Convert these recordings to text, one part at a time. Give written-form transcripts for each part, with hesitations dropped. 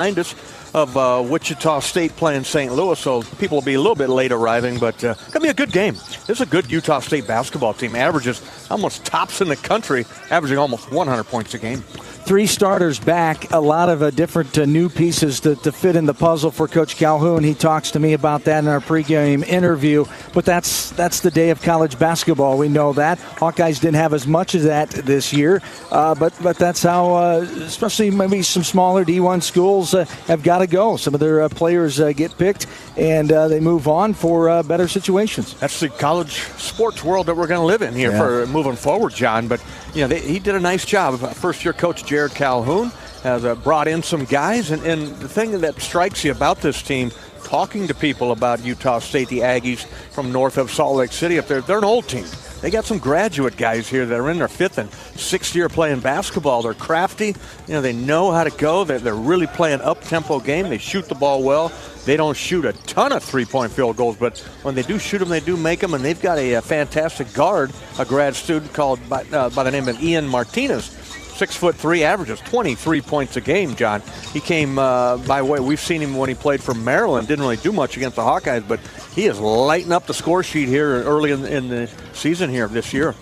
behind us of Wichita State playing St. Louis, so people will be a little bit late arriving, but going to be a good game. This is a good Utah State basketball team. Averages almost tops in the country, averaging almost 100 points a game. 3 starters back, a lot of different new pieces to fit in the puzzle for Coach Calhoun. He talks to me about that in our pregame interview, but that's the day of college basketball. We know that. Hawkeyes didn't have as much of that this year, but that's how, especially maybe some smaller D1 schools have got to go. Some of their players get picked, and they move on for better situations. That's the college sports world that we're going to live in here for moving forward, John. But he did a nice job. First-year coach Jared Calhoun has brought in some guys, and the thing that strikes you about this team, talking to people about Utah State, the Aggies from north of Salt Lake City up there, they're an old team. They got some graduate guys here that are in their 5th and 6th year playing basketball. They're crafty. They know how to go. They're really playing up-tempo game. They shoot the ball well. They don't shoot a ton of three-point field goals, but when they do shoot them, they do make them, and they've got a fantastic guard, a grad student called by the name of Ian Martinez. 6'3", averages 23 points a game, John. He came by way. We've seen him when he played for Maryland. Didn't really do much against the Hawkeyes, but he is lighting up the score sheet here early in the season here this year.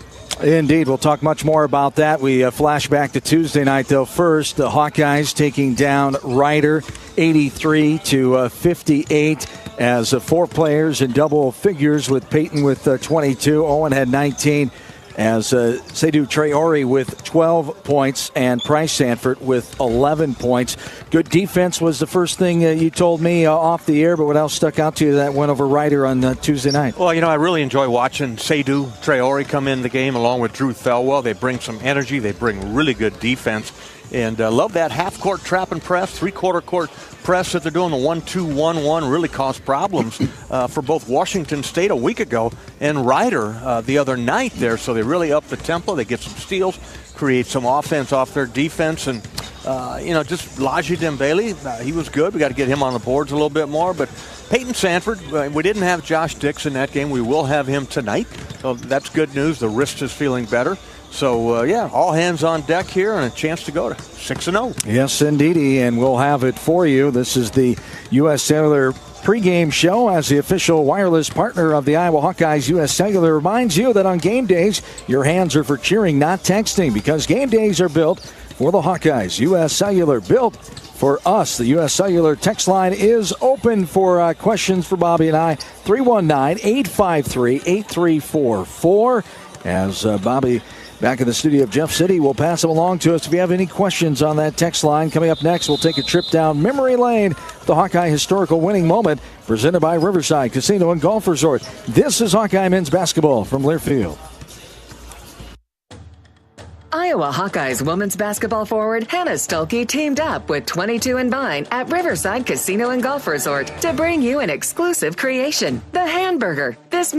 Indeed. We'll talk much more about that. We flash back to Tuesday night, though. First, the Hawkeyes taking down Rider 83-58 as 4 players in double figures, with Peyton with 22. Owen had 19. As Seydou Traore with 12 points and Price Sanford with 11 points. Good defense was the first thing you told me off the air, but what else stuck out to you that went over Rider on Tuesday night? Well, I really enjoy watching Seydou Traore come in the game along with Drew Thelwell. They bring some energy. They bring really good defense. And love that half-court trap and press, three-quarter court press that they're doing. The 1-2-1-1 really caused problems for both Washington State a week ago and Rider the other night there. So they really up the tempo. They get some steals, create some offense off their defense. And, just Laji Dembele, he was good. We got to get him on the boards a little bit more. But Peyton Sanford, we didn't have Josh Dix in that game. We will have him tonight. So that's good news. The wrist is feeling better. So, all hands on deck here and a chance to go to 6-0. Yes, indeedy, and we'll have it for you. This is the U.S. Cellular pregame show. As the official wireless partner of the Iowa Hawkeyes, U.S. Cellular reminds you that on game days, your hands are for cheering, not texting, because game days are built for the Hawkeyes. U.S. Cellular, built for us. The U.S. Cellular text line is open for questions for Bobby and I. 319-853-8344. As Bobby back in the studio of Jeff City, we'll pass them along to us if you have any questions on that text line. Coming up next, we'll take a trip down memory lane, the Hawkeye historical winning moment, presented by Riverside Casino and Golf Resort. This is Hawkeye men's basketball from Learfield. Iowa Hawkeyes women's basketball forward Hannah Stuelke teamed up with 22 and Vine at Riverside Casino and Golf Resort to bring you an exclusive creation, the Hamburger. This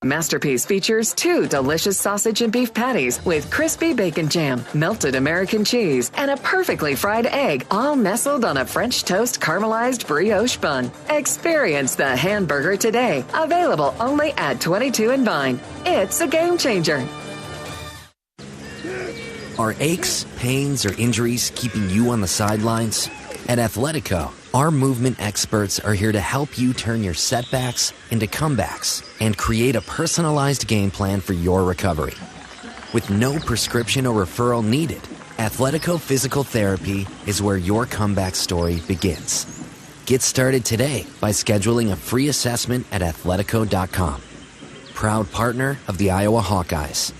masterpiece features 2 delicious sausage and beef patties with crispy bacon jam, melted American cheese, and a perfectly fried egg, all nestled on a French toast caramelized brioche bun. Experience the Hamburger today. Available only at 22 and Vine. It's a game changer. Are aches, pains, or injuries keeping you on the sidelines? At Athletico, our movement experts are here to help you turn your setbacks into comebacks and create a personalized game plan for your recovery. With no prescription or referral needed, Athletico Physical Therapy is where your comeback story begins. Get started today by scheduling a free assessment at athletico.com. Proud partner of the Iowa Hawkeyes.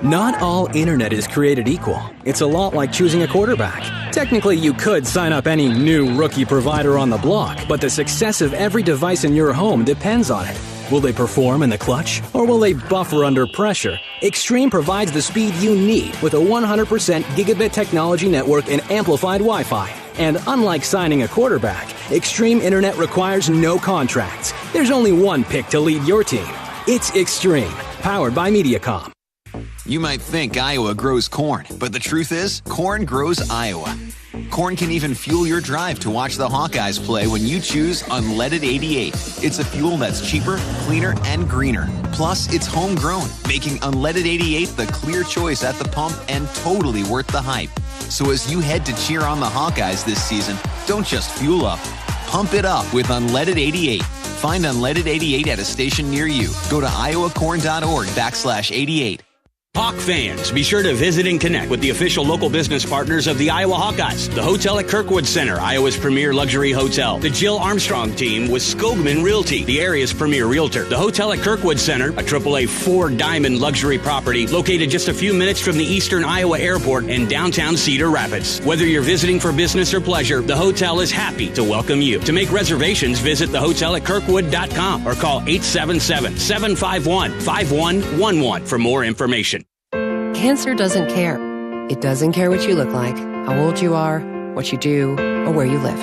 Not all internet is created equal. It's a lot like choosing a quarterback. Technically, you could sign up any new rookie provider on the block, but the success of every device in your home depends on it. Will they perform in the clutch, or will they buffer under pressure? Extreme provides the speed you need with a 100% gigabit technology network and amplified Wi-Fi. And unlike signing a quarterback, Extreme Internet requires no contracts. There's only one pick to lead your team. It's Extreme, powered by Mediacom. You might think Iowa grows corn, but the truth is, corn grows Iowa. Corn can even fuel your drive to watch the Hawkeyes play when you choose Unleaded 88. It's a fuel that's cheaper, cleaner, and greener. Plus, it's homegrown, making Unleaded 88 the clear choice at the pump and totally worth the hype. So as you head to cheer on the Hawkeyes this season, don't just fuel up. Pump it up with Unleaded 88. Find Unleaded 88 at a station near you. Go to iowacorn.org/88. Hawk fans, be sure to visit and connect with the official local business partners of the Iowa Hawkeyes. The hotel at Kirkwood Center, Iowa's premier luxury hotel. The Jill Armstrong team with Skogman Realty, the area's premier realtor. The hotel at Kirkwood Center, a AAA 4-diamond luxury property located just a few minutes from the Eastern Iowa Airport and downtown Cedar Rapids. Whether you're visiting for business or pleasure, the hotel is happy to welcome you. To make reservations, visit thehotelatKirkwood.com or call 877-751-5111 for more information. Cancer doesn't care. It doesn't care what you look like, how old you are, what you do, or where you live.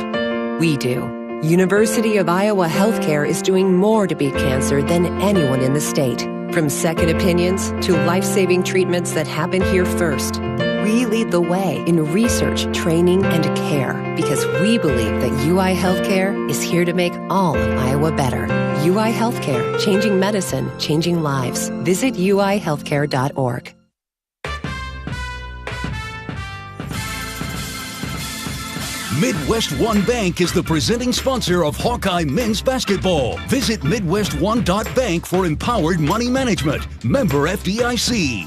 We do. University of Iowa Healthcare is doing more to beat cancer than anyone in the state. From second opinions to life-saving treatments that happen here first. We lead the way in research, training, and care because we believe that UI Healthcare is here to make all of Iowa better. UI Healthcare, changing medicine, changing lives. Visit uihealthcare.org. Midwest One Bank is the presenting sponsor of Hawkeye men's basketball. Visit MidwestOne.bank for empowered money management. Member FDIC.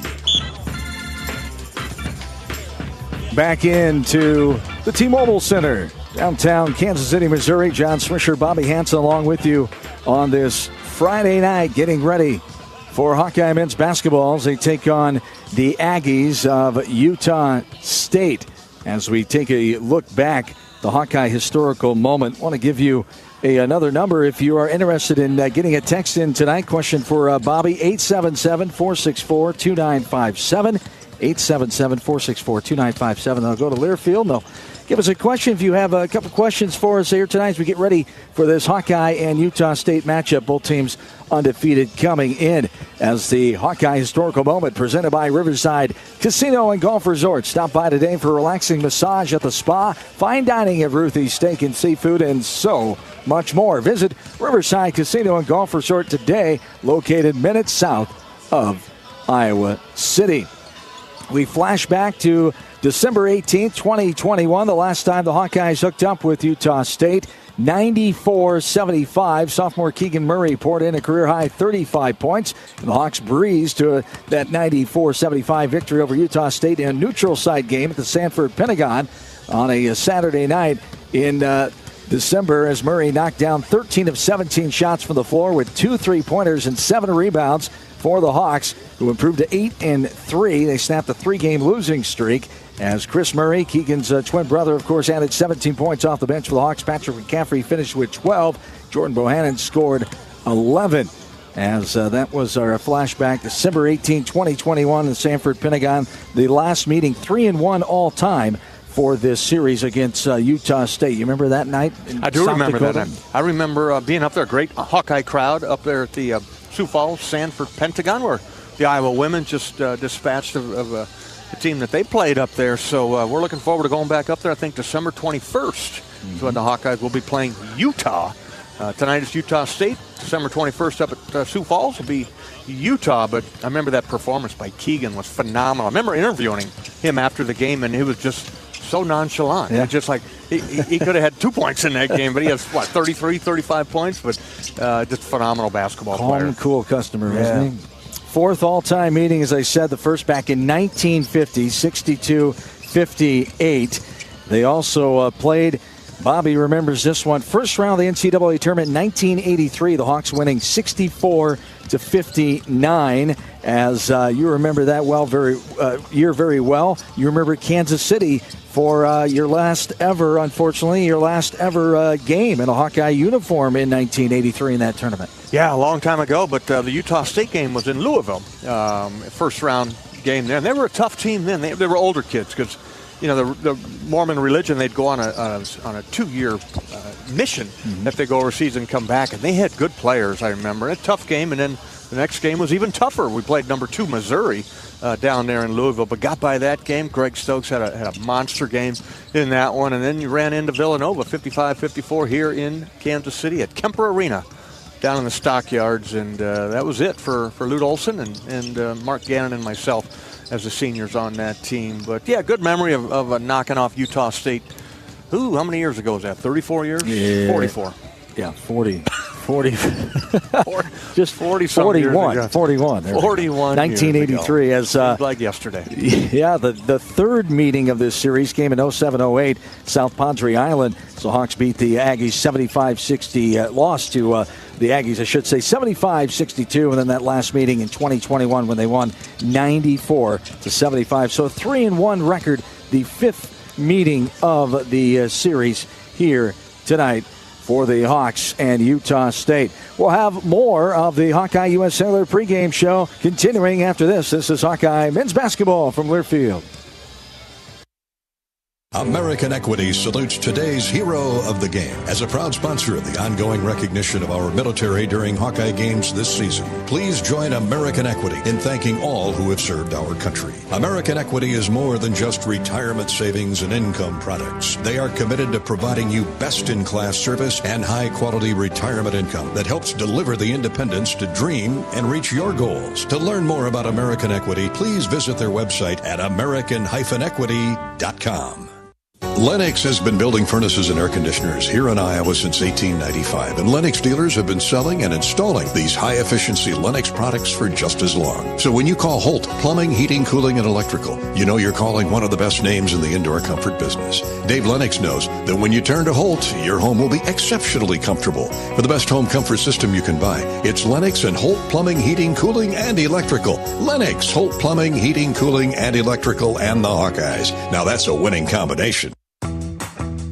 Back into the T-Mobile Center, downtown Kansas City, Missouri. John Swisher, Bobby Hansen along with you on this Friday night, getting ready for Hawkeye men's basketball as they take on the Aggies of Utah State. As we take a look back, the Hawkeye historical moment, I want to give you another number if you are interested in getting a text in tonight. Question for Bobby, 877-464-2957. 877-464-2957. They'll go to Learfield and they'll give us a question. If you have a couple questions for us here tonight as we get ready for this Hawkeye and Utah State matchup, both teams undefeated coming in as the Hawkeye historical moment presented by Riverside Casino and Golf Resort. Stop by today for a relaxing massage at the spa, fine dining at Ruthie's Steak and Seafood, and so much more. Visit Riverside Casino and Golf Resort today, located minutes south of Iowa City. We flash back to December 18th, 2021, the last time the Hawkeyes hooked up with Utah State. 94-75. Sophomore Keegan Murray poured in a career-high 35 points. And the Hawks breezed to that 94-75 victory over Utah State in a neutral site game at the Sanford Pentagon on a Saturday night in December as Murray knocked down 13 of 17 shots from the floor with 2 3-pointers and 7 rebounds for the Hawks, who improved to 8-3. They snapped a 3-game losing streak as Chris Murray, Keegan's twin brother, of course, added 17 points off the bench for the Hawks. Patrick McCaffrey finished with 12. Jordan Bohannon scored 11. As that was our flashback, December 18, 2021, in Sanford Pentagon, the last meeting, 3-1 all-time for this series against Utah State. You remember that night? I do remember that night. I remember being up there, a great Hawkeye crowd up there at the Sioux Falls Sanford Pentagon, where the Iowa women just dispatched of the team that they played up there. So we're looking forward to going back up there. I think December 21st is when the Hawkeyes will be playing Utah. Tonight is Utah State. December 21st up at Sioux Falls will be Utah. But I remember that performance by Keegan was phenomenal. I remember interviewing him after the game, and he was just so nonchalant. Yeah. Just like he could have had 2 points in that game, but he has, 33, 35 points. But just phenomenal basketball player. Calm, cool customer, isn't he? Fourth all-time meeting, as I said, the first back in 1950, 62-58. They also played, Bobby remembers this one, first round of the NCAA tournament in 1983, the Hawks winning 64-59. As you remember that year very well. You remember Kansas City for your last ever game in a Hawkeye uniform in 1983 in that tournament. Yeah, a long time ago, but the Utah State game was in Louisville, first round game there. And they were a tough team then. They were older kids because, the Mormon religion, they'd go on a 2-year mission that they go overseas and come back. And they had good players, I remember. A tough game, and then the next game was even tougher. We played number 2 Missouri down there in Louisville, but got by that game. Greg Stokes had a monster game in that one, and then you ran into Villanova, 55-54 here in Kansas City at Kemper Arena down in the Stockyards, and that was it for Lute Olson and Mark Gannon and myself as the seniors on that team. But, yeah, good memory of knocking off Utah State. How many years ago was that? 34 years? Yeah. 44. Yeah, 40. Just 41. Years ago. 41. 1983 as like yesterday. Yeah, the third meeting of this series came in 07-08, South Padre Island. So Hawks beat the Aggies 75-60, lost to the Aggies, I should say, 75-62, and then that last meeting in 2021 when they won 94-75. So a 3-1 record, the fifth meeting of the series here tonight for the Hawks and Utah State. We'll have more of the Hawkeye U.S. Cellular pregame show continuing after this. This is Hawkeye men's basketball from Learfield. American Equity salutes today's hero of the game. As a proud sponsor of the ongoing recognition of our military during Hawkeye games this season, please join American Equity in thanking all who have served our country. American Equity is more than just retirement savings and income products. They are committed to providing you best-in-class service and high-quality retirement income that helps deliver the independence to dream and reach your goals. To learn more about American Equity, please visit their website at american-equity.com. Lennox has been building furnaces and air conditioners here in Iowa since 1895, and Lennox dealers have been selling and installing these high-efficiency Lennox products for just as long. So when you call Holt Plumbing, Heating, Cooling, and Electrical, you know you're calling one of the best names in the indoor comfort business. Dave Lennox knows that when you turn to Holt, your home will be exceptionally comfortable. For the best home comfort system you can buy, it's Lennox and Holt Plumbing, Heating, Cooling, and Electrical. Lennox, Holt Plumbing, Heating, Cooling, and Electrical, and the Hawkeyes. Now that's a winning combination.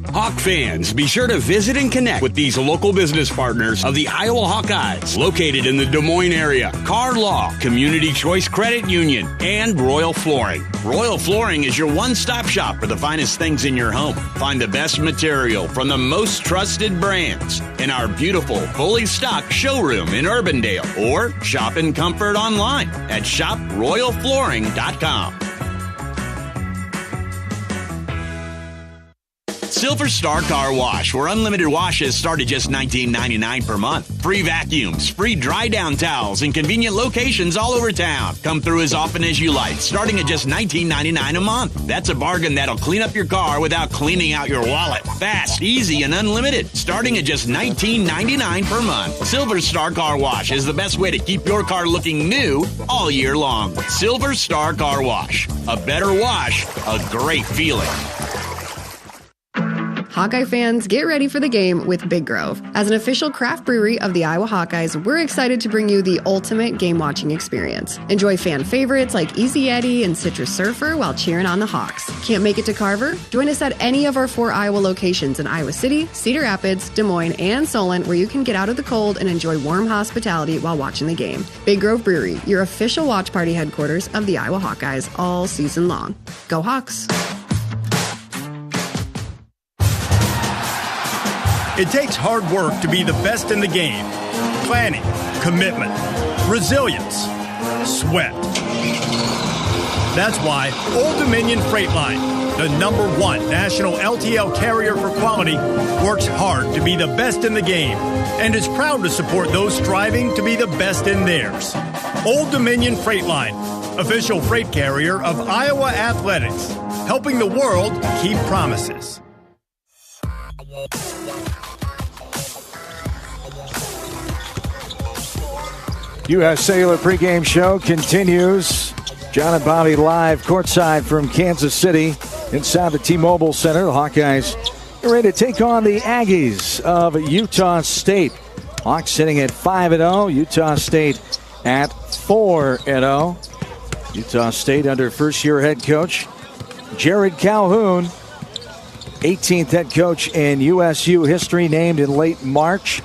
Hawk fans, be sure to visit and connect with these local business partners of the Iowa Hawkeyes, located in the Des Moines area. Car Law, Community Choice Credit Union, and Royal Flooring. Royal Flooring is your one-stop shop for the finest things in your home. Find the best material from the most trusted brands in our beautiful, fully stocked showroom in Urbandale, or shop in comfort online at shoproyalflooring.com. Silver Star Car Wash, where unlimited washes start at just $19.99 per month. Free vacuums, free dry down towels, and convenient locations all over town. Come through as often as you like, starting at just $19.99 a month. That's a bargain that'll clean up your car without cleaning out your wallet. Fast, easy, and unlimited, starting at just $19.99 per month. Silver Star Car Wash is the best way to keep your car looking new all year long. Silver Star Car Wash. A better wash, a great feeling. Hawkeye fans, get ready for the game with Big Grove. As an official craft brewery of the Iowa Hawkeyes, we're excited to bring you the ultimate game-watching experience. Enjoy fan favorites like Easy Eddie and Citrus Surfer while cheering on the Hawks. Can't make it to Carver? Join us at any of our 4 Iowa locations in Iowa City, Cedar Rapids, Des Moines, and Solon, where you can get out of the cold and enjoy warm hospitality while watching the game. Big Grove Brewery, your official watch party headquarters of the Iowa Hawkeyes all season long. Go Hawks! It takes hard work to be the best in the game. Planning, commitment, resilience, sweat. That's why Old Dominion Freight Line, the #1 national LTL carrier for quality, works hard to be the best in the game and is proud to support those striving to be the best in theirs. Old Dominion Freight Line, official freight carrier of Iowa Athletics, helping the world keep promises. U.S. Cellular pregame show continues. John and Bobby live courtside from Kansas City inside the T-Mobile Center. The Hawkeyes are ready to take on the Aggies of Utah State. Hawks sitting at 5-0. Utah State at 4-0. Utah State under first-year head coach Jared Calhoun. 18th head coach in USU history, named in late March.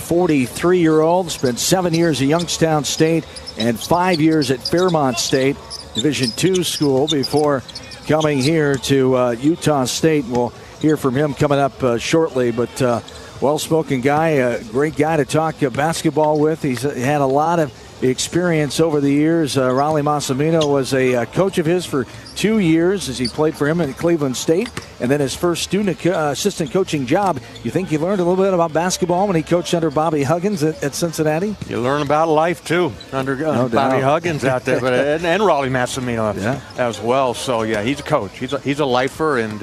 43-year-old, spent 7 years at Youngstown State and 5 years at Fairmont State, Division II school, before coming here to Utah State. We'll hear from him coming up shortly, but well-spoken guy, a great guy to talk basketball with. He's had a lot of experience over the years. Raleigh Massimino was a coach of his for 2 years as he played for him at Cleveland State. And then his first assistant coaching job. You think he learned a little bit about basketball when he coached under Bobby Huggins at Cincinnati? You learn about life, too, under Bobby Huggins out there, but and Raleigh Massimino as well. So, yeah, he's a coach. He's a lifer and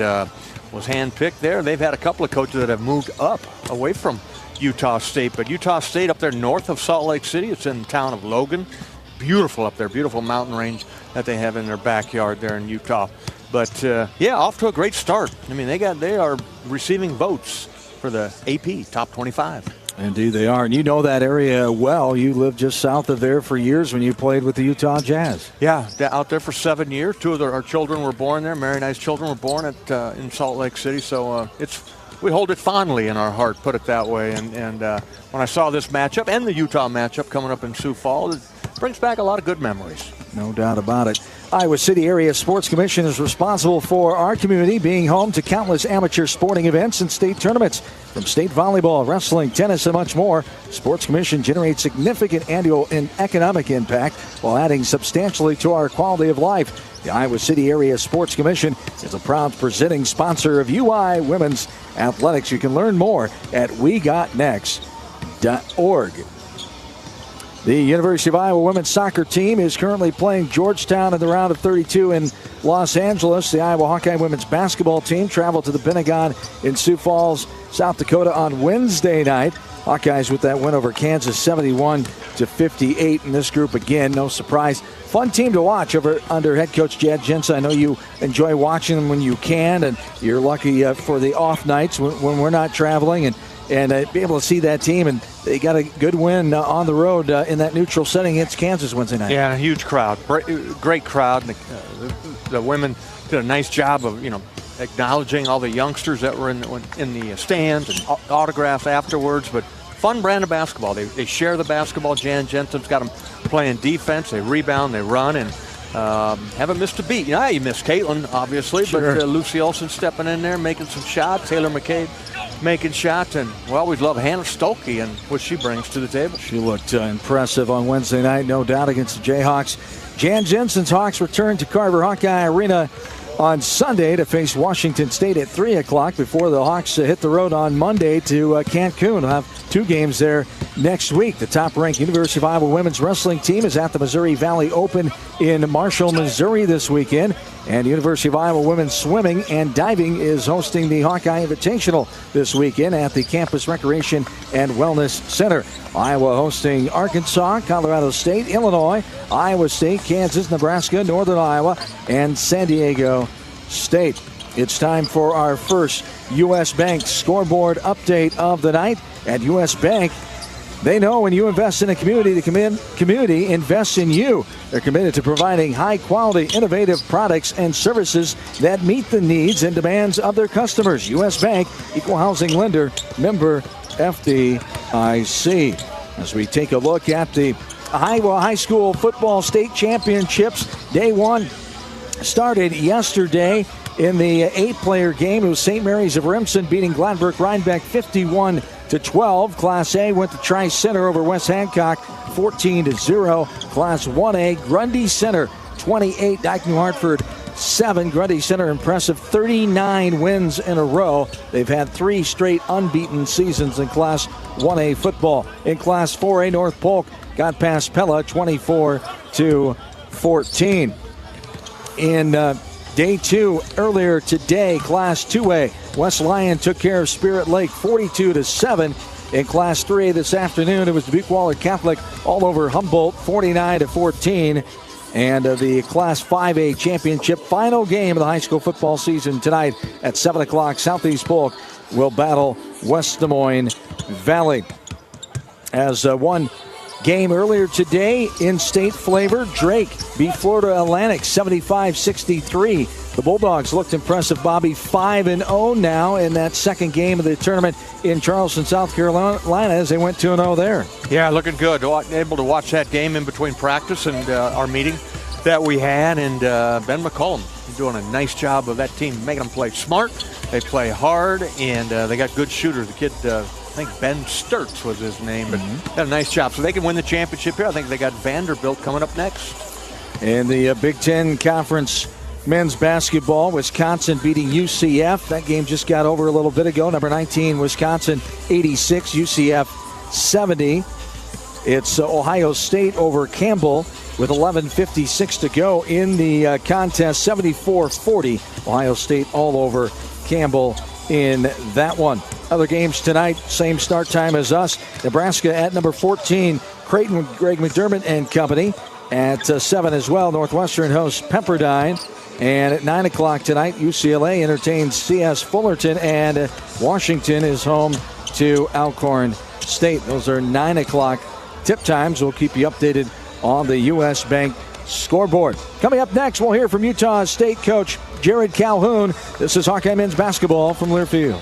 was handpicked there. They've had a couple of coaches that have moved up away from Utah State. But Utah State up there north of Salt Lake City, it's in the town of Logan. Beautiful up there, beautiful mountain range that they have in their backyard there in Utah. But, off to a great start. I mean, they are receiving votes for the AP Top 25. Indeed they are. And you know that area well. You lived just south of there for years when you played with the Utah Jazz. Yeah, out there for 7 years. Two of our children were born there. Mary and I's children were born in Salt Lake City. So we hold it fondly in our heart, put it that way. And when I saw this matchup and the Utah matchup coming up in Sioux Falls, it brings back a lot of good memories. No doubt about it. Iowa City Area Sports Commission is responsible for our community being home to countless amateur sporting events and state tournaments. From state volleyball, wrestling, tennis, and much more, Sports Commission generates significant annual and economic impact while adding substantially to our quality of life. The Iowa City Area Sports Commission is a proud presenting sponsor of UI Women's Athletics. You can learn more at wegotnext.org. The University of Iowa women's soccer team is currently playing Georgetown in the round of 32 in Los Angeles. The Iowa Hawkeye women's basketball team traveled to the Pentagon in Sioux Falls, South Dakota on Wednesday night. Hawkeyes with that win over Kansas 71-58 in this group again. No surprise. Fun team to watch under head coach Jad Jensen. I know you enjoy watching them when you can, and you're lucky for the off nights when we're not traveling and be able to see that team. And they got a good win on the road in that neutral setting against Kansas Wednesday night. Yeah, a huge crowd. Great crowd. The women did a nice job of, acknowledging all the youngsters that were in the stands and autographs afterwards. But fun brand of basketball. They share the basketball. Jan Jensen's got them playing defense. They rebound, they run, and haven't missed a beat. You missed Caitlin, obviously, sure. But Lucy Olsen stepping in there, making some shots. Taylor McCabe making shots, and we always love Hannah Stolke and what she brings to the table. She looked impressive on Wednesday night, no doubt, against the Jayhawks. Jan Jensen's Hawks return to Carver Hawkeye Arena on Sunday to face Washington State at 3 o'clock before the Hawks hit the road on Monday to Cancun. They'll have 2 games there next week. The top-ranked University of Iowa women's wrestling team is at the Missouri Valley Open in Marshall, Missouri this weekend. And University of Iowa women's swimming and diving is hosting the Hawkeye Invitational this weekend at the Campus Recreation and Wellness Center. Iowa hosting Arkansas, Colorado State, Illinois, Iowa State, Kansas, Nebraska, Northern Iowa, and San Diego State. It's time for our first U.S. Bank scoreboard update of the night. At U.S. Bank, they know when you invest in a community, the community invests in you. They're committed to providing high-quality, innovative products and services that meet the needs and demands of their customers. U.S. Bank, equal housing lender, member FDIC. As we take a look at the Iowa High School Football State Championships, Day 1 started yesterday in the 8-player game. It was St. Mary's of Remsen beating Gladbrook-Rhinebeck 51-12. Class A went to Tri-Center over West Hancock 14-0. Class 1A, Grundy Center 28, Dyke New Hartford 7. Grundy Center impressive 39 wins in a row. They've had 3 straight unbeaten seasons in Class 1A football. In Class 4A, North Polk got past Pella 24-14. In Day 2 earlier today, Class 2A, West Lyon took care of Spirit Lake 42-7. In Class 3A this afternoon, it was Dubuque Waller Catholic all over Humboldt 49-14. And the Class 5A championship final game of the high school football season tonight at 7 o'clock. Southeast Polk will battle West Des Moines Valley. As one game earlier today, in-state flavor, Drake beat Florida Atlantic 75-63. The Bulldogs looked impressive, Bobby, 5-0 now in that second game of the tournament in Charleston, South Carolina, as they went 2-0 there. Yeah, looking good. Able to watch that game in between practice and our meeting that we had. And Ben McCollum doing a nice job of that team, making them play smart. They play hard, and they got good shooters. The kid think Ben Sturtz was his name, but did a nice job. So they can win the championship here. I think they got Vanderbilt coming up next. In the Big Ten Conference men's basketball, Wisconsin beating UCF. That game just got over a little bit ago. Number 19, Wisconsin 86, UCF 70. It's Ohio State over Campbell with 11:56 to go in the contest, 74-40. Ohio State all over Campbell in that one. Other games tonight, same start time as us. Nebraska at number 14, Creighton with Greg McDermott and company. At 7 as well, Northwestern hosts Pepperdine. And at 9 o'clock tonight, UCLA entertains CS Fullerton, and Washington is home to Alcorn State. Those are 9 o'clock tip times. We'll keep you updated on the U.S. Bank scoreboard. Coming up next, we'll hear from Utah State coach Jared Calhoun. This is Hawkeye men's basketball from Learfield.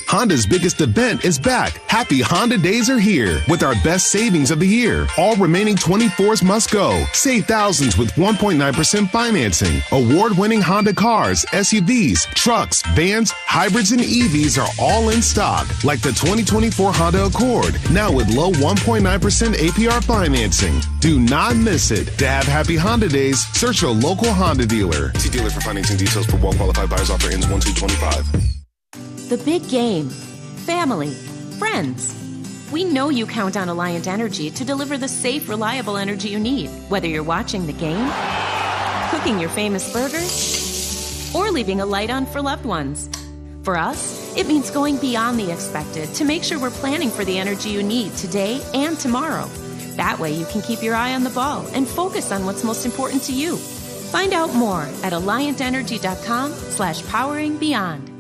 Honda's biggest event is back. Happy Honda Days are here with our best savings of the year. All remaining 24s must go. Save thousands with 1.9% financing. Award-winning Honda cars, SUVs, trucks, vans, hybrids, and EVs are all in stock, like the 2024 Honda Accord, now with low 1.9% APR financing. Do not miss it. To have happy Honda Days, search your local Honda dealer. See dealer for financing details. For well-qualified buyers. Offer ends 1/2/25. The big game. Family. Friends. We know you count on Alliant Energy to deliver the safe, reliable energy you need, whether you're watching the game, cooking your famous burgers, or leaving a light on for loved ones. For us, it means going beyond the expected to make sure we're planning for the energy you need today and tomorrow. That way you can keep your eye on the ball and focus on what's most important to you. Find out more at alliantenergy.com/poweringbeyond.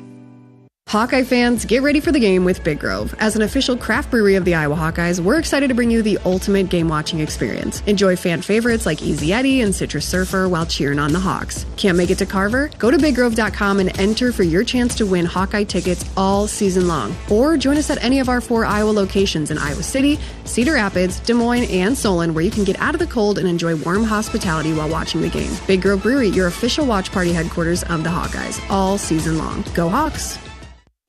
Hawkeye fans, get ready for the game with Big Grove. As an official craft brewery of the Iowa Hawkeyes, we're excited to bring you the ultimate game-watching experience. Enjoy fan favorites like Easy Eddie and Citrus Surfer while cheering on the Hawks. Can't make it to Carver? Go to BigGrove.com and enter for your chance to win Hawkeye tickets all season long. Or join us at any of our 4 Iowa locations in Iowa City, Cedar Rapids, Des Moines, and Solon, where you can get out of the cold and enjoy warm hospitality while watching the game. Big Grove Brewery, your official watch party headquarters of the Hawkeyes, all season long. Go Hawks!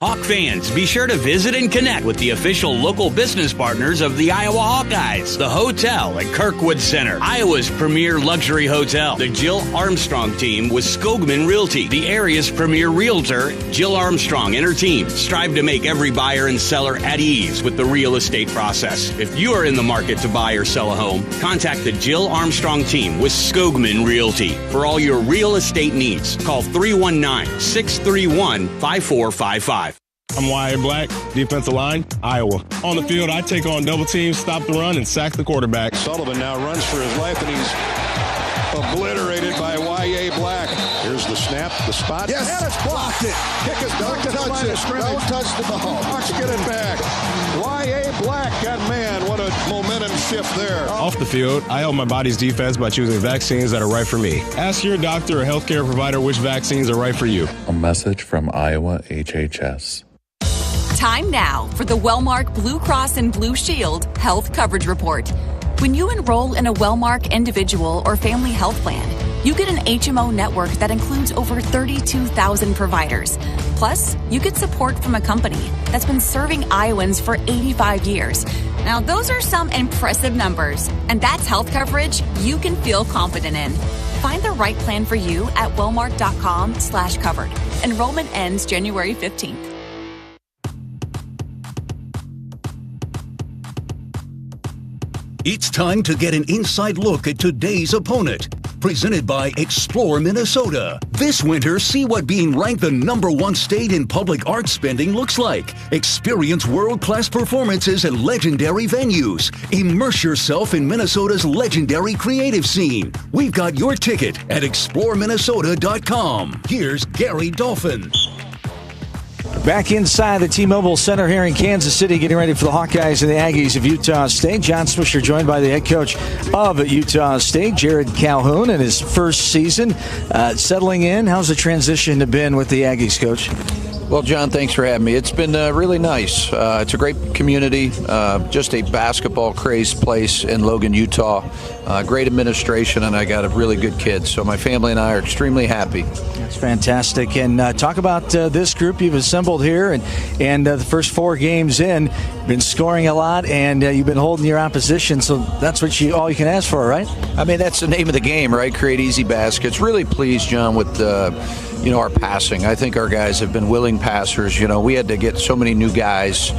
Hawk fans, be sure to visit and connect with the official local business partners of the Iowa Hawkeyes. The hotel at Kirkwood Center, Iowa's premier luxury hotel. The Jill Armstrong team with Skogman Realty, the area's premier realtor. Jill Armstrong and her team strive to make every buyer and seller at ease with the real estate process. If you are in the market to buy or sell a home, contact the Jill Armstrong team with Skogman Realty. For all your real estate needs, call 319-631-5455. I'm Y.A. Black, defensive line, Iowa. On the field, I take on double teams, stop the run, and sack the quarterback. Sullivan now runs for his life, and he's obliterated by Y.A. Black. Here's the snap, the spot. Yes, and it's blocked it. Kick is back to the line of scrimmage. Don't touch the ball. Hawks get it back. Y.A. Black, God, man, what a momentum shift there. Off the field, I help my body's defense by choosing vaccines that are right for me. Ask your doctor or healthcare provider which vaccines are right for you. A message from Iowa HHS. Time now for the Wellmark Blue Cross and Blue Shield Health Coverage Report. When you enroll in a Wellmark individual or family health plan, you get an HMO network that includes over 32,000 providers. Plus, you get support from a company that's been serving Iowans for 85 years. Now, those are some impressive numbers, and that's health coverage you can feel confident in. Find the right plan for you at wellmark.com/covered. Enrollment ends January 15th. It's time to get an inside look at today's opponent. Presented by Explore Minnesota. This winter, see what being ranked the #1 state in public art spending looks like. Experience world-class performances at legendary venues. Immerse yourself in Minnesota's legendary creative scene. We've got your ticket at exploreminnesota.com. Here's Gary Dolphin. Back inside the T-Mobile Center here in Kansas City, getting ready for the Hawkeyes and the Aggies of Utah State. John Swisher joined by the head coach of Utah State, Jared Calhoun, in his first season. Settling in, how's the transition been with the Aggies, Coach? Well, John, thanks for having me. It's been really nice. It's a great community, just a basketball-crazed place in Logan, Utah. Great administration, and I got a really good kid. So my family and I are extremely happy. That's fantastic. And talk about this group you've assembled here, and the first 4 games in, been scoring a lot, and you've been holding your opposition. So that's what all you can ask for, right? I mean, that's the name of the game, right? Create easy baskets. Really pleased, John, with our passing. I think our guys have been willing passers. We had to get so many new guys.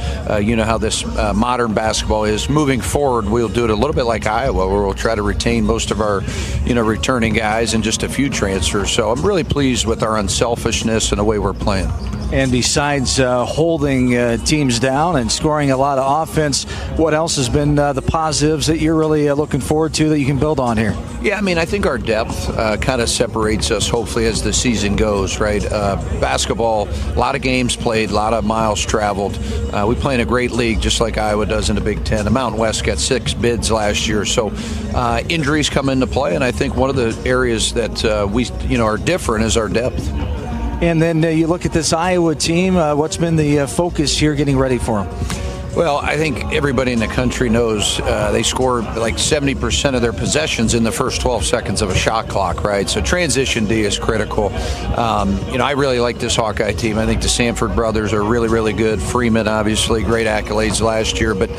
You know how this modern basketball is. Moving forward, we'll do it a little bit like Iowa, where we'll try to retain most of our, returning guys and just a few transfers. So I'm really pleased with our unselfishness and the way we're playing. And besides holding teams down and scoring a lot of offense, what else has been the positives that you're really looking forward to that you can build on here? Yeah, I mean, I think our depth kind of separates us, hopefully, as the season goes, right? Basketball, a lot of games played, a lot of miles traveled. We play in a great league, just like Iowa does in the Big Ten. The Mountain West got 6 bids last year, so injuries come into play, and I think one of the areas that we are different is our depth. And then you look at this Iowa team. What's been the focus here getting ready for them? Well, I think everybody in the country knows they score like 70% of their possessions in the first 12 seconds of a shot clock, right? So transition D is critical. I really like this Hawkeye team. I think the Sanford brothers are really, really good. Freeman, obviously, great accolades last year. But,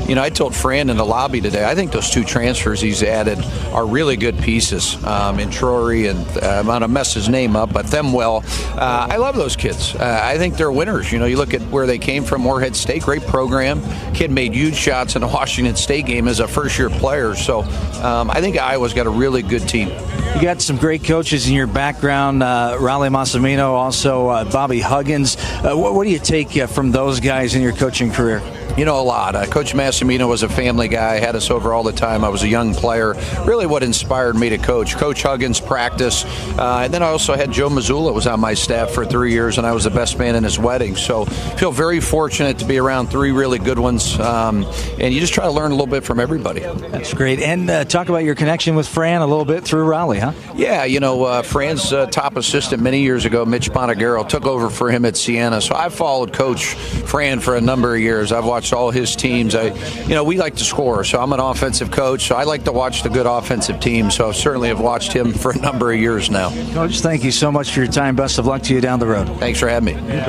I told Fran in the lobby today, I think those 2 transfers he's added are really good pieces. In Trory and I'm going to mess his name up, but Themwell. I love those kids. I think they're winners. You look at where they came from, Morehead State, great program. Kid made huge shots in the Washington State game as a first-year player. So I think Iowa's got a really good team. You got some great coaches in your background, Raleigh Massimino, also Bobby Huggins. What do you take from those guys in your coaching career? A lot. Coach Massimino was a family guy, had us over all the time. I was a young player. Really what inspired me to coach. Coach Huggins, practice. And then I also had Joe Mazzulla was on my staff for 3 years, and I was the best man in his wedding. So feel very fortunate to be around 3 really good ones. And you just try to learn a little bit from everybody. That's great. And talk about your connection with Fran a little bit through Raleigh, huh? Yeah, Fran's top assistant many years ago, Mitch Bonagero, took over for him at Siena. So I followed Coach Fran for a number of years. I've watched all his teams. We like to score, so I'm an offensive coach, so I like to watch the good offensive teams. So I certainly have watched him for a number of years now. Coach, thank you so much for your time. Best of luck to you down the road. Thanks for having me.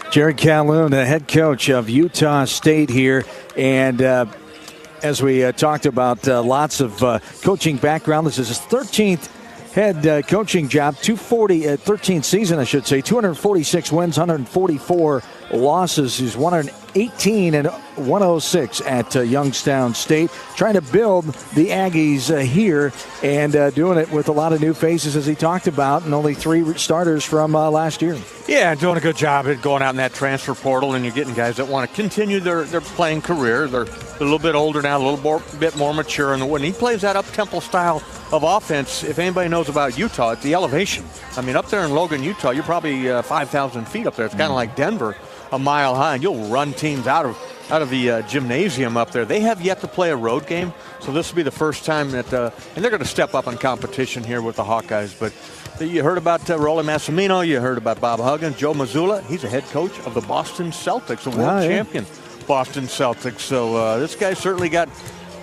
Jared Calhoun, the head coach of Utah State here, and as we talked about lots of coaching background, this is his 13th head coaching job, 13th season, I should say, 246 wins, 144 losses. He's 118 and 106 at Youngstown State, trying to build the Aggies here and doing it with a lot of new faces, as he talked about, and only 3 starters from last year. Yeah, doing a good job at going out in that transfer portal, and you're getting guys that want to continue their playing career. They're a little bit older now, a little bit more mature, and when he plays that up-tempo style of offense, if anybody knows about Utah, it's the elevation. I mean, up there in Logan, Utah, you're probably 5,000 feet up there. It's kind of like Denver, a mile high, and you'll run teams out of the gymnasium up there. They have yet to play a road game, so this will be the first time that, and they're going to step up in competition here with the Hawkeyes. But you heard about Raleigh Massimino, you heard about Bob Huggins, Joe Mazzulla. He's a head coach of the Boston Celtics, a world champion Boston Celtics. So this guy's certainly got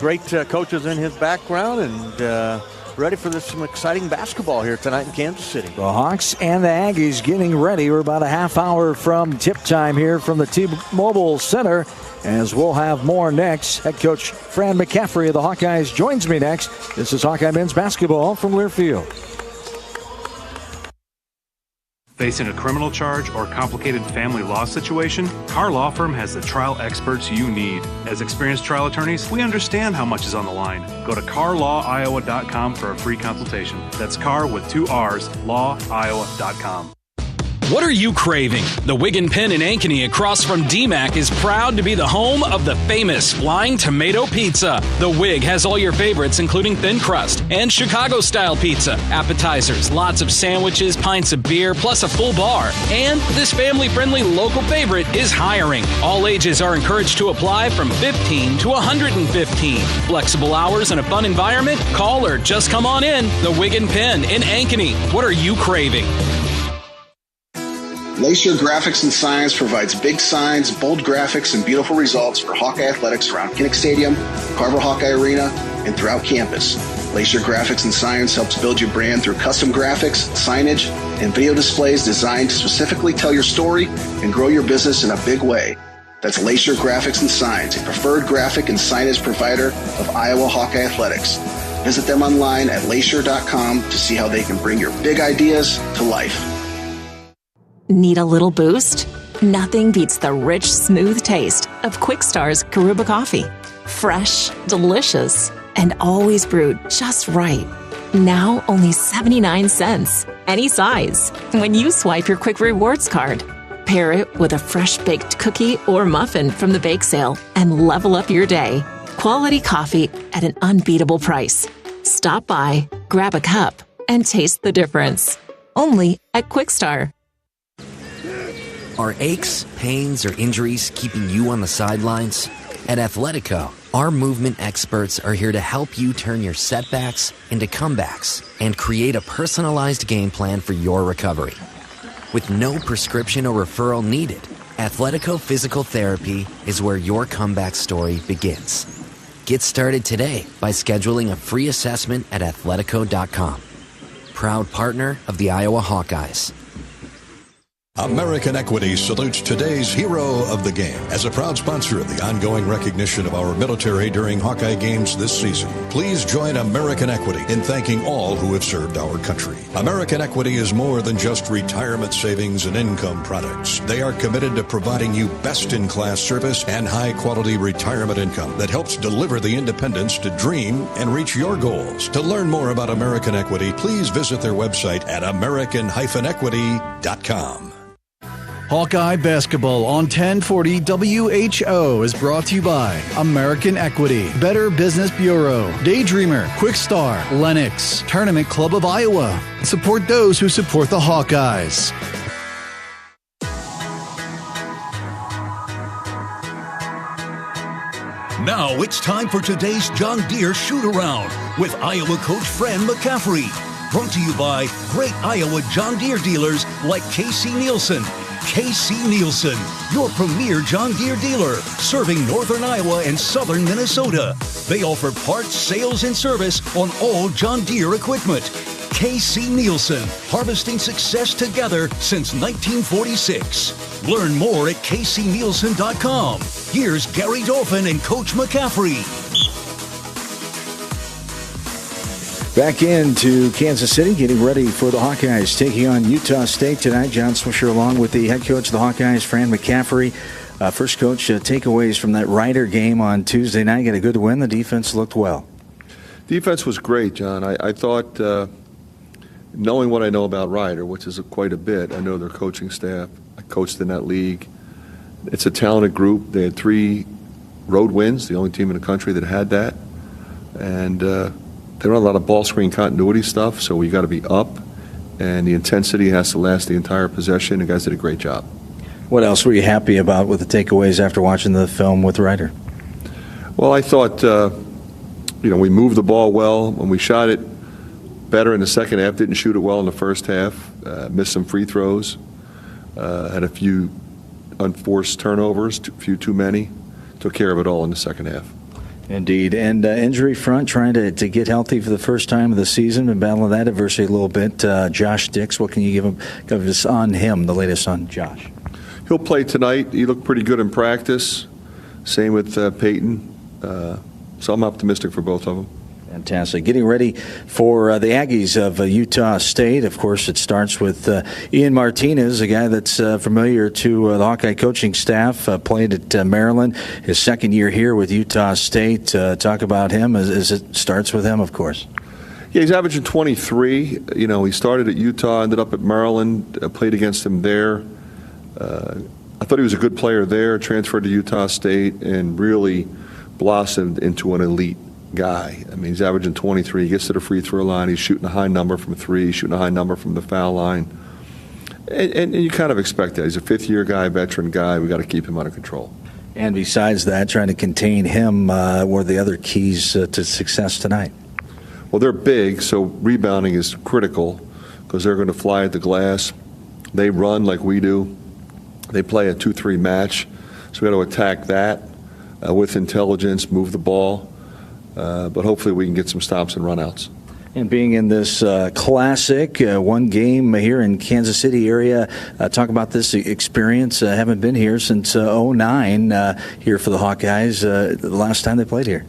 great coaches in his background, and ready for some exciting basketball here tonight in Kansas City. The Hawks and the Aggies getting ready. We're about a half hour from tip time here from the T-Mobile Center, as we'll have more next. Head coach Fran McCaffrey of the Hawkeyes joins me next. This is Hawkeye men's basketball from Learfield. Facing a criminal charge or complicated family law situation, Carr Law Firm has the trial experts you need. As experienced trial attorneys, we understand how much is on the line. Go to carlawiowa.com for a free consultation. That's Carr with 2 R's, lawiowa.com. What are you craving? The Wig and Pen in Ankeny across from DMAC is proud to be the home of the famous Flying Tomato Pizza. The Wig has all your favorites, including thin crust and Chicago-style pizza, appetizers, lots of sandwiches, pints of beer, plus a full bar. And this family-friendly local favorite is hiring. All ages are encouraged to apply from 15 to 115. Flexible hours and a fun environment? Call or just come on in. The Wig and Pen in Ankeny. What are you craving? Lacier Graphics and Signs provides big signs, bold graphics, and beautiful results for Hawkeye athletics around Kinnick Stadium, Carver Hawkeye Arena, and throughout campus. Lacier Graphics and Signs helps build your brand through custom graphics, signage, and video displays designed to specifically tell your story and grow your business in a big way. That's Lacier Graphics and Signs, a preferred graphic and signage provider of Iowa Hawkeye athletics. Visit them online at lacier.com to see how they can bring your big ideas to life. Need a little boost? Nothing beats the rich, smooth taste of Quick Star's Karuba coffee. Fresh, delicious, and always brewed just right. Now only 79 cents. Any size. When you swipe your Quick Rewards card. Pair it with a fresh baked cookie or muffin from the bake sale and level up your day. Quality coffee at an unbeatable price. Stop by, grab a cup, and taste the difference. Only at Quick Star. Are aches, pains, or injuries keeping you on the sidelines? At Athletico, our movement experts are here to help you turn your setbacks into comebacks and create a personalized game plan for your recovery. With no prescription or referral needed, Athletico Physical Therapy is where your comeback story begins. Get started today by scheduling a free assessment at athletico.com. Proud partner of the Iowa Hawkeyes. American Equity salutes today's hero of the game. As a proud sponsor of the ongoing recognition of our military during Hawkeye games this season, please join American Equity in thanking all who have served our country. American Equity is more than just retirement savings and income products. They are committed to providing you best-in-class service and high-quality retirement income that helps deliver the independence to dream and reach your goals. To learn more about American Equity, please visit their website at american-equity.com. Hawkeye Basketball on 1040 WHO is brought to you by American Equity, Better Business Bureau, Daydreamer, Quick Star, Lennox, Tournament Club of Iowa. Support those who support the Hawkeyes. Now it's time for today's John Deere shoot-around with Iowa coach Fran McCaffrey. Brought to you by great Iowa John Deere dealers like K.C. Nielsen. K.C. Nielsen, your premier John Deere dealer, serving northern Iowa and southern Minnesota. They offer parts, sales, and service on all John Deere equipment. K.C. Nielsen, harvesting success together since 1946. Learn more at kcnielsen.com. Here's Gary Dolphin and Coach McCaffrey. Back into Kansas City, getting ready for the Hawkeyes taking on Utah State tonight. John Swisher along with the head coach of the Hawkeyes, Fran McCaffrey. First, Coach, takeaways from that Ryder game on Tuesday night. Got a good win. The defense looked well. Defense was great, John. I thought, knowing what I know about Ryder, which is quite a bit, I know their coaching staff. I coached in that league. It's a talented group. They had 3 road wins, the only team in the country that had that. And they run a lot of ball screen continuity stuff, so you got to be up, and the intensity has to last the entire possession. The guys did a great job. What else were you happy about with the takeaways after watching the film with Ryder? Well, I thought, we moved the ball well. When we shot it better in the second half, didn't shoot it well in the first half, missed some free throws, had a few unforced turnovers, a few too many, took care of it all in the second half. Indeed. And injury front, trying to get healthy for the first time of the season, been battling that adversity a little bit. Josh Dix, what can you give us on him, the latest on Josh? He'll play tonight. He looked pretty good in practice. Same with Peyton. So I'm optimistic for both of them. Fantastic. Getting ready for the Aggies of Utah State. Of course, it starts with Ian Martinez, a guy that's familiar to the Hawkeye coaching staff, played at Maryland, his second year here with Utah State. Talk about him as it starts with him, of course. Yeah, he's averaging 23. He started at Utah, ended up at Maryland, played against him there. I thought he was a good player there, transferred to Utah State, and really blossomed into an elite guy. I mean, he's averaging 23. He gets to the free throw line. He's shooting a high number from 3, shooting a high number from the foul line. And you kind of expect that. He's a fifth-year guy, veteran guy. We got to keep him under control. And besides that, trying to contain him were the other keys to success tonight. Well, they're big, so rebounding is critical because they're going to fly at the glass They run like we do. They play a 2-3 match. So we got to attack that with intelligence, move the ball. But hopefully we can get some stops and runouts. And being in this classic one game here in Kansas City area, talk about this experience. Haven't been here since 2009 here for the Hawkeyes, the last time they played here.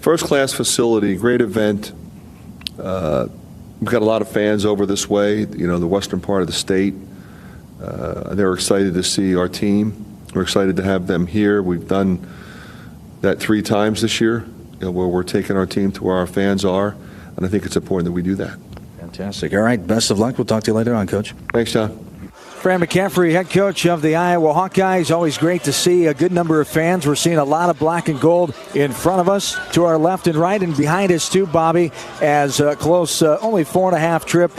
First-class facility, great event. We've got a lot of fans over this way, the western part of the state. They're excited to see our team. We're excited to have them here. We've done that 3 times this year, where we're taking our team to where our fans are. And I think it's important that we do that. Fantastic. All right, best of luck. We'll talk to you later on, Coach. Thanks, John. Fran McCaffrey, head coach of the Iowa Hawkeyes. Always great to see a good number of fans. We're seeing a lot of black and gold in front of us, to our left and right, and behind us too, Bobby, as close, only 4.5 trip,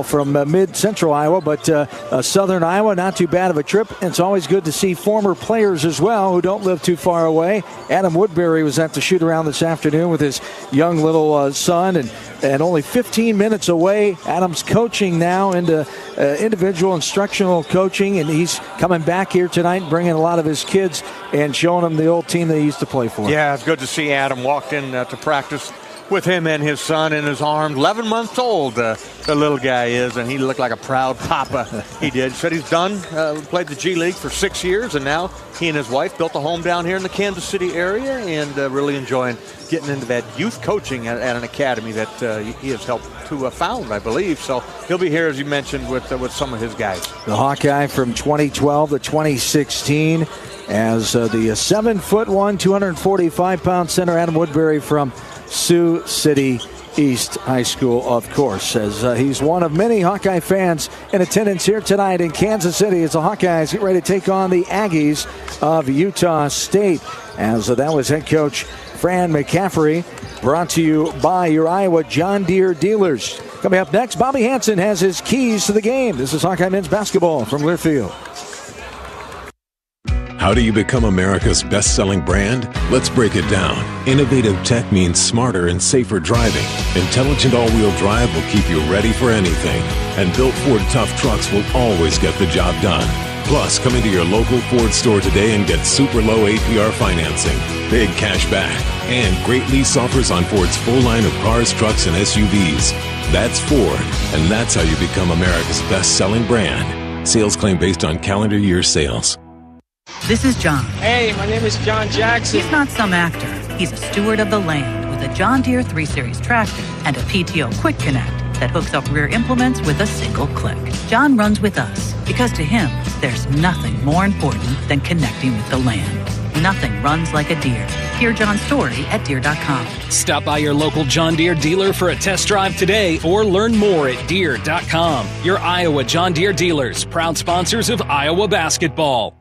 from mid-central Iowa, but southern Iowa, not too bad of a trip. And it's always good to see former players as well who don't live too far away. Adam Woodbury was at the shoot-around this afternoon with his young little son, and only 15 minutes away. Adam's coaching now into individual instructional coaching, and he's coming back here tonight, bringing a lot of his kids and showing them the old team they used to play for. Yeah, it's good to see Adam. Walked in to practice with him and his son in his arms. 11 months old, the little guy is, and he looked like a proud papa. He did. Said he's done, played the G League for 6 years, and now he and his wife built a home down here in the Kansas City area, and really enjoying getting into that youth coaching at an academy that he has helped to found, I believe. So he'll be here, as you mentioned, with some of his guys. The Hawkeye from 2012 to 2016 as the 7'1", 245-pound center Adam Woodbury from Sioux City East High School, of course, as he's one of many Hawkeye fans in attendance here tonight in Kansas City as the Hawkeyes get ready to take on the Aggies of Utah State. As that was head coach Fran McCaffrey, brought to you by your Iowa John Deere dealers. Coming up next, Bobby Hansen has his keys to the game. This is Hawkeye men's basketball from Learfield. How do you become America's best-selling brand? Let's break it down. Innovative tech means smarter and safer driving. Intelligent all-wheel drive will keep you ready for anything. And built Ford tough trucks will always get the job done. Plus, come into your local Ford store today and get super low APR financing, big cash back, and great lease offers on Ford's full line of cars, trucks, and SUVs. That's Ford, and that's how you become America's best-selling brand. Sales claim based on calendar year sales. This is John. Hey, my name is John Jackson. He's not some actor. He's a steward of the land with a John Deere 3 Series tractor and a PTO Quick Connect that hooks up rear implements with a single click. John runs with us because to him, there's nothing more important than connecting with the land. Nothing runs like a Deere. Hear John's story at Deere.com. Stop by your local John Deere dealer for a test drive today or learn more at Deere.com. Your Iowa John Deere dealers, proud sponsors of Iowa basketball.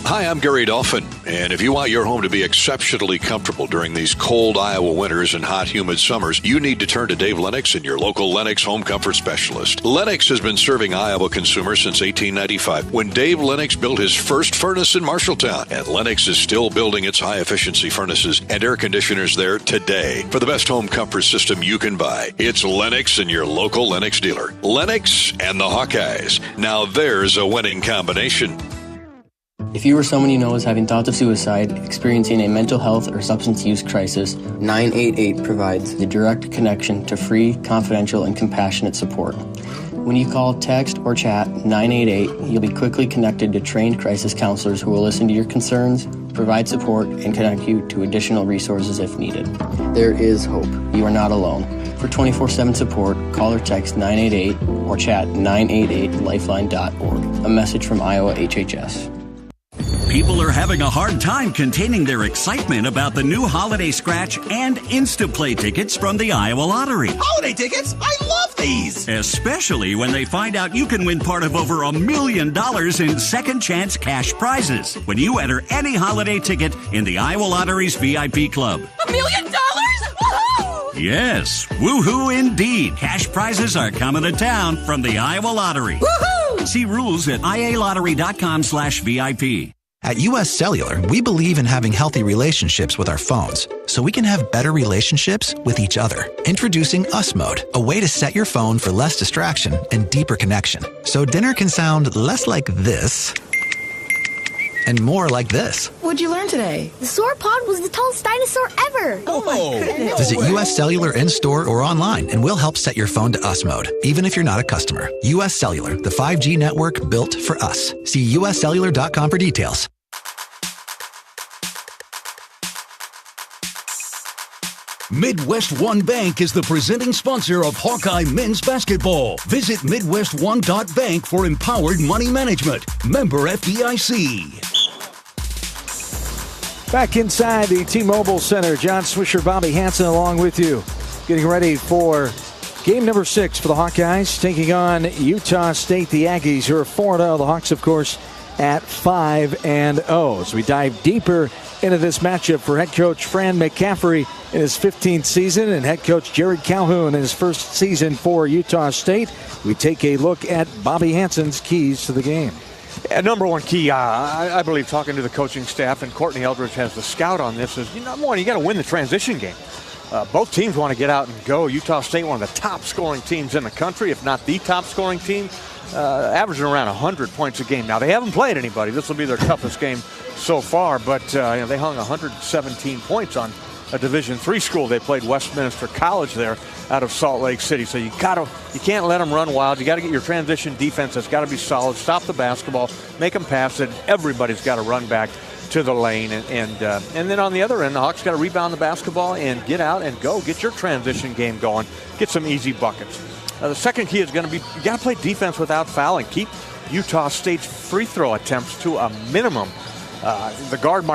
Hi, I'm Gary Dolphin, and if you want your home to be exceptionally comfortable during these cold Iowa winters and hot, humid summers, you need to turn to Dave Lennox and your local Lennox home comfort specialist. Lennox has been serving Iowa consumers since 1895, when Dave Lennox built his first furnace in Marshalltown, and Lennox is still building its high-efficiency furnaces and air conditioners there today. For the best home comfort system you can buy, it's Lennox and your local Lennox dealer. Lennox and the Hawkeyes. Now there's a winning combination. If you or someone you know is having thoughts of suicide, experiencing a mental health or substance use crisis, 988 provides the direct connection to free, confidential, and compassionate support. When you call, text, or chat 988, you'll be quickly connected to trained crisis counselors who will listen to your concerns, provide support, and connect you to additional resources if needed. There is hope. You are not alone. For 24/7 support, call or text 988 or chat 988lifeline.org. A message from Iowa HHS. People are having a hard time containing their excitement about the new Holiday Scratch and Instaplay tickets from the Iowa Lottery. Holiday tickets? I love these! Especially when they find out you can win part of over $1 million in second chance cash prizes when you enter any holiday ticket in the Iowa Lottery's VIP club. $1 million? Woohoo! Yes, woohoo indeed. Cash prizes are coming to town from the Iowa Lottery. Woohoo! See rules at ialottery.com/VIP. At US Cellular, we believe in having healthy relationships with our phones, so we can have better relationships with each other. Introducing Us Mode, a way to set your phone for less distraction and deeper connection. So dinner can sound less like this and more like this. What'd you learn today? The sauropod was the tallest dinosaur ever. Oh my goodness. Visit US Cellular in-store or online, and we'll help set your phone to Us Mode, even if you're not a customer. US Cellular, the 5G network built for us. See uscellular.com for details. Midwest One Bank is the presenting sponsor of Hawkeye men's basketball. Visit MidwestOne.bank for empowered money management. Member FDIC. Back inside the T-Mobile Center, John Swisher, Bobby Hansen along with you. Getting ready for game number 6 for the Hawkeyes, taking on Utah State, the Aggies, who are 4-0. The Hawks, of course, at 5-0. As we dive deeper into this matchup for head coach Fran McCaffrey in his 15th season and head coach Jared Calhoun in his first season for Utah State, we take a look at Bobby Hansen's keys to the game. Number one key, I believe, talking to the coaching staff, and Courtney Eldridge has the scout on this, is number one, you got to win the transition game. Both teams want to get out and go. Utah State, one of the top scoring teams in the country, if not the top scoring team, averaging around 100 points a game. Now, they haven't played anybody. This will be their toughest game so far, but they hung 117 points on a Division III school. They played Westminster College there out of Salt Lake City. So you can't let them run wild. You got to get your transition defense. It's got to be solid. Stop the basketball, make them pass it. Everybody's got to run back to the lane, and then on the other end, the Hawks got to rebound the basketball and get out and go. Get your transition game going. Get some easy buckets. The second key is going to be, you got to play defense without fouling. Keep Utah State's free throw attempts to a minimum. The guard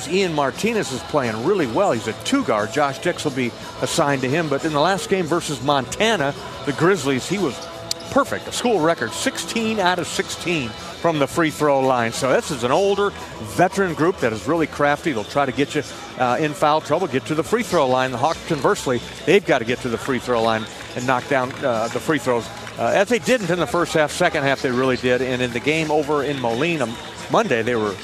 Ian Martinez is playing really well. He's a 2-guard. Josh Dix will be assigned to him. But in the last game versus Montana, the Grizzlies, he was perfect. A school record, 16 out of 16 from the free throw line. So this is an older veteran group that is really crafty. They'll try to get you in foul trouble, get to the free throw line. The Hawks, conversely, they've got to get to the free throw line and knock down the free throws. As they didn't in the first half, second half they really did. And in the game over in Moline Monday, they were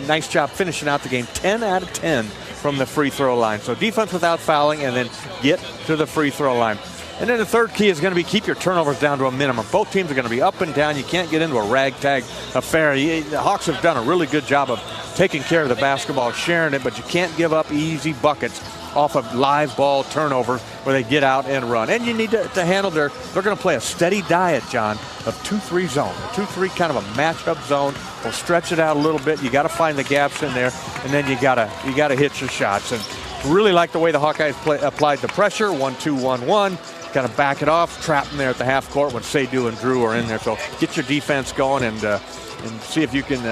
nice job finishing out the game, 10 out of 10 from the free throw line. So defense without fouling, and then get to the free throw line. And then the third key is going to be keep your turnovers down to a minimum. Both teams are going to be up and down. You can't get into a ragtag affair. The Hawks have done a really good job of taking care of the basketball, sharing it, but you can't give up easy buckets off of live ball turnovers where they get out and run. And you need to handle they're going to play a steady diet, John, of 2-3 zone. A 2-3 kind of a matchup zone. They'll stretch it out a little bit. You got to find the gaps in there, and then you got to hit your shots. And really like the way the Hawkeyes applied the pressure, 1-2-1-1. Kind of back it off, trap them there at the half court when Seydoux and Drew are in there. So get your defense going and see if you can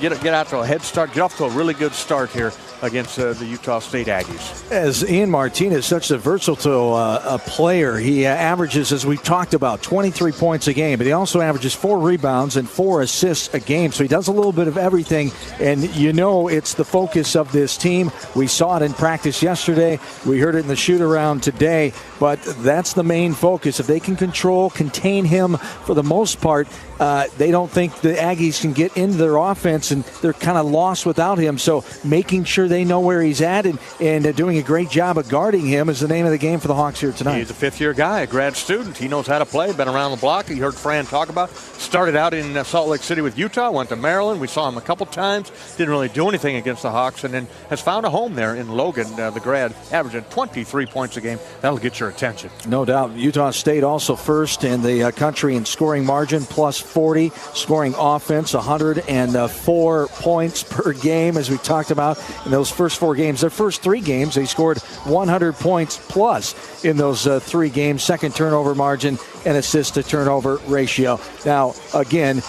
get out to a head start, get off to a really good start here against the Utah State Aggies. As Ian Martinez, such a versatile player, he averages, as we've talked about, 23 points a game, but he also averages 4 rebounds and 4 assists a game. So he does a little bit of everything, and it's the focus of this team. We saw it in practice yesterday. We heard it in the shoot-around today, but that's the main focus. If they can contain him for the most part, they don't think the Aggies can get into their offense, and they're kind of lost without him. So making sure they know where he's at and doing a great job of guarding him is the name of the game for the Hawks here tonight. He's a fifth-year guy, a grad student. He knows how to play, been around the block. You heard Fran talk about. Started out in Salt Lake City with Utah, went to Maryland. We saw him a couple times. Didn't really do anything against the Hawks, and then has found a home there in Logan, the grad, averaging 23 points a game. That'll get your attention. No doubt. Utah State also first in the country in scoring margin, plus 40. Scoring offense, 104 points per game, as we talked about in those first 4 games. Their first 3 games, they scored 100 points plus in those 3 games. Second turnover margin and assist to turnover ratio. Now, again,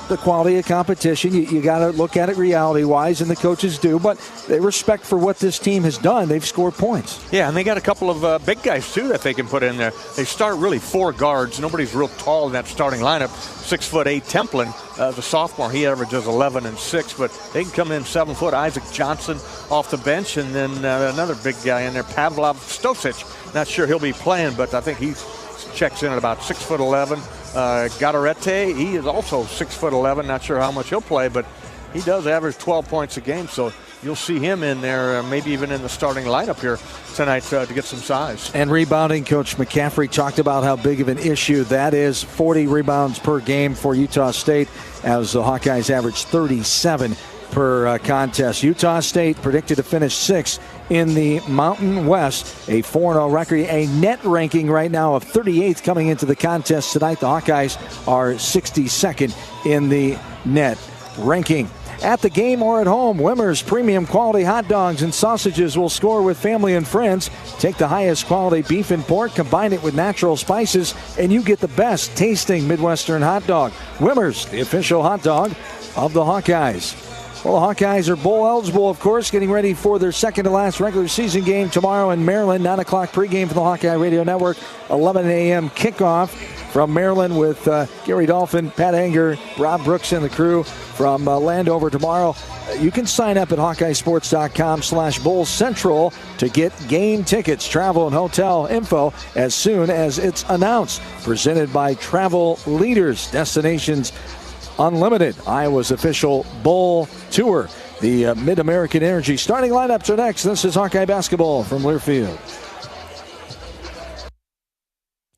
the quality of competition, you got to look at it reality-wise, and the coaches do, but they respect for what this team has done. They've scored points. Yeah, and they got a couple of big guys, too, that they can put in there. They start really 4 guards. Nobody's real tall in that starting lineup. 6'8" Templin, the sophomore, he averages 11 and 6, but they can come in 7 foot. Isaac Johnson off the bench, and then another big guy in there, Pavlov Stosic. Not sure he'll be playing, but I think he checks in at about 6'11". Gadarete, he is also 6'11". Not sure how much he'll play, but he does average 12 points a game, so you'll see him in there, maybe even in the starting lineup here tonight to get some size. And rebounding, Coach McCaffrey talked about how big of an issue that is. 40 rebounds per game for Utah State, as the Hawkeyes average 37 per contest. Utah State predicted to finish 6th in the Mountain West, a 4-0 record, a net ranking right now of 38th coming into the contest tonight. The Hawkeyes are 62nd in the net ranking. At the game or at home, Wimmer's premium quality hot dogs and sausages will score with family and friends. Take the highest quality beef and pork, combine it with natural spices, and you get the best tasting Midwestern hot dog. Wimmer's, the official hot dog of the Hawkeyes. Well, the Hawkeyes are bowl eligible, of course, getting ready for their second to last regular season game tomorrow in Maryland. 9 o'clock pregame for the Hawkeye Radio Network. 11 a.m. kickoff from Maryland with Gary Dolphin, Pat Anger, Rob Brooks, and the crew from Landover tomorrow. You can sign up at HawkeyeSports.com/Bowl Central to get game tickets, travel, and hotel info as soon as it's announced. Presented by Travel Leaders, Destinations Unlimited, Iowa's official bowl tour. The Mid-American Energy starting lineups are next. This is Hawkeye basketball from Learfield.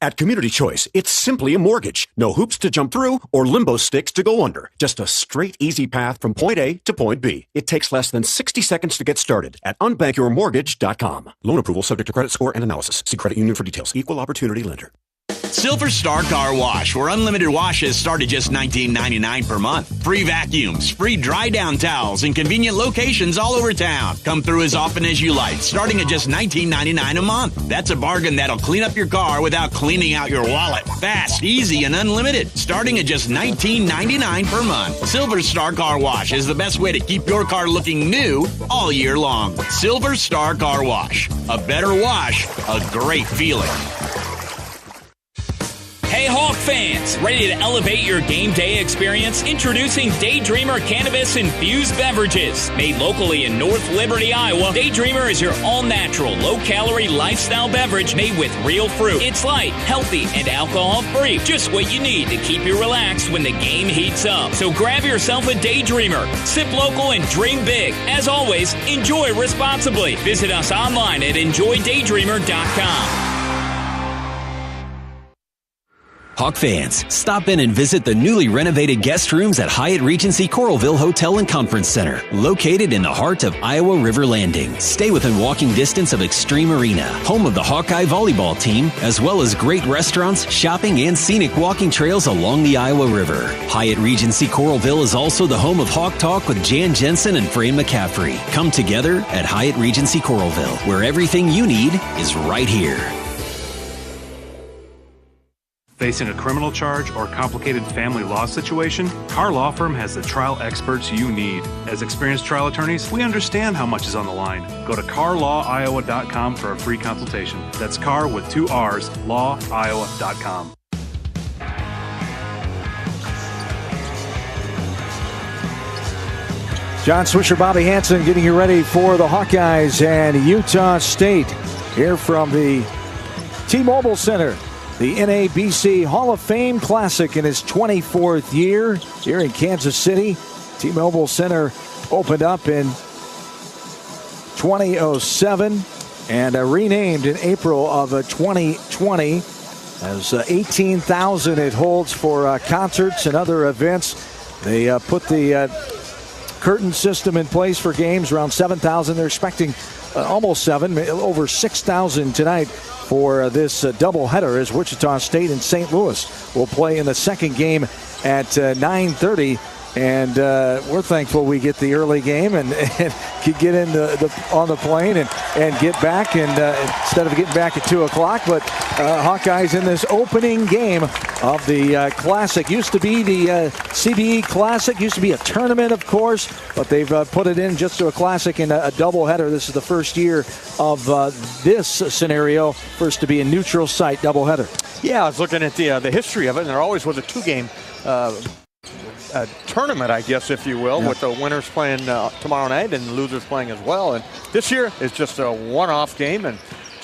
At Community Choice, it's simply a mortgage. No hoops to jump through or limbo sticks to go under. Just a straight, easy path from point A to point B. It takes less than 60 seconds to get started at unbankyourmortgage.com. Loan approval subject to credit score and analysis. See credit union for details. Equal opportunity lender. Silver Star Car Wash, where unlimited washes start at just $19.99 per month. Free vacuums, free dry down towels, and convenient locations all over town. Come through as often as you like, starting at just $19.99 a month. That's a bargain that'll clean up your car without cleaning out your wallet. Fast, easy, and unlimited, starting at just $19.99 per month. Silver Star Car Wash is the best way to keep your car looking new all year long. Silver Star Car Wash. A better wash, a great feeling. Hey Hawk fans, ready to elevate your game day experience? Introducing Daydreamer Cannabis Infused Beverages. Made locally in North Liberty, Iowa, Daydreamer is your all-natural, low-calorie lifestyle beverage made with real fruit. It's light, healthy, and alcohol-free. Just what you need to keep you relaxed when the game heats up. So grab yourself a Daydreamer. Sip local and dream big. As always, enjoy responsibly. Visit us online at enjoydaydreamer.com. Hawk fans, stop in and visit the newly renovated guest rooms at Hyatt Regency Coralville Hotel and Conference Center, located in the heart of Iowa River Landing. Stay within walking distance of Extreme Arena, home of the Hawkeye volleyball team, as well as great restaurants, shopping, and scenic walking trails along the Iowa River. Hyatt Regency Coralville is also the home of Hawk Talk with Jan Jensen and Fran McCaffrey. Come together at Hyatt Regency Coralville, where everything you need is right here. Facing a criminal charge or complicated family law situation? Carr Law Firm has the trial experts you need. As experienced trial attorneys, we understand how much is on the line. Go to carlawiowa.com for a free consultation. That's Carr with 2 R's, lawiowa.com. John Swisher, Bobby Hansen getting you ready for the Hawkeyes and Utah State here from the T-Mobile Center. The NABC Hall of Fame Classic in its 24th year here in Kansas City. T-Mobile Center opened up in 2007 and renamed in April of 2020 as 18,000 it holds for concerts and other events. They put the curtain system in place for games, around 7,000. They're expecting almost 7, over 6,000 tonight for this doubleheader, as Wichita State and St. Louis will play in the second game at 9:30. And we're thankful we get the early game and could get in on the plane and get back, and instead of getting back at 2 o'clock. But Hawkeyes in this opening game of the Classic. Used to be the CBE Classic. Used to be a tournament, of course, but they've put it in just to a Classic and a doubleheader. This is the first year of this scenario. First to be a neutral site doubleheader. Yeah, I was looking at the history of it, and there always was a 2-game tournament, I guess, if you will, with the winners playing tomorrow night and losers playing as well. And this year is just a one-off game, and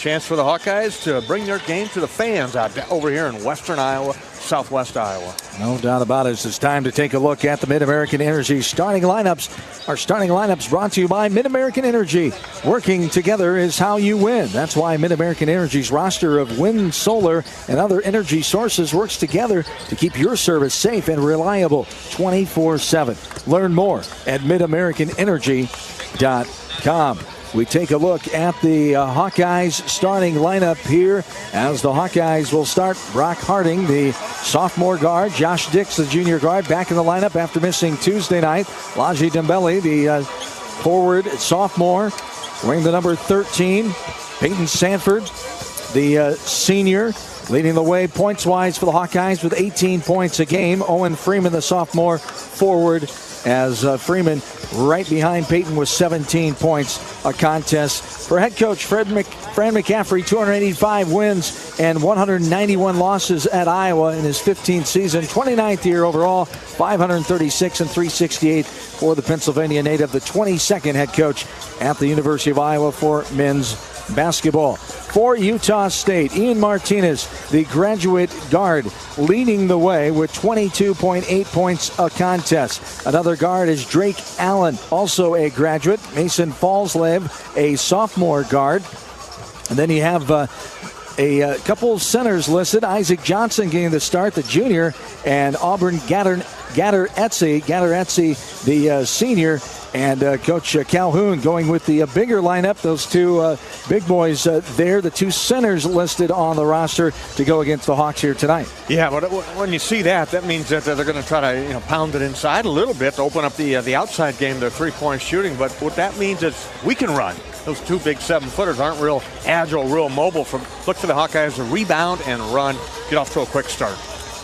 chance for the Hawkeyes to bring their game to the fans out over here in western Iowa, southwest Iowa. No doubt about it. It's time to take a look at the Mid-American Energy starting lineups. Our starting lineups brought to you by Mid-American Energy. Working together is how you win. That's why Mid-American Energy's roster of wind, solar, and other energy sources works together to keep your service safe and reliable 24/7. Learn more at midamericanenergy.com. We take a look at the Hawkeyes starting lineup here as the Hawkeyes will start. Brock Harding, the sophomore guard. Josh Dix, the junior guard, back in the lineup after missing Tuesday night. Laji Dembele, the forward sophomore, wearing the number 13. Peyton Sanford, the senior, leading the way points-wise for the Hawkeyes with 18 points a game. Owen Freeman, the sophomore forward, as Freeman right behind Peyton with 17 points a contest. For head coach Fran McCaffrey, 285 wins and 191 losses at Iowa in his 15th season. 29th year overall, 536 and 368 for the Pennsylvania native. The 22nd head coach at the University of Iowa for men's basketball. For Utah State, Ian Martinez, the graduate guard, leading the way with 22.8 points a contest. Another guard is Drake Allen, also a graduate. Mason Falslev, a sophomore guard. And then you have a couple centers listed. Isaac Johnson getting the start, the junior, and Auburn Gatter-Etsy, the senior. And Coach Calhoun going with the bigger lineup. Those two big boys there, the two centers listed on the roster to go against the Hawks here tonight. Yeah, but when you see that, that means that they're going to try to pound it inside a little bit to open up the outside game, their three-point shooting. But what that means is we can run. Those two big 7-footers aren't real agile, real mobile. Look for the Hawkeyes to rebound and run, get off to a quick start.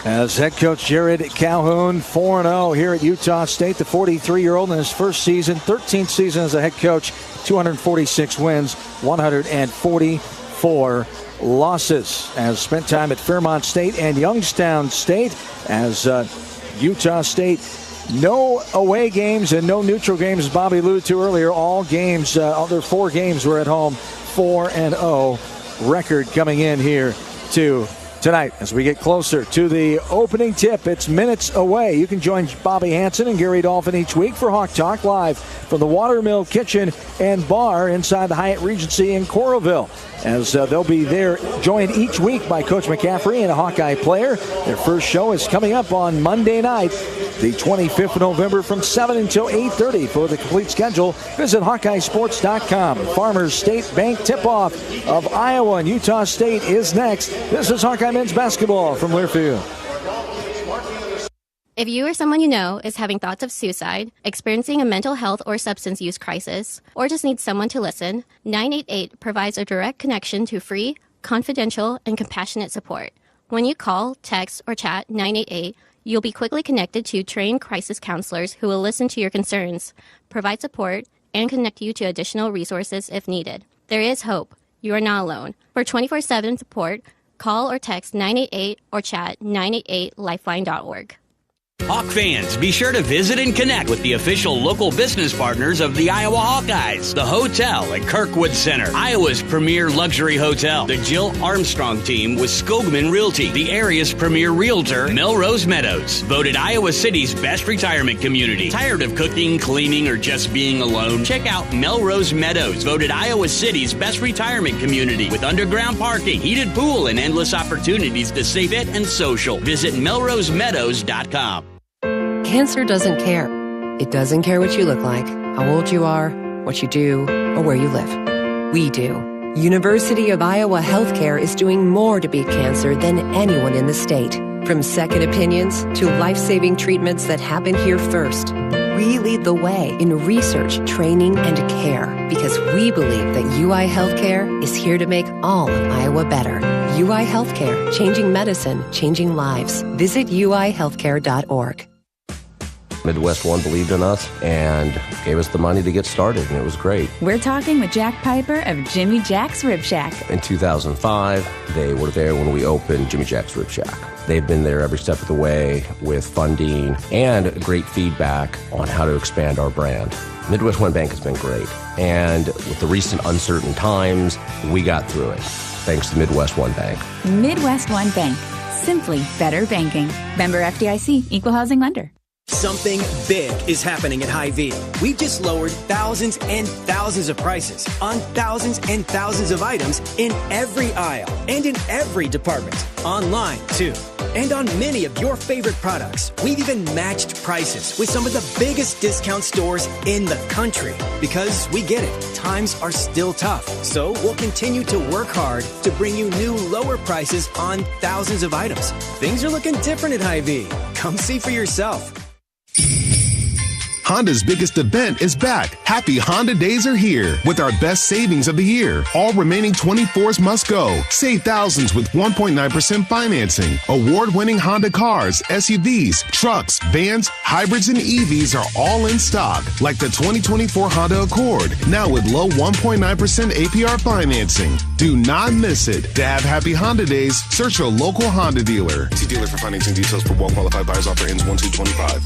As head coach Jared Calhoun, 4-0 here at Utah State, the 43-year-old in his first season, 13th season as a head coach, 246 wins, 144 losses. As spent time at Fairmont State and Youngstown State, as Utah State, no away games and no neutral games, as Bobby alluded to earlier. All games, their 4 games were at home, 4-0 record coming in here to tonight. As we get closer to the opening tip, it's minutes away. You can join Bobby Hansen and Gary Dolphin each week for Hawk Talk live from the Watermill Kitchen and Bar inside the Hyatt Regency in Coralville. As they'll be there, joined each week by Coach McCaffrey and a Hawkeye player. Their first show is coming up on Monday night, the 25th of November from 7 until 8:30. For the complete schedule, visit HawkeyeSports.com. Farmers State Bank tip-off of Iowa and Utah State is next. This is Hawkeye men's basketball from Learfield. If you or someone you know is having thoughts of suicide, experiencing a mental health or substance use crisis, or just needs someone to listen, 988 provides a direct connection to free, confidential, and compassionate support. When you call, text, or chat 988, you'll be quickly connected to trained crisis counselors who will listen to your concerns, provide support, and connect you to additional resources if needed. There is hope. You are not alone. For 24/7 support, call or text 988 or chat 988lifeline.org. Hawk fans, be sure to visit and connect with the official local business partners of the Iowa Hawkeyes. The hotel at Kirkwood Center, Iowa's premier luxury hotel. The Jill Armstrong team with Skogman Realty, the area's premier realtor, Melrose Meadows. Voted Iowa City's best retirement community. Tired of cooking, cleaning, or just being alone? Check out Melrose Meadows, voted Iowa City's best retirement community with underground parking, heated pool, and endless opportunities to stay fit and social. Visit melrosemeadows.com. Cancer doesn't care. It doesn't care what you look like, how old you are, what you do, or where you live. We do. University of Iowa Healthcare is doing more to beat cancer than anyone in the state. From second opinions to life-saving treatments that happen here first. We lead the way in research, training, and care because we believe that UI Healthcare is here to make all of Iowa better. UI Healthcare, changing medicine, changing lives. Visit uihealthcare.org. Midwest One believed in us and gave us the money to get started, and it was great. We're talking with Jack Piper of Jimmy Jack's Rib Shack. In 2005, they were there when we opened Jimmy Jack's Rib Shack. They've been there every step of the way with funding and great feedback on how to expand our brand. Midwest One Bank has been great, and with the recent uncertain times, we got through it, thanks to Midwest One Bank. Midwest One Bank. Simply better banking. Member FDIC, Equal Housing Lender. Something big is happening at Hy-Vee. We've just lowered thousands and thousands of prices on thousands and thousands of items in every aisle and in every department. Online, too. And on many of your favorite products, we've even matched prices with some of the biggest discount stores in the country. Because we get it, times are still tough. So we'll continue to work hard to bring you new lower prices on thousands of items. Things are looking different at Hy-Vee. Come see for yourself. Honda's biggest event is back. Happy Honda Days are here with our best savings of the year. All remaining 24s must go. Save thousands with 1.9% financing. Award-winning Honda cars, SUVs, trucks, vans, hybrids, and EVs are all in stock, like the 2024 Honda Accord, now with low 1.9% APR financing. Do not miss it. To have Happy Honda Days, search your local Honda dealer. See dealer for financing details for well-qualified buyers. Offer ends 1/2/25.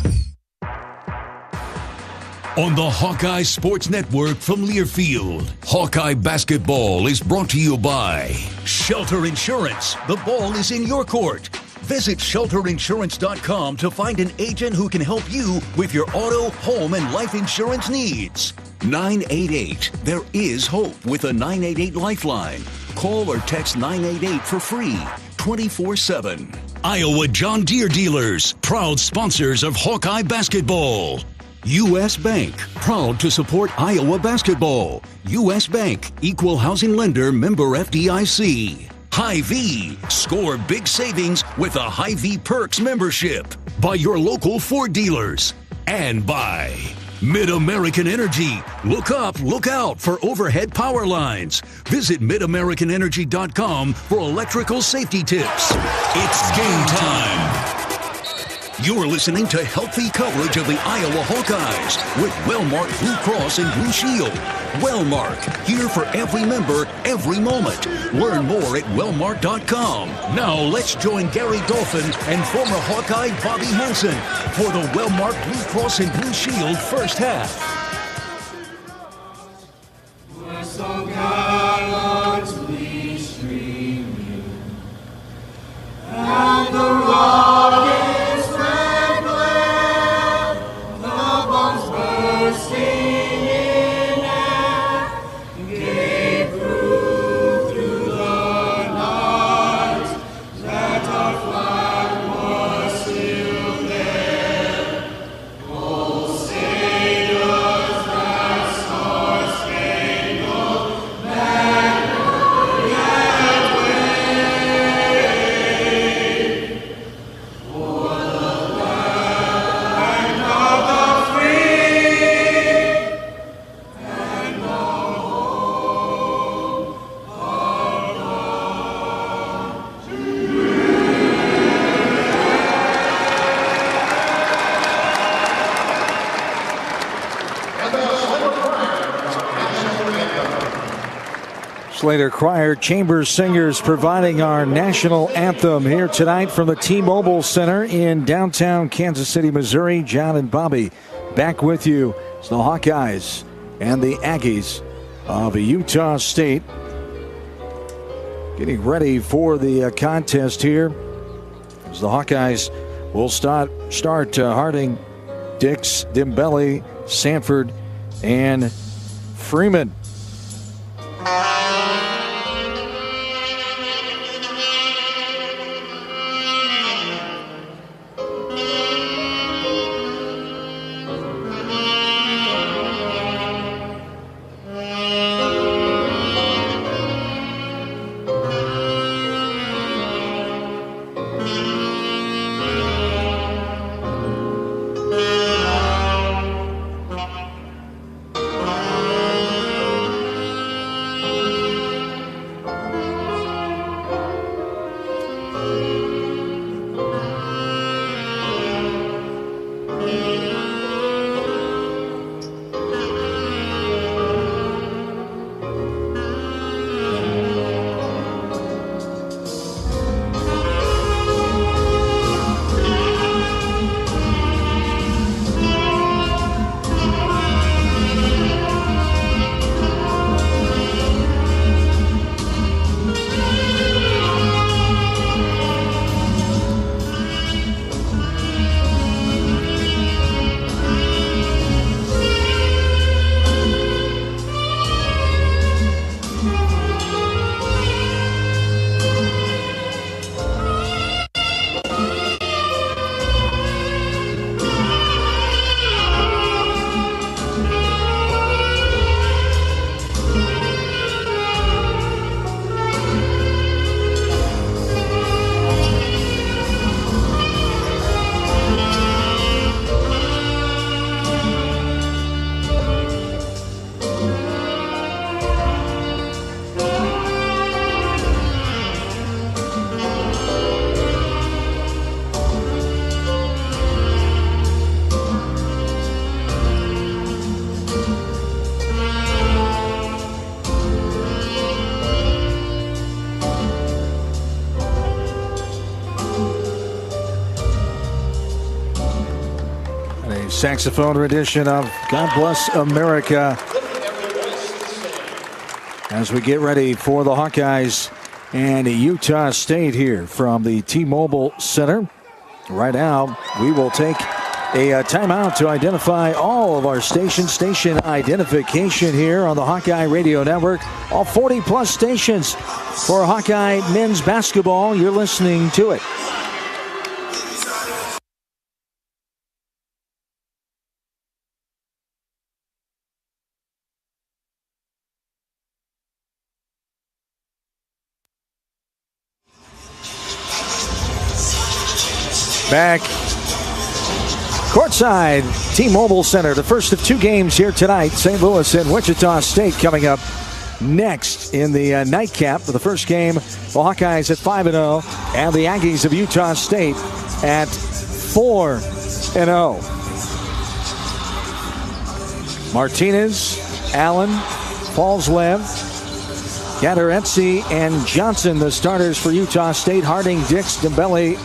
On the Hawkeye Sports Network from Learfield, Hawkeye Basketball is brought to you by Shelter Insurance. The ball is in your court. Visit shelterinsurance.com to find an agent who can help you with your auto, home, and life insurance needs. 988. There is hope with a 988 Lifeline. Call or text 988 for free, 24/7. Iowa John Deere Dealers, proud sponsors of Hawkeye Basketball. U.S. Bank, proud to support Iowa basketball. U.S. Bank, Equal Housing Lender, member FDIC. Hy-Vee, score big savings with a Hy-Vee Perks membership. By your local Ford dealers. And by Mid-American Energy. Look up, look out for overhead power lines. Visit midamericanenergy.com for electrical safety tips. It's game time. You're listening to healthy coverage of the Iowa Hawkeyes with Wellmark Blue Cross and Blue Shield. Wellmark, here for every member, every moment. Learn more at wellmark.com. Now let's join Gary Dolphin and former Hawkeye Bobby Hansen for the Wellmark Blue Cross and Blue Shield first half. We're so gallant, we stream you, and the rocket Slater Choir Chamber Singers providing our national anthem here tonight from the T-Mobile Center in downtown Kansas City, Missouri. John and Bobby back with you. It's the Hawkeyes and the Aggies of Utah State getting ready for the contest here. As the Hawkeyes will start Harding, Dix, Dembele, Sanford, and Freeman. A saxophone rendition of God Bless America as we get ready for the Hawkeyes and Utah State here from the T-Mobile Center. Right now, we will take a timeout to identify all of our station identification here on the Hawkeye Radio Network. All 40-plus stations for Hawkeye men's basketball. You're listening to it. Back courtside, T-Mobile Center, the first of two games here tonight. St. Louis and Wichita State coming up next in the nightcap for the first game. The Hawkeyes at 5-0 and the Aggies of Utah State at 4-0. Martinez, Allen, Falslev, Gadaretse, and Johnson, the starters for Utah State. Harding, Dix, Dembele,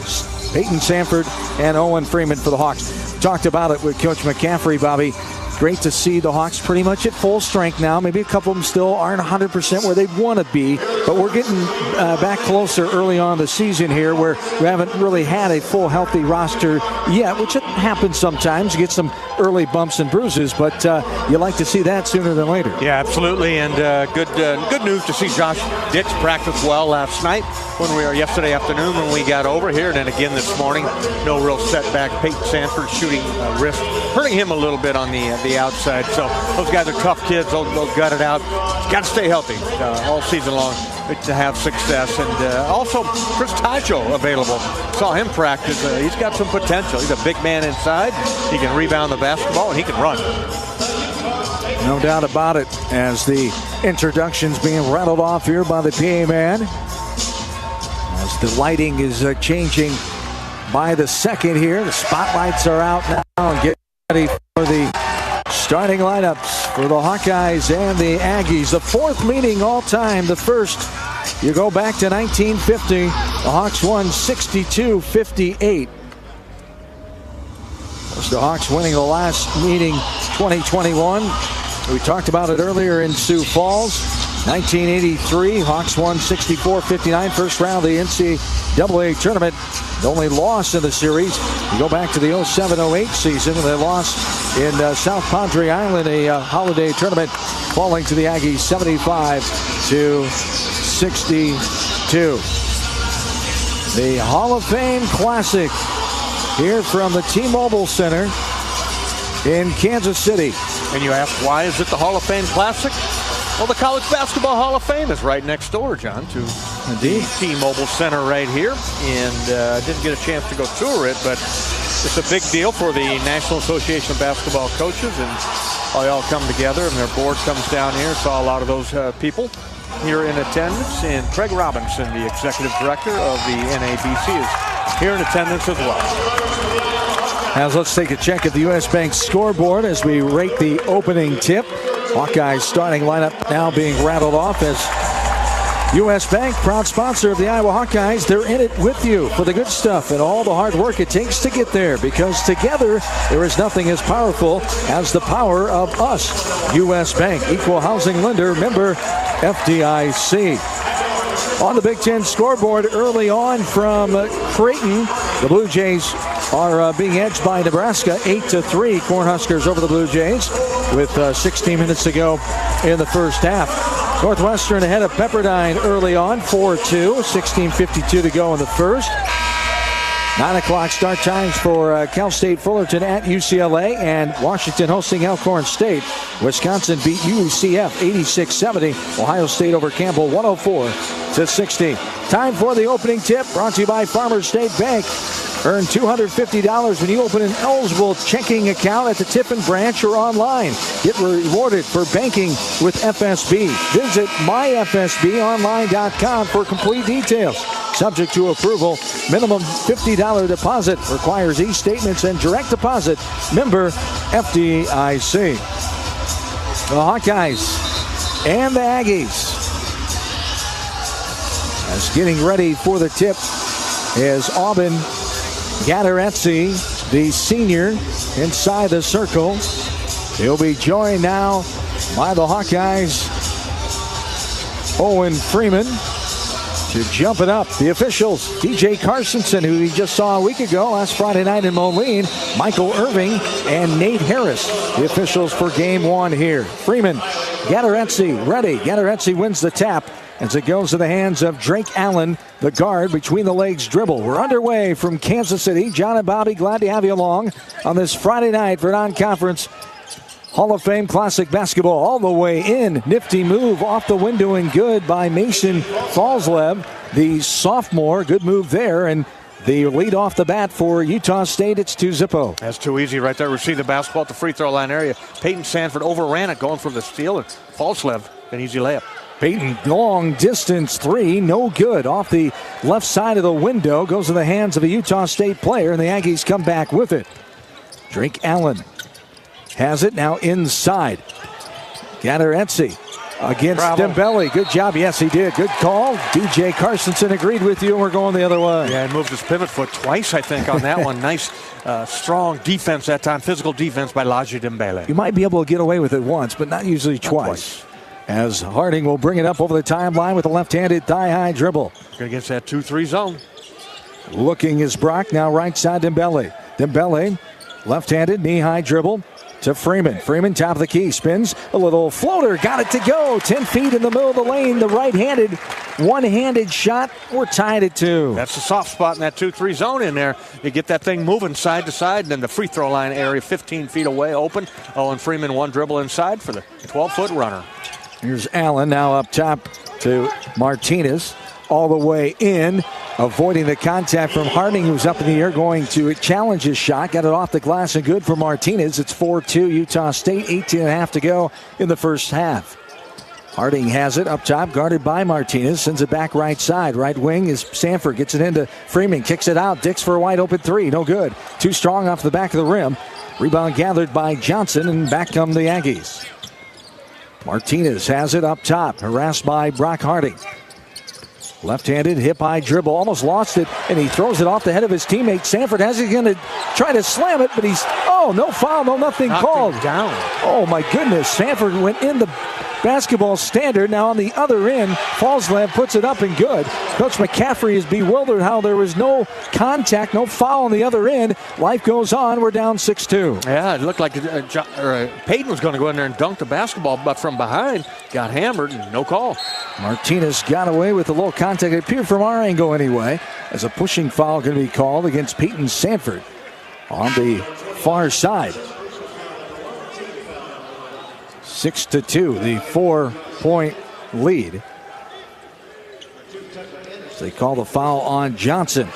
Peyton Sanford, and Owen Freeman for the Hawks. Talked about it with Coach McCaffrey, Bobby. Great to see the Hawks pretty much at full strength now. Maybe a couple of them still aren't 100% where they want to be, but we're getting back closer early on in the season here where we haven't really had a full healthy roster yet, which happens sometimes. You get some early bumps and bruises, but you like to see that sooner than later. Yeah, absolutely, and good news to see Josh Dix practice well last night yesterday afternoon when we got over here, and then again this morning. No real setback. Peyton Sanford shooting wrist, hurting him a little bit on the outside. So those guys are tough kids. They'll gut it out. Got to stay healthy all season long to have success. And also Chris Tajo available. Saw him practice. He's got some potential. He's a big man inside. He can rebound the basketball and he can run. No doubt about it, as the introductions being rattled off here by the PA man. As the lighting is changing by the second here. The spotlights are out now and get ready for the starting lineups for the Hawkeyes and the Aggies. The fourth meeting all time. The first, you go back to 1950. The Hawks won 62-58. The Hawks winning the last meeting 2021. We talked about it earlier in Sioux Falls. 1983, Hawks won 64-59, first round of the NCAA tournament. The only loss in the series. You go back to the 07-08 season, when they lost in South Padre Island, a holiday tournament, falling to the Aggies 75-62. The Hall of Fame Classic here from the T-Mobile Center in Kansas City. And you ask, why is it the Hall of Fame Classic? Well, the College Basketball Hall of Fame is right next door, John, to the T-Mobile Center right here. And didn't get a chance to go tour it, but it's a big deal for the National Association of Basketball Coaches. And they all come together, and their board comes down here. Saw a lot of those people here in attendance. And Craig Robinson, the executive director of the NABC, is here in attendance as well. As let's take a check at the U.S. Bank scoreboard as we rate the opening tip. Hawkeyes starting lineup now being rattled off as U.S. Bank, proud sponsor of the Iowa Hawkeyes. They're in it with you for the good stuff and all the hard work it takes to get there, because together there is nothing as powerful as the power of us. U.S. Bank, equal housing lender, member FDIC. On the Big Ten scoreboard early on from Creighton, the Blue Jays are being edged by Nebraska 8-3. Cornhuskers over the Blue Jays with 16 minutes to go in the first half. Northwestern ahead of Pepperdine early on 4-2. 16:52 to go in the first. 9 o'clock start times for Cal State Fullerton at UCLA, and Washington hosting Elkhorn State. Wisconsin beat UCF 86-70. Ohio State over Campbell 104-60. Time for the opening tip, brought to you by Farmers State Bank. Earn $250 when you open an eligible checking account at the Tiffin branch or online. Get rewarded for banking with FSB. Visit myfsbonline.com for complete details. Subject to approval. Minimum $50 deposit. Requires e-statements and direct deposit. Member FDIC. The Hawkeyes and the Aggies. As getting ready for the tip is Aubin Gadaretse, the senior, inside the circle. He'll be joined now by the Hawkeyes' Owen Freeman to jump it up. The officials, DJ Carsonson, who we just saw a week ago last Friday night in Moline, Michael Irving, and Nate Harris, the officials for game one here. Freeman, Gattaretsi ready. Gattaretsi wins the tap as it goes to the hands of Drake Allen, the guard, between the legs dribble. We're underway from Kansas City. John and Bobby, glad to have you along on this Friday night for non-conference Hall of Fame Classic basketball. All the way in. Nifty move off the window and good by Mason Falslev, the sophomore. Good move there. And the lead off the bat for Utah State, it's 2-0. That's too easy right there. Receive the basketball at the free throw line area. Peyton Sanford overran it going for the steal. And Falslev, an easy layup. Peyton, long distance three, no good. Off the left side of the window, goes to the hands of a Utah State player, and the Aggies come back with it. Drake Allen has it now inside. Gattaretsi against Dembele. Good job. Yes, he did. Good call. DJ Carsonson agreed with you, and we're going the other way. Yeah, he moved his pivot foot twice, I think, on that one. Nice, strong defense that time. Physical defense by Laji Dembele. You might be able to get away with it once, but not usually twice. As Harding will bring it up over the timeline with a left-handed thigh-high dribble. Against that 2-3 zone. Looking is Brock, now right side Dembele. Dembele, left-handed, knee-high dribble to Freeman. Freeman, top of the key, spins a little floater, got it to go. 10 feet in the middle of the lane, the right-handed, one-handed shot. We're tied at 2. That's the soft spot in that 2-3 zone in there. You get that thing moving side to side, and then the free throw line area 15 feet away, open. Owen Freeman, one dribble inside for the 12-foot runner. Here's Allen now up top to Martinez. All the way in, avoiding the contact from Harding, who's up in the air, going to challenge his shot. Got it off the glass and good for Martinez. It's 4-2 Utah State, 18.5 to go in the first half. Harding has it up top, guarded by Martinez. Sends it back right side. Right wing is Sanford. Gets it into Freeman. Kicks it out. Dix for a wide open three. No good. Too strong off the back of the rim. Rebound gathered by Johnson, and back come the Aggies. Martinez has it up top, harassed by Brock Harding. Left-handed, hip-high dribble, almost lost it, and he throws it off the head of his teammate. Sanford has it, going to try to slam it, but no foul, no nothing called. Down. Oh my goodness, Sanford went in the basketball standard. Now on the other end, Falslev puts it up and good. Coach McCaffrey is bewildered how there was no contact, no foul on the other end. Life goes on. We're down 6-2. Yeah, it looked like Peyton was going to go in there and dunk the basketball, but from behind, got hammered and no call. Martinez got away with a little contact. It appeared from our angle anyway, as a pushing foul going to be called against Peyton Sanford on the far side. 6-2, the 4-point lead. They call the foul on Johnson.